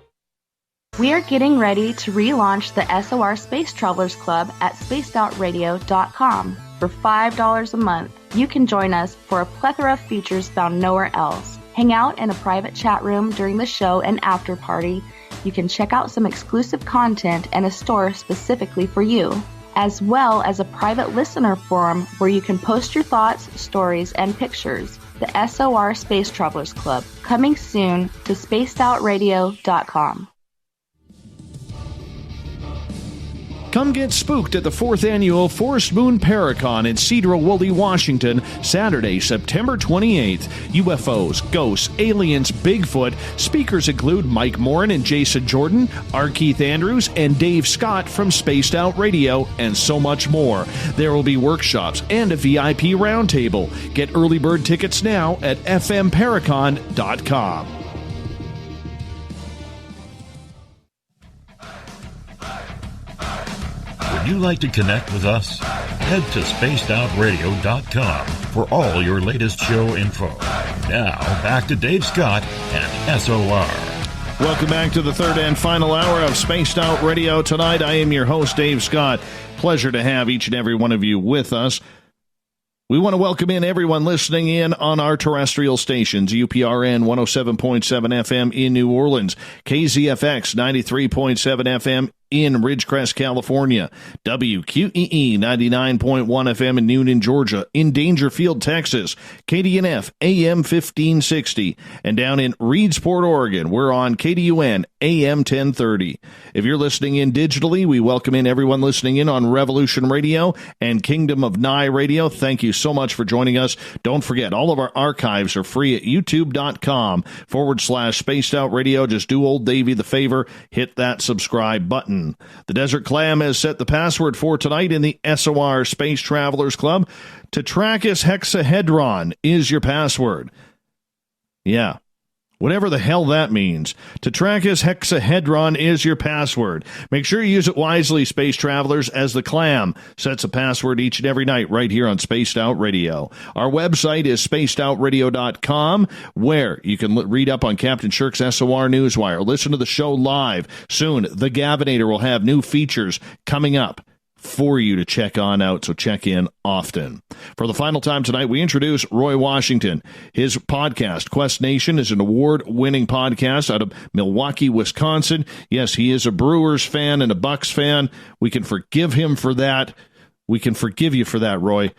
We are getting ready to relaunch the SOR Space Travelers Club at spacedoutradio.com. For $5 a month, you can join us for a plethora of features found nowhere else. Hang out in a private chat room during the show and after party. You can check out some exclusive content and a store specifically for you, as well as a private listener forum where you can post your thoughts, stories, and pictures. The SOR Space Travelers Club, coming soon to spacedoutradio.com. Come get spooked at the 4th Annual Forest Moon Paracon in Cedar-Woolley, Washington, Saturday, September 28th. UFOs, ghosts, aliens, Bigfoot. Speakers include Mike Morin and Jason Jordan, R. Keith Andrews, and Dave Scott from Spaced Out Radio, and so much more. There will be workshops and a VIP roundtable. Get early bird tickets now at fmparacon.com. Would you like to connect with us? Head to spacedoutradio.com for all your latest show info. Now, back to Dave Scott and SOR. Welcome back to the third and final hour of Spaced Out Radio. Tonight, I am your host, Dave Scott. Pleasure to have each and every one of you with us. We want to welcome in everyone listening in on our terrestrial stations, UPRN 107.7 FM in New Orleans, KZFX 93.7 FM in Ridgecrest, California, WQEE 99.1 FM in Newnan, Georgia, in Dangerfield, Texas, KDNF AM 1560, and down in Reedsport, Oregon, we're on KDUN AM 1030. If you're listening in digitally, we welcome in everyone listening in on Revolution Radio and Kingdom of Nye Radio. Thank you so much for joining us. Don't forget, all of our archives are free at youtube.com/Spaced Out Radio. Just do old Davey the favor, hit that subscribe button. The Desert Clam has set the password for tonight in the SOR Space Travelers Club. Tetrachus hexahedron is your password. Yeah. Whatever the hell that means. Tetrachus hexahedron is your password. Make sure you use it wisely, Space Travelers, as the Clam sets a password each and every night right here on Spaced Out Radio. Our website is spacedoutradio.com, where you can read up on Captain Shirk's SOR Newswire. Listen to the show live. Soon, the Gavinator will have new features coming up for you to check on out, so check in often. For the final time tonight, we introduce Roy Washington. His podcast, Quest Nation, is an award-winning podcast out of Milwaukee, Wisconsin. Yes, he is a Brewers fan and a Bucks fan. We can forgive him for that. We can forgive you for that, Roy.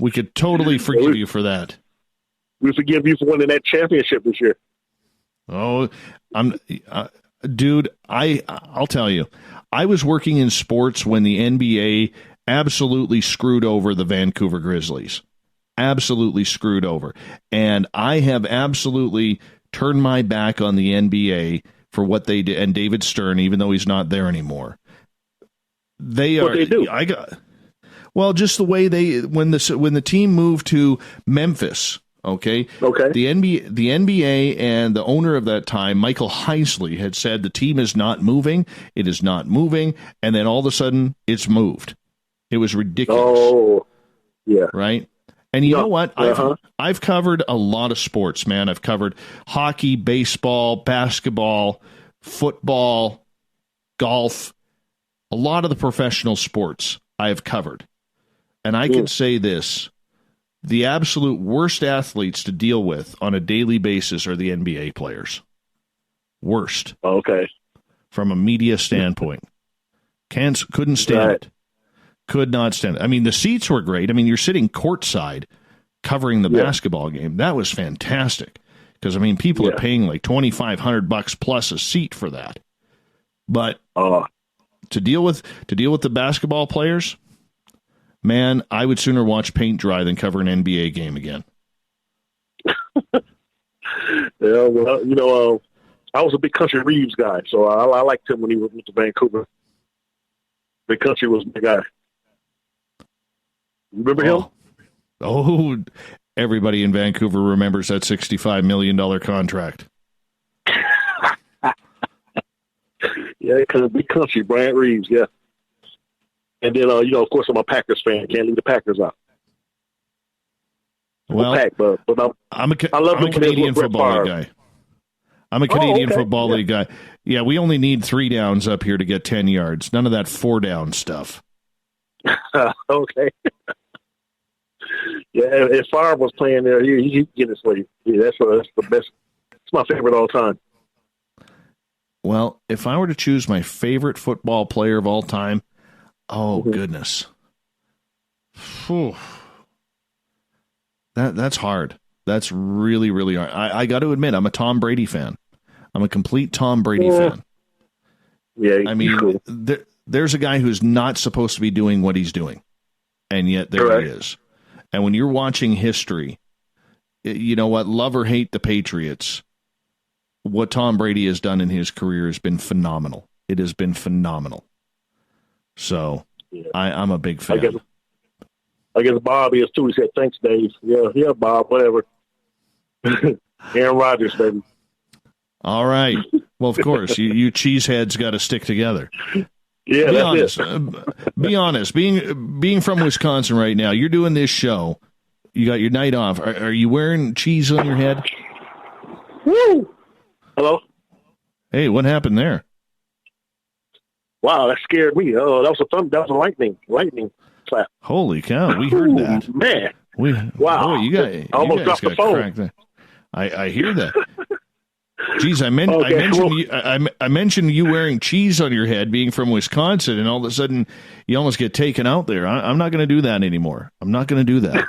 We could totally forgive you for that. We forgive you for winning that championship this year. Oh, dude, I'll tell you. I was working in sports when the NBA absolutely screwed over the Vancouver Grizzlies. Absolutely screwed over. And I have absolutely turned my back on the NBA for what they did. And David Stern, even though he's not there anymore. They do. Well, just the way when the team moved to Memphis. Okay. The NBA and the owner of that time, Michael Heisley, had said the team is not moving. It is not moving. And then all of a sudden, it's moved. It was ridiculous. Oh, yeah. Right? And you know what? I've covered a lot of sports, man. I've covered hockey, baseball, basketball, football, golf, a lot of the professional sports I have covered. And I can say this. The absolute worst athletes to deal with on a daily basis are the NBA players. Worst. Okay. From a media standpoint. Couldn't stand it. Could not stand it. I mean, the seats were great. I mean, you're sitting courtside covering the basketball game. That was fantastic. Because, I mean, people are paying like $2,500 plus a seat for that. But to deal with the basketball players, man, I would sooner watch paint dry than cover an NBA game again. Yeah, well, I was a big Country Reeves guy, so I liked him when he was with the Vancouver. Big Country was my guy. Remember him? Oh, everybody in Vancouver remembers that $65 million contract. Yeah, because Big Country, Bryant Reeves, yeah. And then, of course, I'm a Packers fan. Can't leave the Packers out. Well, I'm a Canadian Football League guy. I'm a Canadian Football League guy. Yeah, we only need 3 downs up here to get 10 yards. None of that 4 down stuff. Okay. Yeah, if Favre was playing there, he'd get his way. Yeah, that's the best. It's my favorite all time. Well, if I were to choose my favorite football player of all time, goodness. Whew. That's hard. That's really, really hard. I got to admit, I'm a Tom Brady fan. I'm a complete Tom Brady fan. Yeah, I mean, cool. There's a guy who's not supposed to be doing what he's doing, and yet there he is. And when you're watching history, you know what? Love or hate the Patriots, what Tom Brady has done in his career has been phenomenal. It has been phenomenal. So I'm a big fan. I guess Bob is too. He said, "Thanks, Dave." Yeah, Bob. Whatever. Aaron Rodgers, baby. All right. Well, of course, you cheeseheads got to stick together. Yeah, be that's honest. Be honest. Being from Wisconsin right now, you're doing this show. You got your night off. Are you wearing cheese on your head? Woo! Hello. Hey, what happened there? Wow, that scared me. Oh, that was a lightning clap. Holy cow! We heard that. Man. Wow. Boy, you guys dropped the phone. Cracked there. I hear that. Geez, I mentioned you wearing cheese on your head, being from Wisconsin, and all of a sudden you almost get taken out there. I'm not going to do that anymore. I'm not going to do that.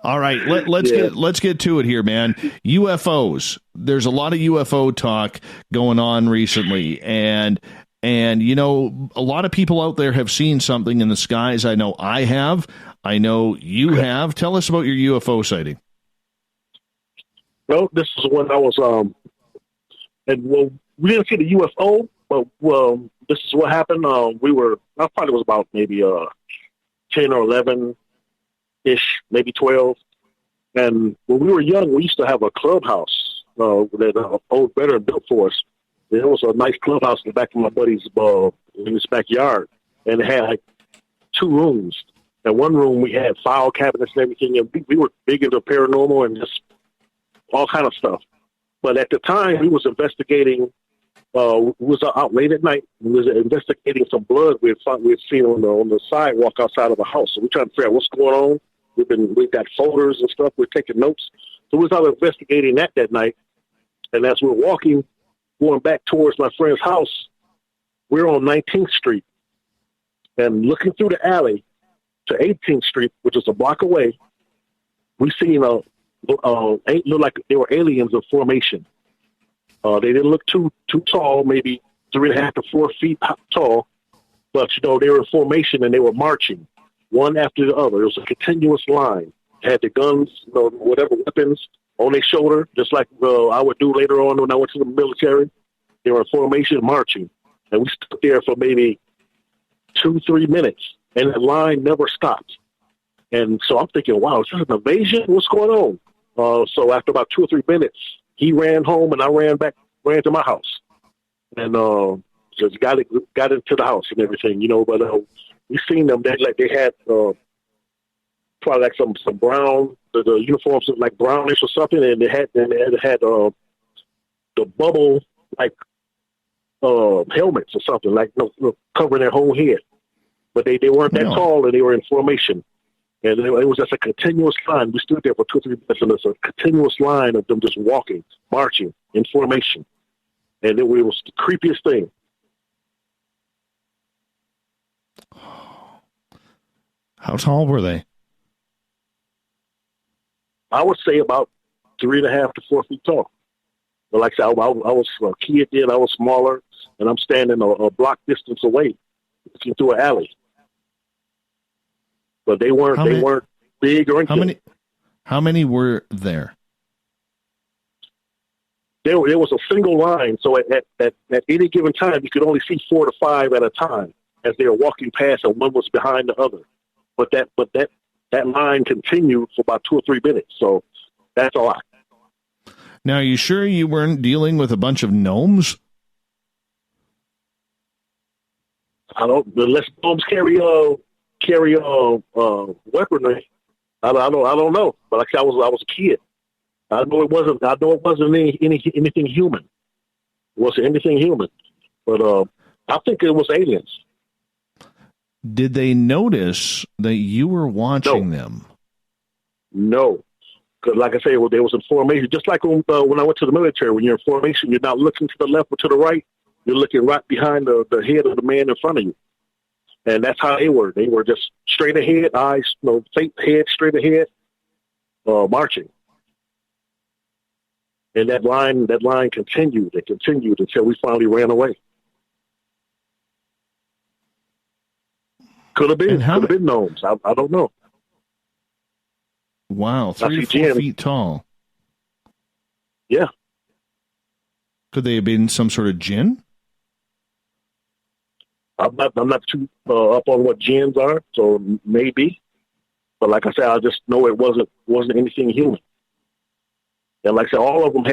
All right, let's get to it here, man. UFOs. There's a lot of UFO talk going on recently, and you know, a lot of people out there have seen something in the skies. I know I have. I know you have. Tell us about your UFO sighting. Well, this is when I was, we didn't see the UFO, but this is what happened. I probably was about maybe 10 or 11-ish, maybe 12. And when we were young, we used to have a clubhouse that old veteran built for us. There was a nice clubhouse in the back of my buddy's in his backyard, and it had like 2 rooms. And one room we had file cabinets and everything, and we were big into paranormal and just all kind of stuff. But at the time, we was investigating. We was out late at night. We was investigating some blood we had seen on the sidewalk outside of the house. So we trying to figure out what's going on. We've got folders and stuff. We're taking notes. So we was out investigating that night. And as we're walking, going back towards my friend's house, we're on 19th Street, and looking through the alley to 18th Street, which is a block away, we seen look like they were aliens of formation. They didn't look too tall, maybe 3.5 to 4 feet tall, but you know, they were in formation and they were marching one after the other. It was a continuous line. They had the guns, you know, whatever weapons on their shoulder, just like I would do later on when I went to the military. They were in formation marching, and we stood there for maybe 2-3 minutes, and the line never stopped. And so I'm thinking, wow, is this an invasion? What's going on? So after about 2 or 3 minutes, he ran home and I ran to my house, and just got into the house and everything, you know. But we seen them. They had probably like some brown. The uniforms looked like brownish or something, and they had the bubble like helmets or something, like covering their whole head. But they weren't that tall, and they were in formation. And it was just a continuous line. We stood there for 2 or 3 minutes, and it's a continuous line of them just walking, marching in formation. And it was the creepiest thing. How tall were they? I would say about 3.5 to 4 feet tall. But like I said, I was a kid then. I was smaller, and I'm standing a block distance away, looking through an alley. But they weren't big or anything. How many were there? there was a single line. So at any given time, you could only see 4 to 5 at a time as they were walking past, and one was behind the other. But that line continued for about 2 or 3 minutes. So that's a lot. Now, are you sure you weren't dealing with a bunch of gnomes? I don't. Unless gnomes carry weaponry. I don't know. But like I was a kid. I know it wasn't anything human. It wasn't anything human. But I think it was aliens. Did they notice that you were watching them? No. Because, like I say, there was in formation. Just like when I went to the military, when you're in formation, you're not looking to the left or to the right. You're looking right behind the head of the man in front of you. And that's how they were. They were just straight ahead, eyes, head straight ahead, marching. And that line continued. It continued until we finally ran away. Could have been gnomes. I don't know. Wow, 3 to 4 feet tall. Yeah. Could they have been some sort of djinn? I'm not too up on what jinns are, so maybe. But like I said, I just know it wasn't anything human. And like I said, all of them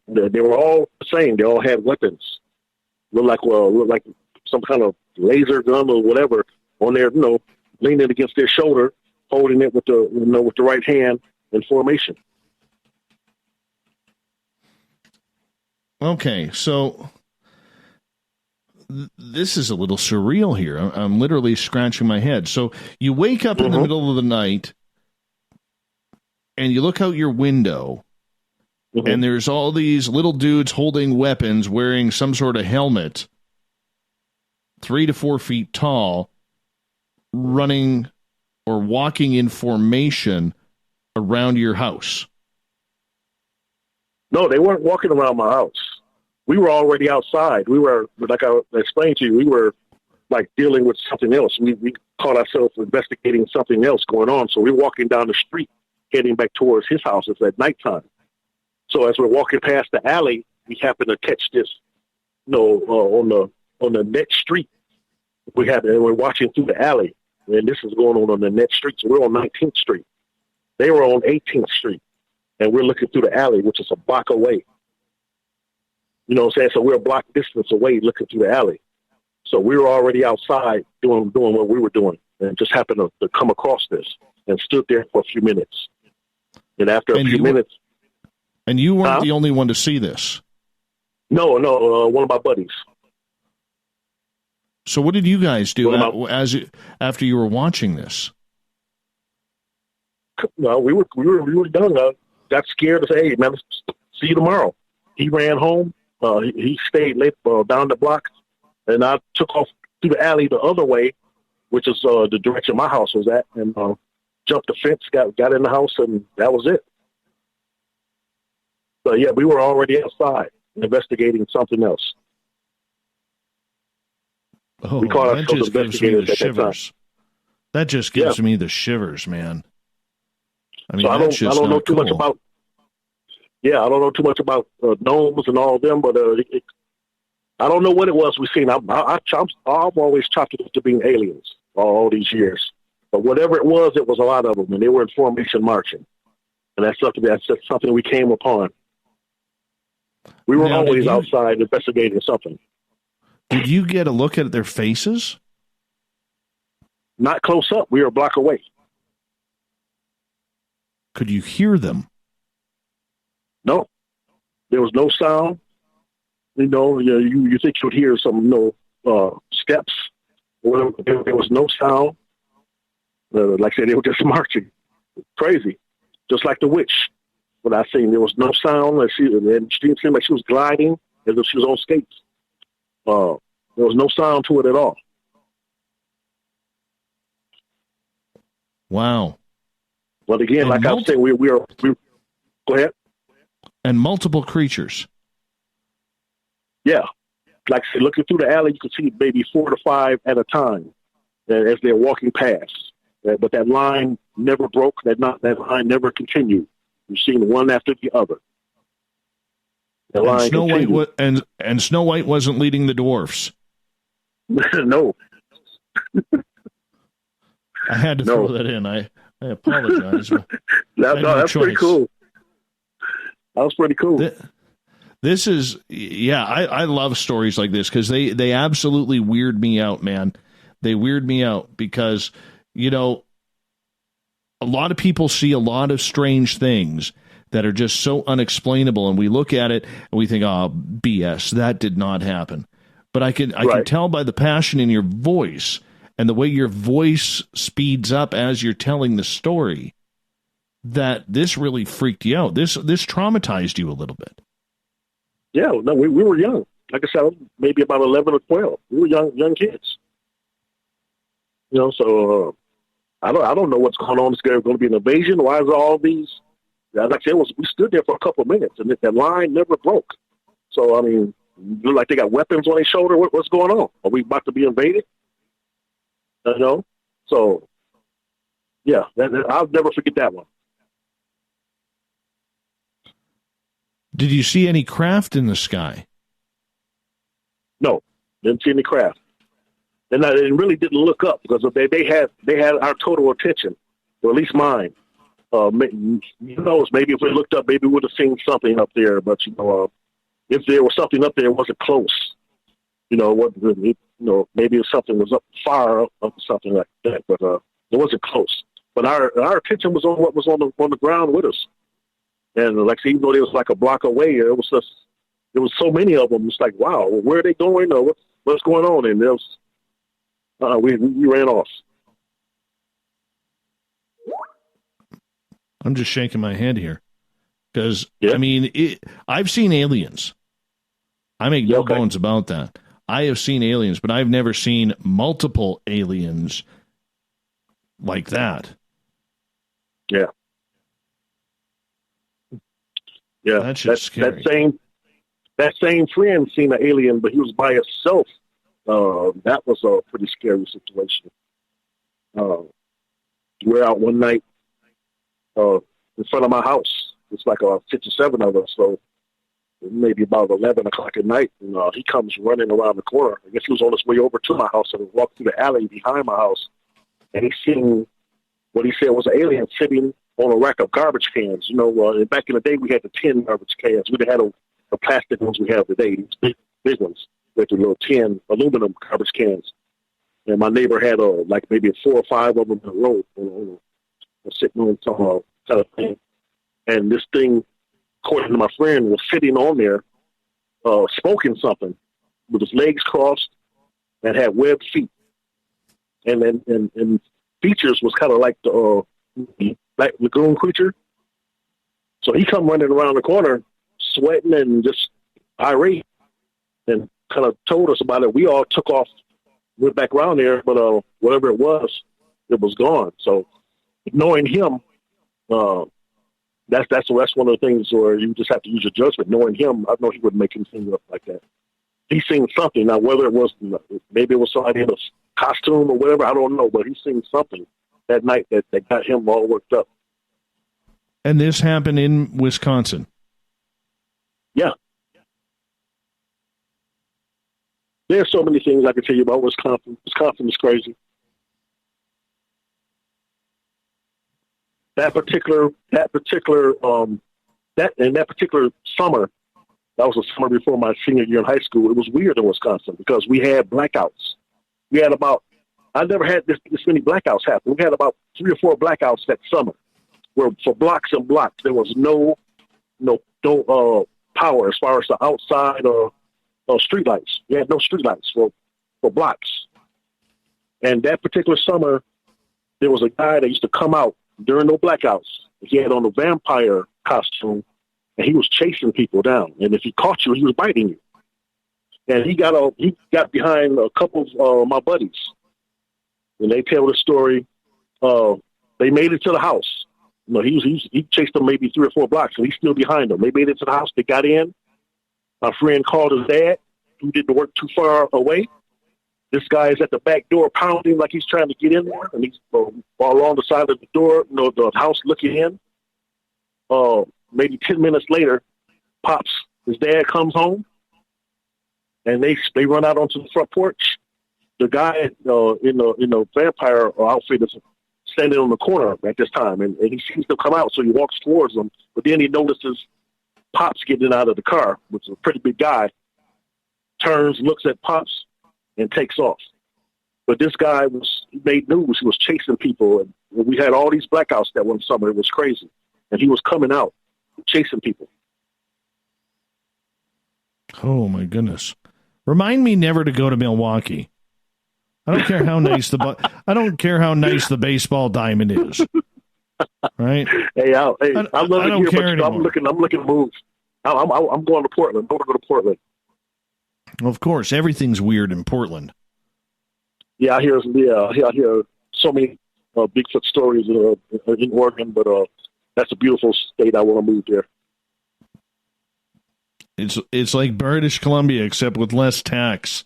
they were all the same. They all had weapons. Looked like some kind of laser gun or whatever on their, leaning against their shoulder, holding it with the right hand in formation. Okay, so this is a little surreal here. I'm literally scratching my head. So you wake up in the middle of the night and you look out your window and there's all these little dudes holding weapons wearing some sort of helmet, 3 to 4 feet tall, running or walking in formation around your house. No, they weren't walking around my house. We were already outside. We were, like I explained to you, we were like dealing with something else. We caught ourselves investigating something else going on. So we're walking down the street, heading back towards his house. It's at nighttime. So as we're walking past the alley, we happen to catch this, on the next street. We're watching through the alley, and this is going on the next street. So we're on 19th Street. They were on 18th Street, and we're looking through the alley, which is a block away. You know what I'm saying? So we're a block distance away looking through the alley. So we were already outside doing what we were doing, and just happened to come across this and stood there for a few minutes. And after a few minutes... And you weren't the only one to see this? No, one of my buddies. So what did you guys do after you were watching this? No, we were done. Got scared to say, "Hey, man, see you tomorrow." He ran home. He stayed late down the block, and I took off through the alley the other way, which is the direction my house was at, and jumped the fence, got in the house, and that was it. So yeah, we were already outside investigating something else. Oh, we caught that just gives me the shivers. That just gives Yeah. me the shivers, man. I mean, So I that's just don't know not too much cool. about. Yeah, I don't know too much about gnomes and all of them, but I don't know what it was we seen. I've always chopped it up to being aliens all these years, but whatever it was a lot of them, and they were in formation marching, and that's just something we came upon. We were always outside investigating something. Did you get a look at their faces? Not close up. We were a block away. Could you hear them? No, there was no sound. You think you'd hear some steps. There was no sound. Like I said, they were just marching. Crazy, just like the witch. What I seen, there was no sound. And she didn't seem like she was gliding as if she was on skates. There was no sound to it at all. Wow. But again, like I was saying, we go ahead. And multiple creatures. Yeah. Like I said, looking through the alley, you could see maybe 4 to 5 at a time as they're walking past. But that line never broke. That line never continued. You've seen one after the other. The and line Snow White continued. and Snow White wasn't leading the dwarfs. No. I had to throw that in. I apologize. That's pretty cool. That was pretty cool. This is, I love stories like this because they absolutely weird me out, man. They weird me out because, you know, a lot of people see a lot of strange things that are just so unexplainable, and we look at it and we think, oh, BS, that did not happen. But I can tell by the passion in your voice and the way your voice speeds up as you're telling the story that this really freaked you out. This traumatized you a little bit. Yeah, no, we were young. Like I said, maybe about 11 or 12. We were young kids. You know, so I don't know what's going on. Is there going to be an invasion? Why is all these? Like I said, we stood there for a couple of minutes, and that line never broke. So I mean, look like they got weapons on their shoulder. What's going on? Are we about to be invaded? You know, so yeah, I'll never forget that one. Did you see any craft in the sky? No, didn't see any craft. And I really didn't look up because they had our total attention, or at least mine. Who knows? Maybe if we looked up, maybe we would have seen something up there. But if there was something up there, it wasn't close. Maybe if something was up far up or something like that, but it wasn't close. But our attention was on what was on the ground with us. And like, even though it was like a block away, there was so many of them. It's like, wow, where are they going? Or what's going on? And there was, we ran off. I'm just shaking my head here because I mean, I've seen aliens. I make no bones about that. I have seen aliens, but I've never seen multiple aliens like that. Yeah. Yeah, that's just scary. That same friend seen an alien, but he was by himself. That was a pretty scary situation. We're out one night in front of my house. It's like 57 of us, so maybe about 11 o'clock at night. And he comes running around the corner. I guess he was on his way over to my house and walked through the alley behind my house. And he seen what he said was an alien sitting on a rack of garbage cans. Back in the day, we had the tin garbage cans. We didn't have the plastic ones we have today, these big ones with the little tin aluminum garbage cans. And my neighbor had maybe 4 or 5 of them in a row, sitting on some kind of thing. And this thing, according to my friend, was sitting on there, smoking something with his legs crossed and had webbed feet. And features was kind of like the black lagoon creature. So he come running around the corner, sweating and just irate, and kind of told us about it. We all took off, went back around there, but whatever it was gone. So knowing him, that's one of the things where you just have to use your judgment. Knowing him, I know he wouldn't make anything up like that. He seen something. Now, whether it was, maybe it was somebody in a costume or whatever, I don't know, but he seen something that night that got him all worked up. And this happened in Wisconsin? Yeah. There's so many things I can tell you about Wisconsin. Wisconsin is crazy. That particular summer, that was the summer before my senior year in high school. It was weird in Wisconsin because we had blackouts. We had I never had this many blackouts happen. We had about 3 or 4 blackouts that summer, where for blocks and blocks there was no power as far as the outside or streetlights. We had no streetlights for blocks. And that particular summer, there was a guy that used to come out during no blackouts. He had on a vampire costume, and he was chasing people down. And if he caught you, he was biting you. And he got behind a couple of my buddies. And they tell the story. They made it to the house. He chased them maybe 3 or 4 blocks, and he's still behind them. They made it to the house. They got in. My friend called his dad, who didn't work too far away. This guy is at the back door pounding like he's trying to get in there, and he's along the side of the door, the house looking in. Maybe 10 minutes later, Pops his dad comes home, and they run out onto the front porch. The guy in the vampire outfit is standing on the corner at this time, and he sees them come out, so he walks towards them. But then he notices Pops getting out of the car, which is a pretty big guy, turns, looks at Pops, and takes off. But this guy made news. He was chasing people, and we had all these blackouts that one summer. It was crazy. And he was coming out, chasing people. Oh, my goodness. Remind me never to go to Milwaukee. I don't care how nice the baseball diamond is. Right? Hey, I love it here, but I'm looking to move. I'm going to Portland. I'm going to go to Portland. Of course, everything's weird in Portland. Yeah, I hear so many Bigfoot stories in Oregon, but that's a beautiful state. I want to move there. It's like British Columbia, except with less tax.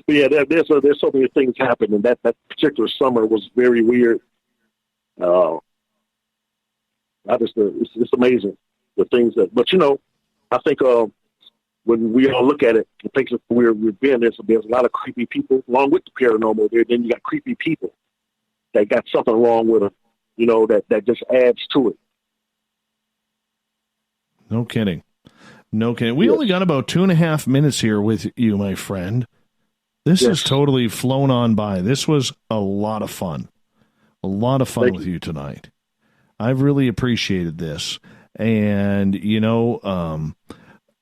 Yeah, there's so many things happening. That particular summer was very weird. It's amazing the things that. But I think when we all look at it, the places where we've been, there's a lot of creepy people along with the paranormal. Then you got creepy people that got something wrong with them. That just adds to it. No kidding. We only got about 2.5 minutes here with you, my friend. This has totally flown on by. This was a lot of fun. With you tonight. I've really appreciated this. And,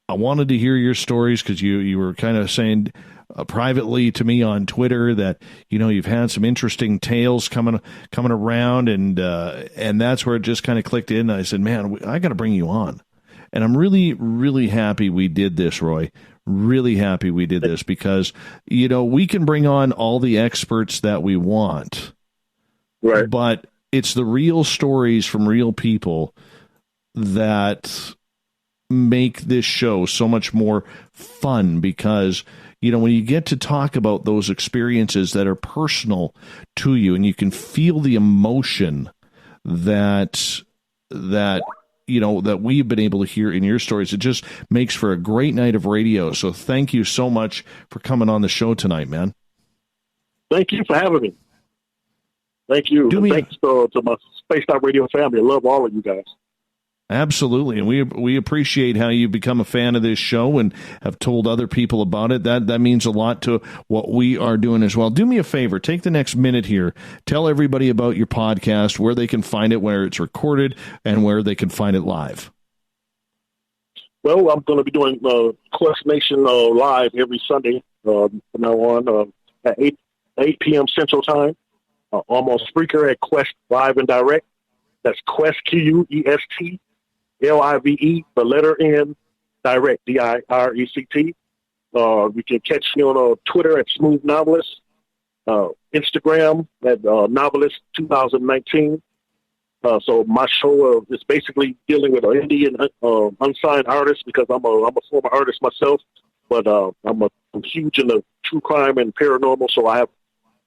I wanted to hear your stories because you were kind of saying privately to me on Twitter that, you've had some interesting tales coming around. And that's where it just kind of clicked in. And I said, man, I got to bring you on. And I'm really, really happy we did this, Roy. Really happy we did this because, we can bring on all the experts that we want. Right. But it's the real stories from real people that make this show so much more fun because, when you get to talk about those experiences that are personal to you and you can feel the emotion that we've been able to hear in your stories. It just makes for a great night of radio. So thank you so much for coming on the show tonight, man. Thank you for having me. Thank you. Thanks to my Spaced Out Radio family. I love all of you guys. Absolutely. And we appreciate how you've become a fan of this show and have told other people about it. That means a lot to what we are doing as well. Do me a favor. Take the next minute here. Tell everybody about your podcast, where they can find it, where it's recorded, and where they can find it live. Well, I'm going to be doing Quest Nation live every Sunday from now on at 8 p.m. Central Time. I'm on Spreaker at Quest Live and Direct. That's Quest, Quest, Live, the letter N, Direct, Direct. You can catch me on Twitter at Smooth Novelist, Instagram at Novelist 2019. So my show is basically dealing with indie and unsigned artists because I'm a former artist myself, but I'm huge into true crime and paranormal, so I have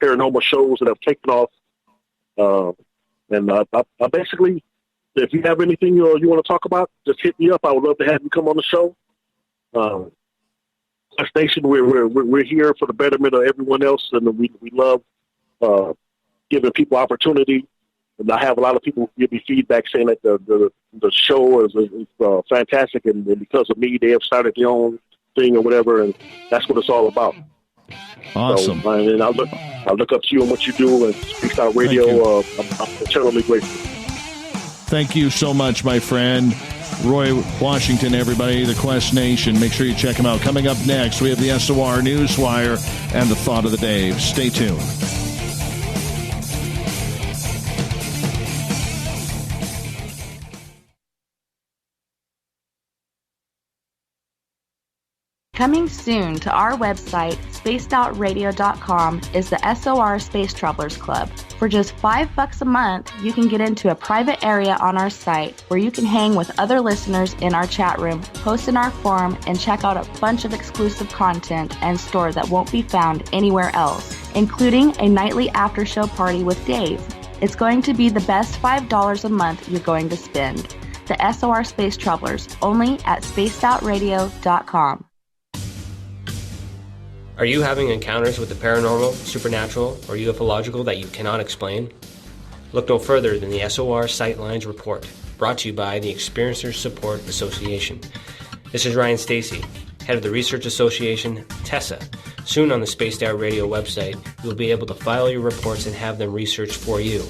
paranormal shows that have taken off. And I basically, if you have anything you want to talk about, just hit me up. I would love to have you come on the show. Quest Nation, we're here for the betterment of everyone else, and we love giving people opportunity. And I have a lot of people give me feedback saying that the show is fantastic, and because of me, they have started their own thing or whatever, and that's what it's all about. Awesome. So, and I look up to you and what you do, and Speak Out Radio. I'm eternally grateful. Thank you so much, my friend. Roy Washington, everybody, the Quest Nation. Make sure you check them out. Coming up next, we have the SOR Newswire and the Thought of the Day. Stay tuned. Coming soon to our website, spacedoutradio.com, is the SOR Space Travelers Club. For just $5 a month, you can get into a private area on our site where you can hang with other listeners in our chat room, post in our forum, and check out a bunch of exclusive content and store that won't be found anywhere else, including a nightly after-show party with Dave. It's going to be the best $5 a month you're going to spend. to SOR Space Travelers, only at spacedoutradio.com. Are you having encounters with the paranormal, supernatural, or ufological that you cannot explain? Look no further than the SOR Sightlines Report, brought to you by the Experiencers Support Association. This is Ryan Stacy, head of the Research Association, TESA. Soon on the Spaced Out Radio website, you will be able to file your reports and have them researched for you.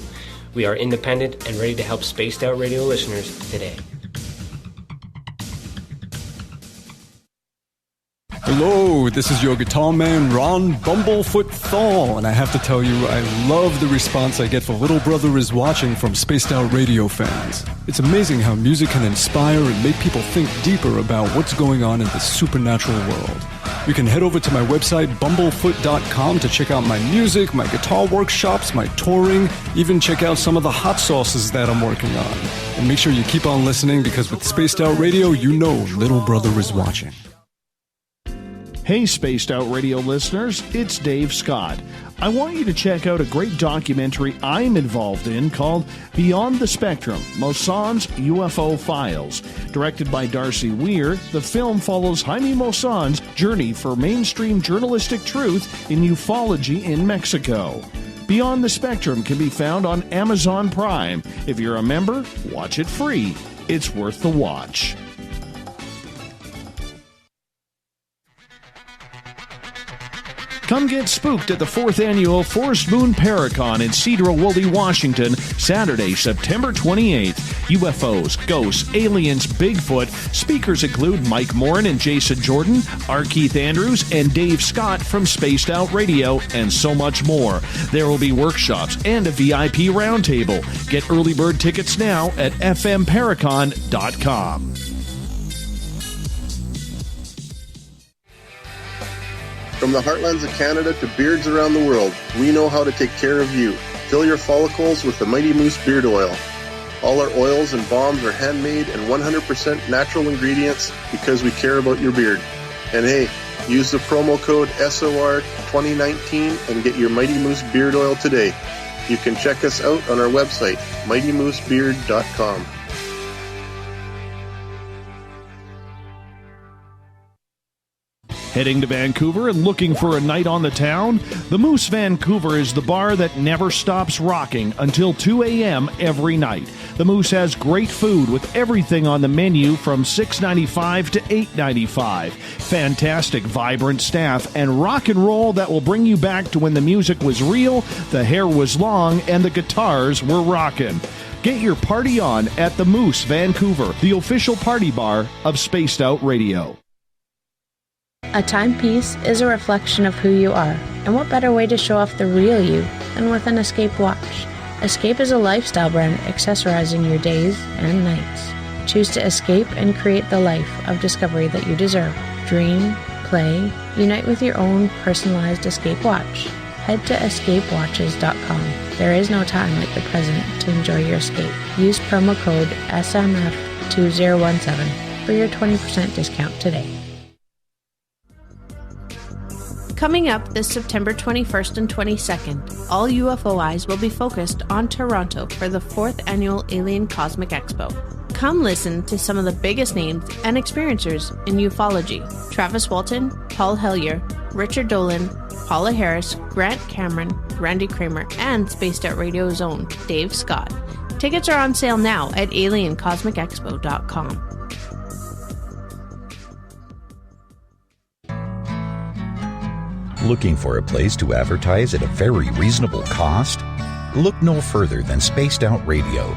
We are independent and ready to help Spaced Out Radio listeners today. Hello, this is your guitar man, Ron Bumblefoot THAL, and I have to tell you, I love the response I get for Little Brother is Watching from Spaced Out Radio fans. It's amazing how music can inspire and make people think deeper about what's going on in the supernatural world. You can head over to my website, bumblefoot.com, to check out my music, my guitar workshops, my touring, even check out some of the hot sauces that I'm working on. And make sure you keep on listening, because with Spaced Out Radio, you know Little Brother is watching. Hey, Spaced Out Radio listeners, it's Dave Scott. I want you to check out a great documentary I'm involved in called Beyond the Spectrum, Mosson's UFO Files. Directed by Darcy Weir, the film follows Jaime Mosson's journey for mainstream journalistic truth in ufology in Mexico. Beyond the Spectrum can be found on Amazon Prime. If you're a member, watch it free. It's worth the watch. Come get spooked at the 4th Annual Forest Moon Paracon in Cedar-Woolley, Washington, Saturday, September 28th. UFOs, ghosts, aliens, Bigfoot. Speakers include Mike Morin and Jason Jordan, R. Keith Andrews, and Dave Scott from Spaced Out Radio, and so much more. There will be workshops and a VIP roundtable. Get early bird tickets now at fmparacon.com. From the heartlands of Canada to beards around the world, we know how to take care of you. Fill your follicles with the Mighty Moose Beard Oil. All our oils and balms are handmade and 100% natural ingredients because we care about your beard. And hey, use the promo code SOR2019 and get your Mighty Moose Beard Oil today. You can check us out on our website, mightymoosebeard.com. Heading to Vancouver and looking for a night on the town? The Moose Vancouver is the bar that never stops rocking until 2 a.m. every night. The Moose has great food with everything on the menu from $6.95 to $8.95. Fantastic, vibrant staff and rock and roll that will bring you back to when the music was real, the hair was long, and the guitars were rocking. Get your party on at the Moose Vancouver, the official party bar of Spaced Out Radio. A timepiece is a reflection of who you are, and what better way to show off the real you than with an Escape watch. Escape is a lifestyle brand accessorizing your days and nights. Choose to escape and create the life of discovery that you deserve. Dream, play, unite with your own personalized Escape watch. Head to escapewatches.com. There is no time like the present to enjoy your escape. Use promo code SMF2017 for your 20% discount today. Coming up this September 21st and 22nd, all UFO eyes will be focused on Toronto for the 4th Annual Alien Cosmic Expo. Come listen to some of the biggest names and experiencers in ufology. Travis Walton, Paul Hellyer, Richard Dolan, Paula Harris, Grant Cameron, Randy Kramer, and Spaced Out Radio's own Dave Scott. Tickets are on sale now at aliencosmicexpo.com. Looking for a place to advertise at a very reasonable cost? Look no further than Spaced Out Radio.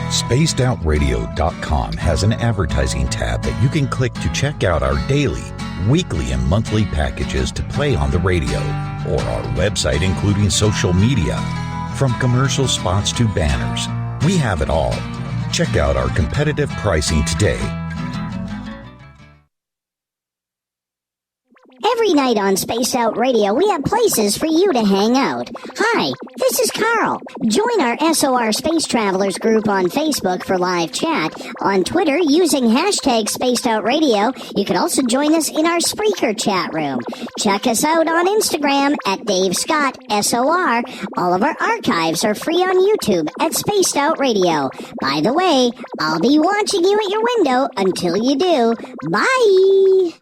SpacedOutRadio.com has an advertising tab that you can click to check out our daily, weekly, and monthly packages to play on the radio, or our website including social media. From commercial spots to banners, we have it all. Check out our competitive pricing today. Every night on Spaced Out Radio, we have places for you to hang out. Hi, this is Carl. Join our SOR Space Travelers group on Facebook for live chat. On Twitter, using hashtag Spaced Out Radio. You can also join us in our Spreaker chat room. Check us out on Instagram at Dave Scott SOR. All of our archives are free on YouTube at Spaced Out Radio. By the way, I'll be watching you at your window until you do. Bye!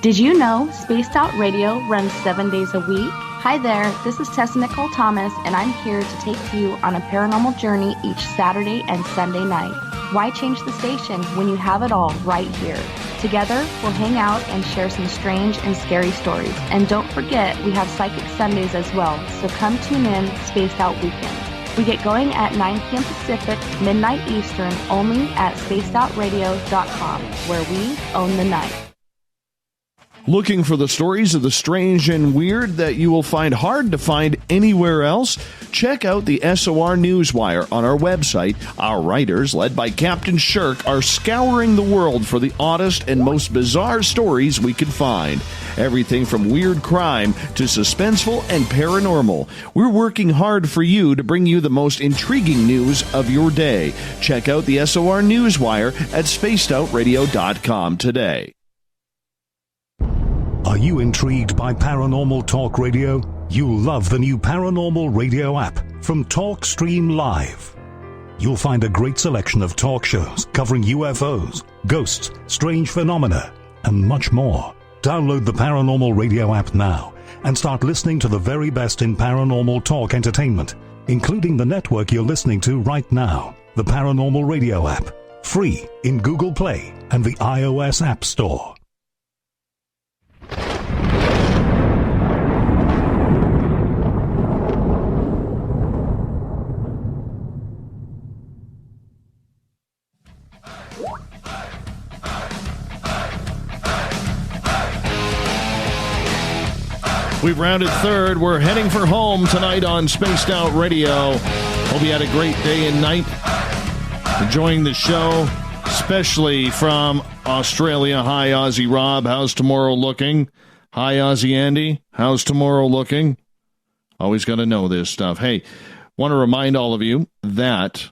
Did you know Spaced Out Radio runs 7 days a week? Hi there, this is Tessa Nicole Thomas, and I'm here to take you on a paranormal journey each Saturday and Sunday night. Why change the station when you have it all right here? Together, we'll hang out and share some strange and scary stories. And don't forget, we have Psychic Sundays as well, so come tune in Spaced Out Weekends. We get going at 9 p.m. Pacific, midnight Eastern, only at spacedoutradio.com, where we own the night. Looking for the stories of the strange and weird that you will find hard to find anywhere else? Check out the SOR Newswire on our website. Our writers, led by Captain Shirk, are scouring the world for the oddest and most bizarre stories we can find. Everything from weird crime to suspenseful and paranormal. We're working hard for you to bring you the most intriguing news of your day. Check out the SOR Newswire at spacedoutradio.com today. Are you intrigued by Paranormal Talk Radio? You'll love the new Paranormal Radio app from TalkStream Live. You'll find a great selection of talk shows covering UFOs, ghosts, strange phenomena, and much more. Download the Paranormal Radio app now and start listening to the very best in paranormal talk entertainment, including the network you're listening to right now, the Paranormal Radio app, free in Google Play and the iOS App Store. We've rounded third. We're heading for home tonight on Spaced Out Radio. Hope you had a great day and night enjoying the show, especially from Australia. Hi, Aussie Rob. How's tomorrow looking? Hi, Aussie Andy. How's tomorrow looking? Always got to know this stuff. Hey, want to remind all of you that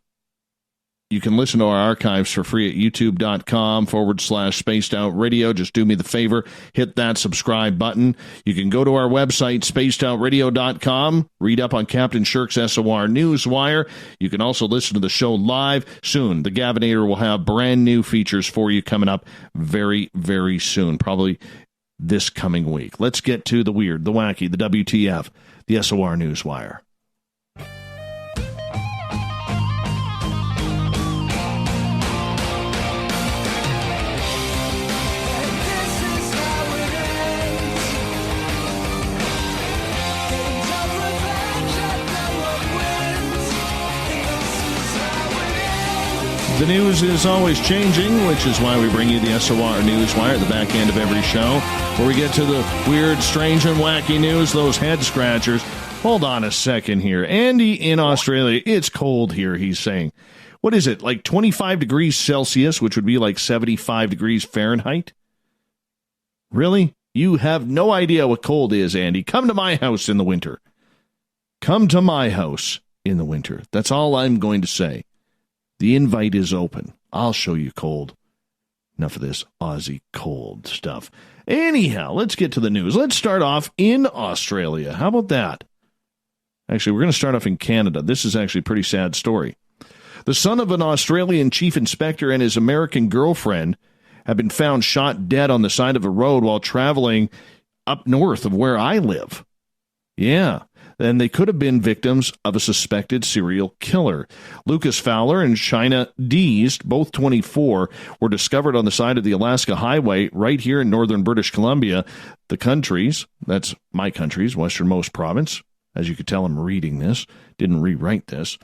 you can listen to our archives for free at youtube.com/spaced out radio. Just do me the favor, hit that subscribe button. You can go to our website, spacedoutradio.com, read up on Captain Shirk's SOR Newswire. You can also listen to the show live. Soon, the Gavinator will have brand new features for you coming up very, very soon, probably this coming week. Let's get to the weird, the wacky, the WTF, the SOR Newswire. The news is always changing, which is why we bring you the SOR Newswire at the back end of every show, where we get to the weird, strange, and wacky news, those head scratchers. Hold on a second here. Andy in Australia, it's cold here, he's saying. What is it, like 25 degrees Celsius, which would be like 75 degrees Fahrenheit? Really? You have no idea what cold is, Andy. Come to my house in the winter. Come to my house in the winter. That's all I'm going to say. The invite is open. I'll show you cold. Enough of this Aussie cold stuff. Anyhow, let's get to the news. Let's start off in Australia. How about that? Actually, we're going to start off in Canada. This is actually a pretty sad story. The son of an Australian chief inspector and his American girlfriend have been found shot dead on the side of a road while traveling up north of where I live. Yeah. Then they could have been victims of a suspected serial killer. Lucas Fowler and China Dees, both 24, were discovered on the side of the Alaska Highway right here in northern British Columbia. The country's, that's my country's, westernmost province. As you could tell, I'm reading this, didn't rewrite this.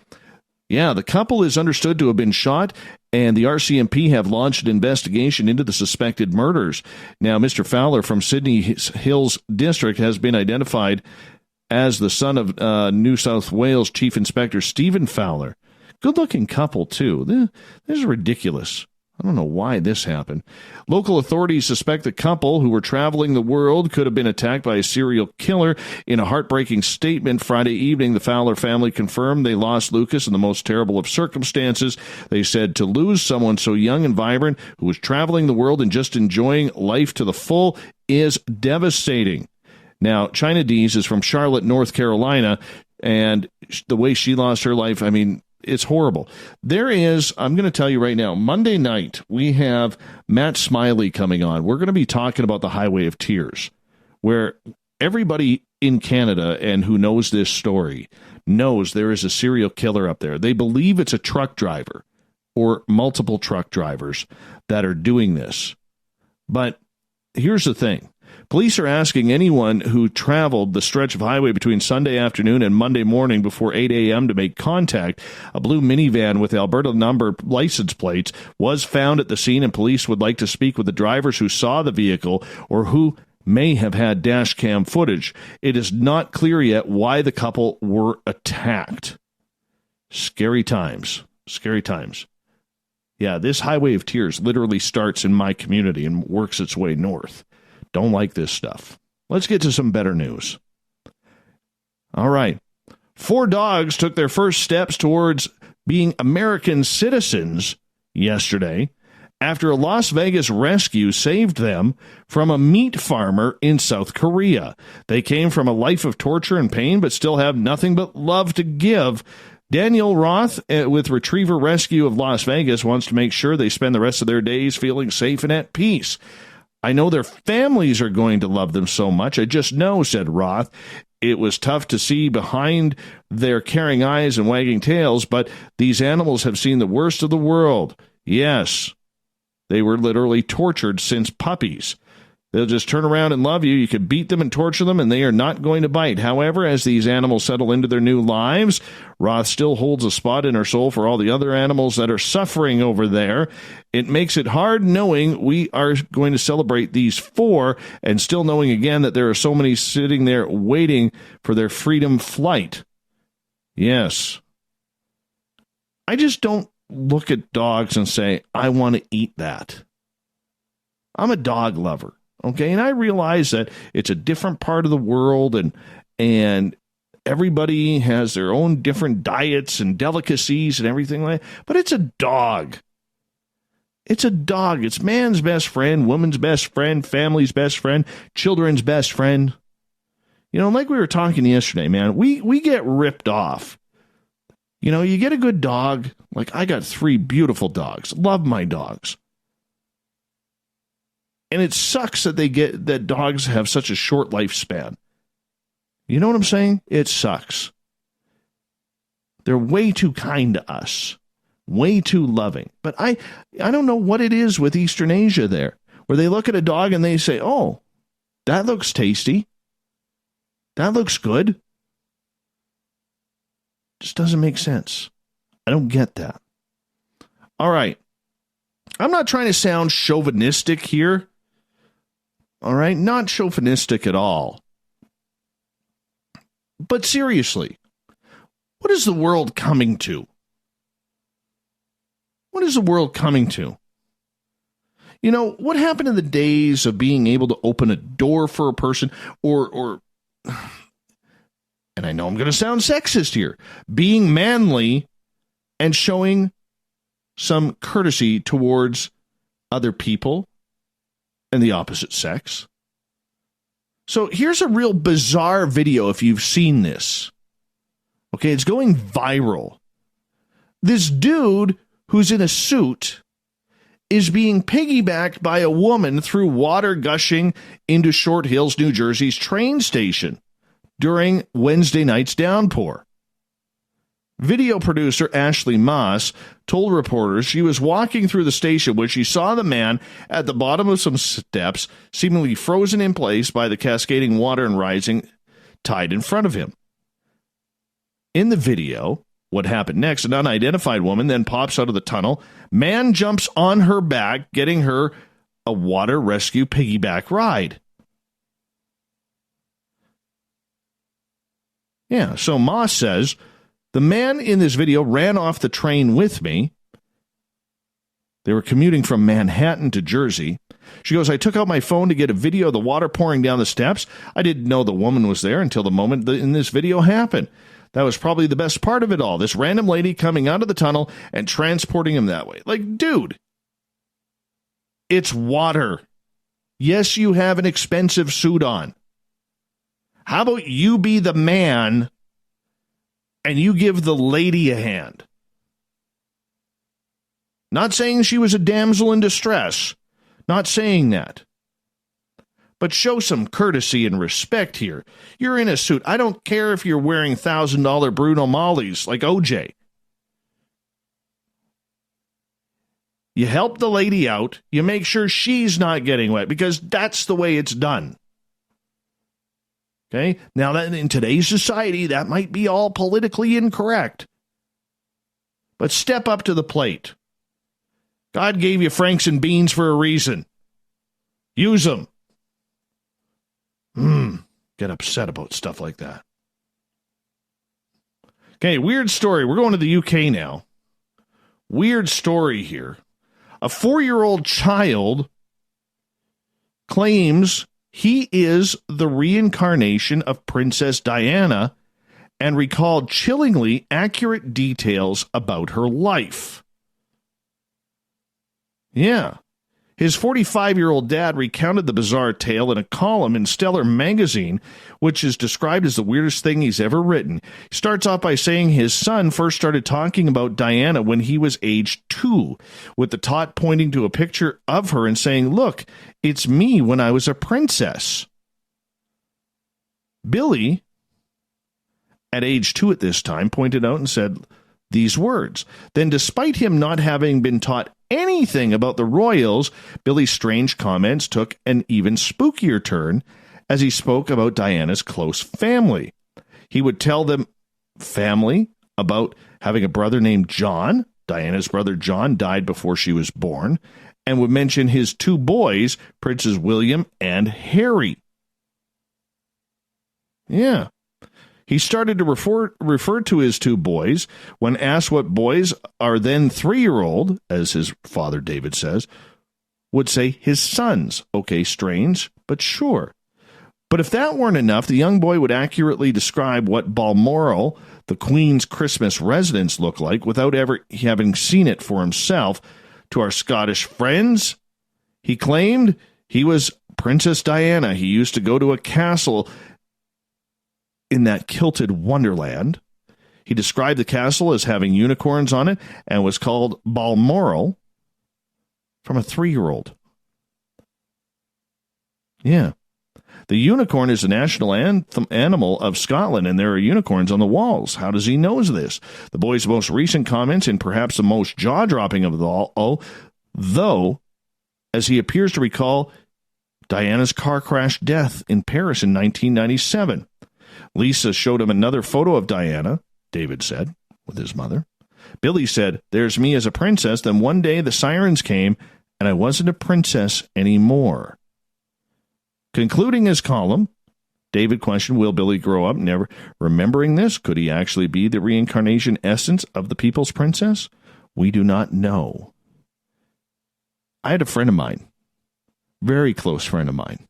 Yeah, the couple is understood to have been shot, and the RCMP have launched an investigation into the suspected murders. Now, Mr. Fowler from Sydney Hills District has been identified as the son of New South Wales Chief Inspector Stephen Fowler. Good-looking couple, too. This is ridiculous. I don't know why this happened. Local authorities suspect the couple who were traveling the world could have been attacked by a serial killer. In a heartbreaking statement Friday evening, the Fowler family confirmed they lost Lucas in the most terrible of circumstances. They said to lose someone so young and vibrant who was traveling the world and just enjoying life to the full is devastating. Now, China Dees is from Charlotte, North Carolina, and the way she lost her life, I mean, it's horrible. There is, I'm going to tell you right now, Monday night, we have Matt Smiley coming on. We're going to be talking about the Highway of Tears, where everybody in Canada and who knows this story knows there is a serial killer up there. They believe it's a truck driver or multiple truck drivers that are doing this. But here's the thing. Police are asking anyone who traveled the stretch of highway between Sunday afternoon and Monday morning before 8 a.m. to make contact. A blue minivan with Alberta number license plates was found at the scene, and police would like to speak with the drivers who saw the vehicle or who may have had dash cam footage. It is not clear yet why the couple were attacked. Scary times. Scary times. Yeah, this Highway of Tears literally starts in my community and works its way north. Don't like this stuff. Let's get to some better news. All right. 4 dogs took their first steps towards being American citizens yesterday after a Las Vegas rescue saved them from a meat farmer in South Korea. They came from a life of torture and pain, but still have nothing but love to give. Daniel Roth with Retriever Rescue of Las Vegas wants to make sure they spend the rest of their days feeling safe and at peace. I know their families are going to love them so much. I just know, said Roth. It was tough to see behind their caring eyes and wagging tails, but these animals have seen the worst of the world. Yes, they were literally tortured since puppies. They'll just turn around and love you. You can beat them and torture them, and they are not going to bite. However, as these animals settle into their new lives, Roth still holds a spot in her soul for all the other animals that are suffering over there. It makes it hard knowing we are going to celebrate these 4 and still knowing again that there are so many sitting there waiting for their freedom flight. Yes. I just don't look at dogs and say, I want to eat that. I'm a dog lover. Okay, and I realize that it's a different part of the world, and everybody has their own different diets and delicacies and everything like that, but it's a dog. It's a dog. It's man's best friend, woman's best friend, family's best friend, children's best friend. You know, like we were talking yesterday, man, we get ripped off. You know, you get a good dog. Like, I got 3 beautiful dogs. Love my dogs. And it sucks that dogs have such a short lifespan. You know what I'm saying? It sucks. They're way too kind to us. Way too loving. But I don't know what it is with Eastern Asia there, where they look at a dog and they say, oh, that looks tasty. That looks good. Just doesn't make sense. I don't get that. All right. I'm not trying to sound chauvinistic here. All right, not chauvinistic at all. But seriously, what is the world coming to? What is the world coming to? You know, what happened in the days of being able to open a door for a person or and I know I'm going to sound sexist here, being manly and showing some courtesy towards other people and the opposite sex. So here's a real bizarre video if you've seen this. Okay, it's going viral. This dude who's in a suit is being piggybacked by a woman through water gushing into Short Hills, New Jersey's train station during Wednesday night's downpour. Video producer Ashley Moss told reporters she was walking through the station when she saw the man at the bottom of some steps, seemingly frozen in place by the cascading water and rising tide in front of him. In the video, what happened next, an unidentified woman then pops out of the tunnel. Man jumps on her back, getting her a water rescue piggyback ride. Yeah, so Moss says, the man in this video ran off the train with me. They were commuting from Manhattan to Jersey. She goes, I took out my phone to get a video of the water pouring down the steps. I didn't know the woman was there until the moment in this video happened. That was probably the best part of it all. This random lady coming out of the tunnel and transporting him that way. Like, dude, it's water. Yes, you have an expensive suit on. How about you be the man and you give the lady a hand? Not saying she was a damsel in distress. Not saying that. But show some courtesy and respect here. You're in a suit. I don't care if you're wearing $1,000 Bruno Mollies like OJ. You help the lady out. You make sure she's not getting wet because that's the way it's done. Okay? Now, that in today's society, that might be all politically incorrect. But step up to the plate. God gave you Franks and beans for a reason. Use them. Get upset about stuff like that. Okay, weird story. We're going to the UK now. Weird story here. A 4-year-old child claims he is the reincarnation of Princess Diana and recalled chillingly accurate details about her life. Yeah. His 45-year-old dad recounted the bizarre tale in a column in Stellar magazine, which is described as the weirdest thing he's ever written. He starts off by saying his son first started talking about Diana when he was age 2, with the tot pointing to a picture of her and saying, "Look, it's me when I was a princess." Billy, at age 2 at this time, pointed out and said these words. Then, despite him not having been taught anything about the royals, Billy's strange comments took an even spookier turn as he spoke about Diana's close family. He would tell them family about having a brother named John. Diana's brother John died before she was born, and would mention his 2 boys, Princes William and Harry. Yeah. He started to refer to his 2 boys when asked what boys are then 3-year-old, as his father David says, would say his sons. Okay, strange, but sure. But if that weren't enough, the young boy would accurately describe what Balmoral, the Queen's Christmas residence, looked like without ever having seen it for himself. To our Scottish friends, he claimed he was Princess Diana. He used to go to a castle in that kilted wonderland. He described the castle as having unicorns on it and was called Balmoral from a 3-year-old. Yeah. The unicorn is the national animal of Scotland, and there are unicorns on the walls. How does he know this? The boy's most recent comments, and perhaps the most jaw-dropping of all, though, as he appears to recall Diana's car crash death in Paris in 1997. Lisa showed him another photo of Diana, David said, with his mother. Billy said, "There's me as a princess, then one day the sirens came, and I wasn't a princess anymore." Concluding his column, David questioned, will Billy grow up never remembering this? Could he actually be the reincarnation essence of the people's princess? We do not know. I had a friend of mine, very close friend of mine,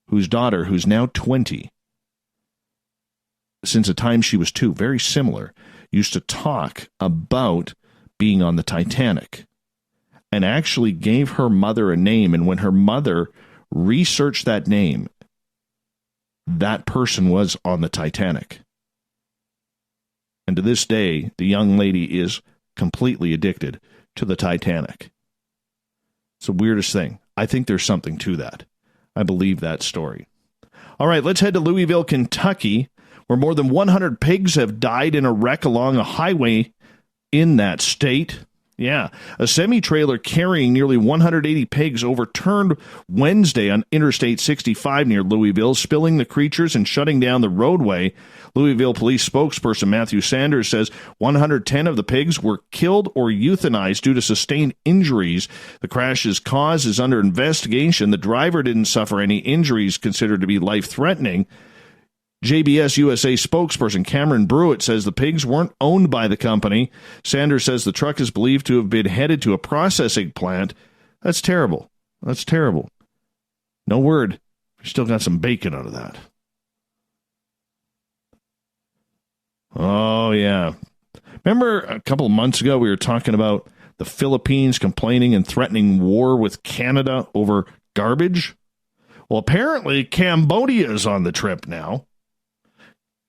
whose daughter, who's now 20, since the time she was 2, very similar, used to talk about being on the Titanic and actually gave her mother a name. And when her mother researched that name, that person was on the Titanic. And to this day, the young lady is completely addicted to the Titanic. It's the weirdest thing. I think there's something to that. I believe that story. All right, let's head to Louisville, Kentucky, where more than 100 pigs have died in a wreck along a highway in that state. Yeah, a semi-trailer carrying nearly 180 pigs overturned Wednesday on Interstate 65 near Louisville, spilling the creatures and shutting down the roadway. Louisville police spokesperson Matthew Sanders says 110 of the pigs were killed or euthanized due to sustained injuries. The crash's cause is under investigation. The driver didn't suffer any injuries considered to be life-threatening. JBS USA spokesperson Cameron Brewitt says the pigs weren't owned by the company. Sanders says the truck is believed to have been headed to a processing plant. That's terrible. That's terrible. No word. We still got some bacon out of that. Oh, yeah. Remember a couple of months ago we were talking about the Philippines complaining and threatening war with Canada over garbage? Well, apparently Cambodia is on the trip now.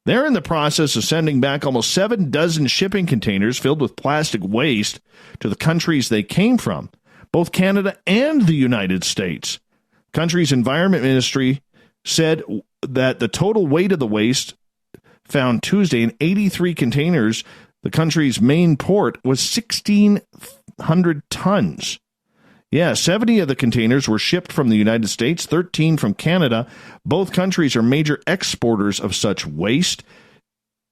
They're in the process of sending back almost 7 dozen shipping containers filled with plastic waste to the countries they came from, both Canada and the United States. Country's Environment Ministry said that the total weight of the waste found Tuesday in 83 containers, the country's main port, was 1,600 tons. Yeah, 70 of the containers were shipped from the United States, 13 from Canada. Both countries are major exporters of such waste.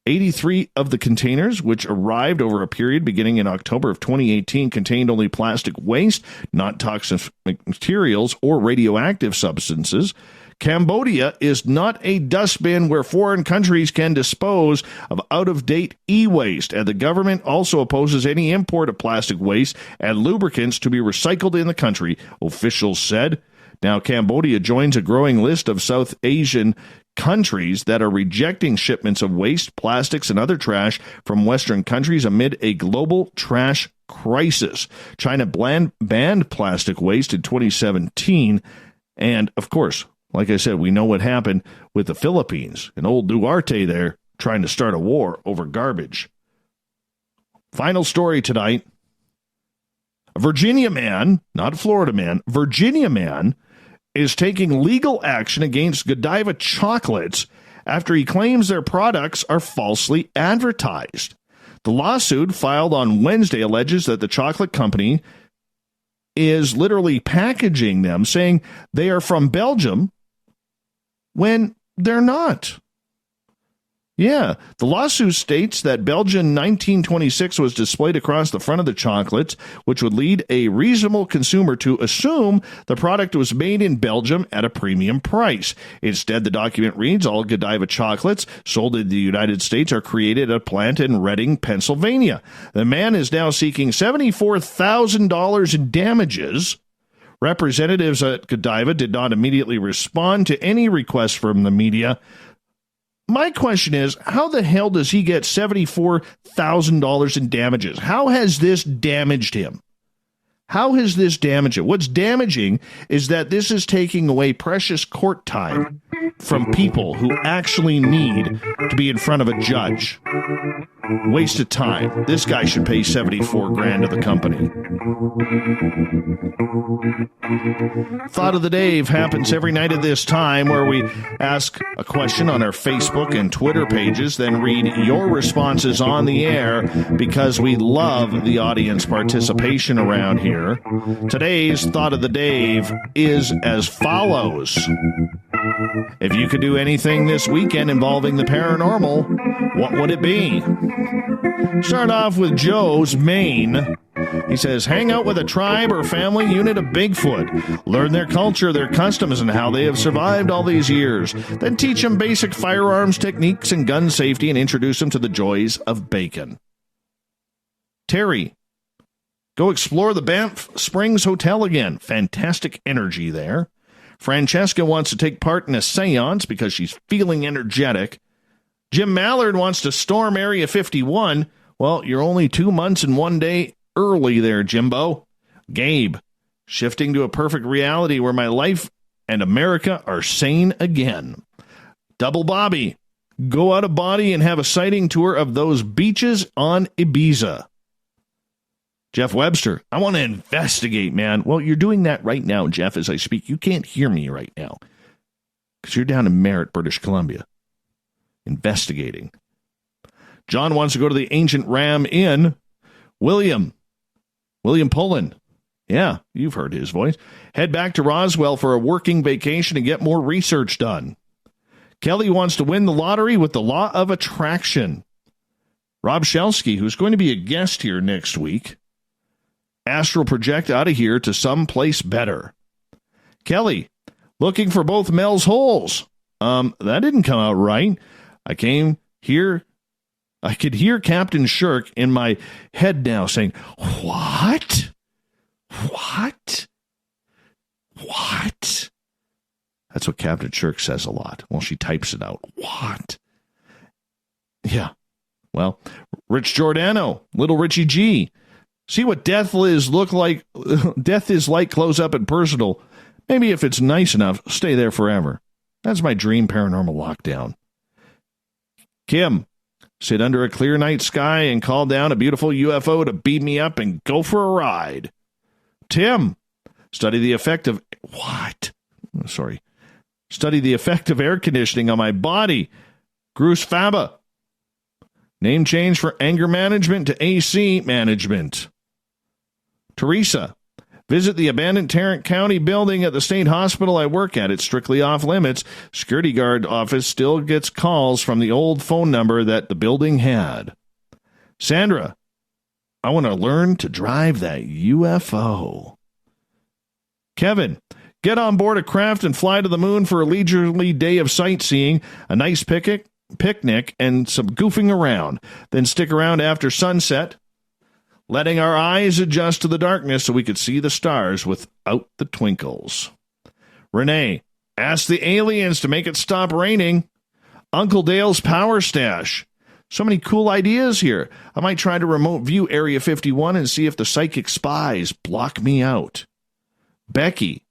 83 of the containers, which arrived over a period beginning in October of 2018, contained only plastic waste, not toxic materials or radioactive substances. Cambodia is not a dustbin where foreign countries can dispose of out-of-date e-waste, and the government also opposes any import of plastic waste and lubricants to be recycled in the country, officials said. Now, Cambodia joins a growing list of South Asian countries that are rejecting shipments of waste, plastics, and other trash from Western countries amid a global trash crisis. China banned plastic waste in 2017, and, of course, like I said, we know what happened with the Philippines and old Duarte there trying to start a war over garbage. Final story tonight. A Virginia man, not a Florida man, Virginia man is taking legal action against Godiva chocolates after he claims their products are falsely advertised. The lawsuit filed on Wednesday alleges that the chocolate company is literally packaging them, saying they are from Belgium, when they're not. Yeah, the lawsuit states that Belgian 1926 was displayed across the front of the chocolates, which would lead a reasonable consumer to assume the product was made in Belgium at a premium price. Instead, the document reads, all Godiva chocolates sold in the United States are created at a plant in Reading, Pennsylvania. The man is now seeking $74,000 in damages. Representatives at Godiva did not immediately respond to any requests from the media. My question is, how the hell does he get $74,000 in damages? How has this damaged him? How has this damaged him? What's damaging is that this is taking away precious court time from people who actually need to be in front of a judge. Waste of time. This guy should pay $74,000 to the company. Thought of the Dave happens every night at this time, where we ask a question on our Facebook and Twitter pages, then read your responses on the air because we love the audience participation around here. Today's Thought of the Dave is as follows. If you could do anything this weekend involving the paranormal, what would it be? Start off with Joe's, Maine. He says, hang out with a tribe or family unit of Bigfoot. Learn their culture, their customs, and how they have survived all these years. Then teach them basic firearms techniques and gun safety and introduce them to the joys of bacon. Terry, go explore the Banff Springs Hotel again. Fantastic energy there. Francesca wants to take part in a seance because she's feeling energetic. Jim Mallard wants to storm Area 51. Well, you're only 2 months and 1 day early there, Jimbo. Gabe, shifting to a perfect reality where my life and America are sane again. Double Bobby, go out of body and have a sighting tour of those beaches on Ibiza. Jeff Webster, I want to investigate, man. Well, you're doing that right now, Jeff, as I speak. You can't hear me right now because you're down in Merritt, British Columbia, investigating. John wants to go to the Ancient Ram Inn. William Pullen. Yeah, you've heard his voice. Head back to Roswell for a working vacation and get more research done. Kelly wants to win the lottery with the law of attraction. Rob Shelsky, who's going to be a guest here next week. Astral project out of here to someplace better. Kelly, looking for both Mel's holes. That didn't come out right. I came here. I could hear Captain Shirk in my head now saying, what? What? What? That's what Captain Shirk says a lot. Well, she types it out. What? Yeah. Well, Rich Giordano, little Richie G. See what death is like close up and personal. Maybe if it's nice enough, stay there forever. That's my dream paranormal lockdown. Kim, sit under a clear night sky and call down a beautiful UFO to beam me up and go for a ride. Tim, study the effect of air conditioning on my body. Bruce Faba. Name change for anger management to AC management. Teresa, visit the abandoned Tarrant County building at the state hospital I work at. It's strictly off limits. Security guard office still gets calls from the old phone number that the building had. Sandra, I want to learn to drive that UFO. Kevin, get on board a craft and fly to the moon for a leisurely day of sightseeing, a nice picnic, and some goofing around. Then stick around after sunset, letting our eyes adjust to the darkness so we could see the stars without the twinkles. Renee, ask the aliens to make it stop raining. Uncle Dale's power stash. So many cool ideas here. I might try to remote view Area 51 and see if the psychic spies block me out. Becky,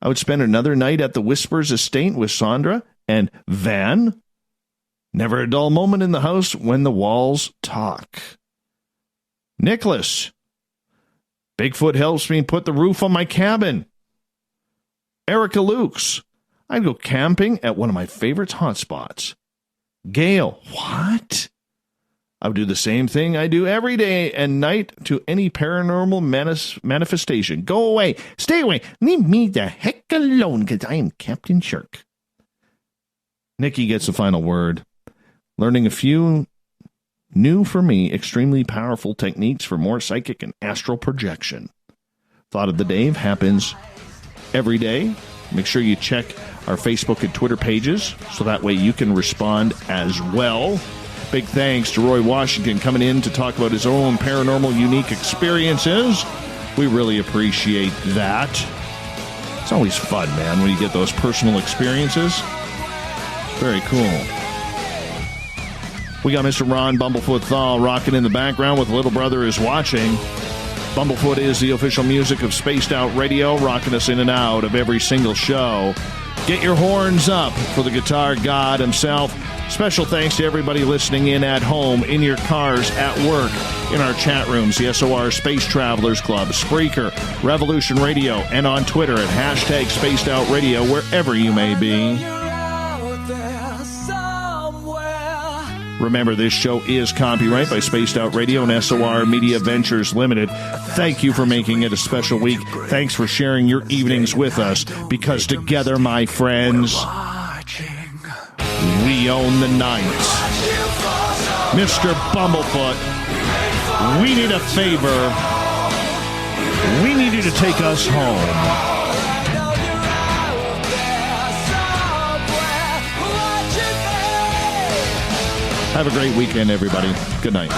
I would spend another night at the Whispers estate with Sandra and Van. Never a dull moment in the house when the walls talk. Nicholas, Bigfoot helps me put the roof on my cabin. Erica Lukes, I'd go camping at one of my favorite hotspots. Gail, what? I would do the same thing I do every day and night to any paranormal manifestation. Go away. Stay away. Leave me the heck alone because I am Captain Shirk. Nikki gets the final word. Learning a few new for me, extremely powerful techniques for more psychic and astral projection. Thought of the Dave happens every day. Make sure you check our Facebook and Twitter pages so that way you can respond as well. Big thanks to Roy Washington coming in to talk about his own paranormal unique experiences. We really appreciate that. It's always fun, man, when you get those personal experiences. Very cool. We got Mr. Ron Bumblefoot THAL rocking in the background with Little Brother is Watching. Bumblefoot is the official music of Spaced Out Radio, rocking us in and out of every single show. Get your horns up for the guitar god himself. Special thanks to everybody listening in at home, in your cars, at work, in our chat rooms, the SOR Space Travelers Club, Spreaker, Revolution Radio, and on Twitter at hashtag Spaced Out Radio, wherever you may be. Remember, this show is copyright by Spaced Out Radio and SOR Media Ventures Limited. Thank you for making it a special week. Thanks for sharing your evenings with us, because together, my friends, we own the night. Mr. Bumblefoot, we need a favor. We need you to take us home. Have a great weekend, everybody. Good night.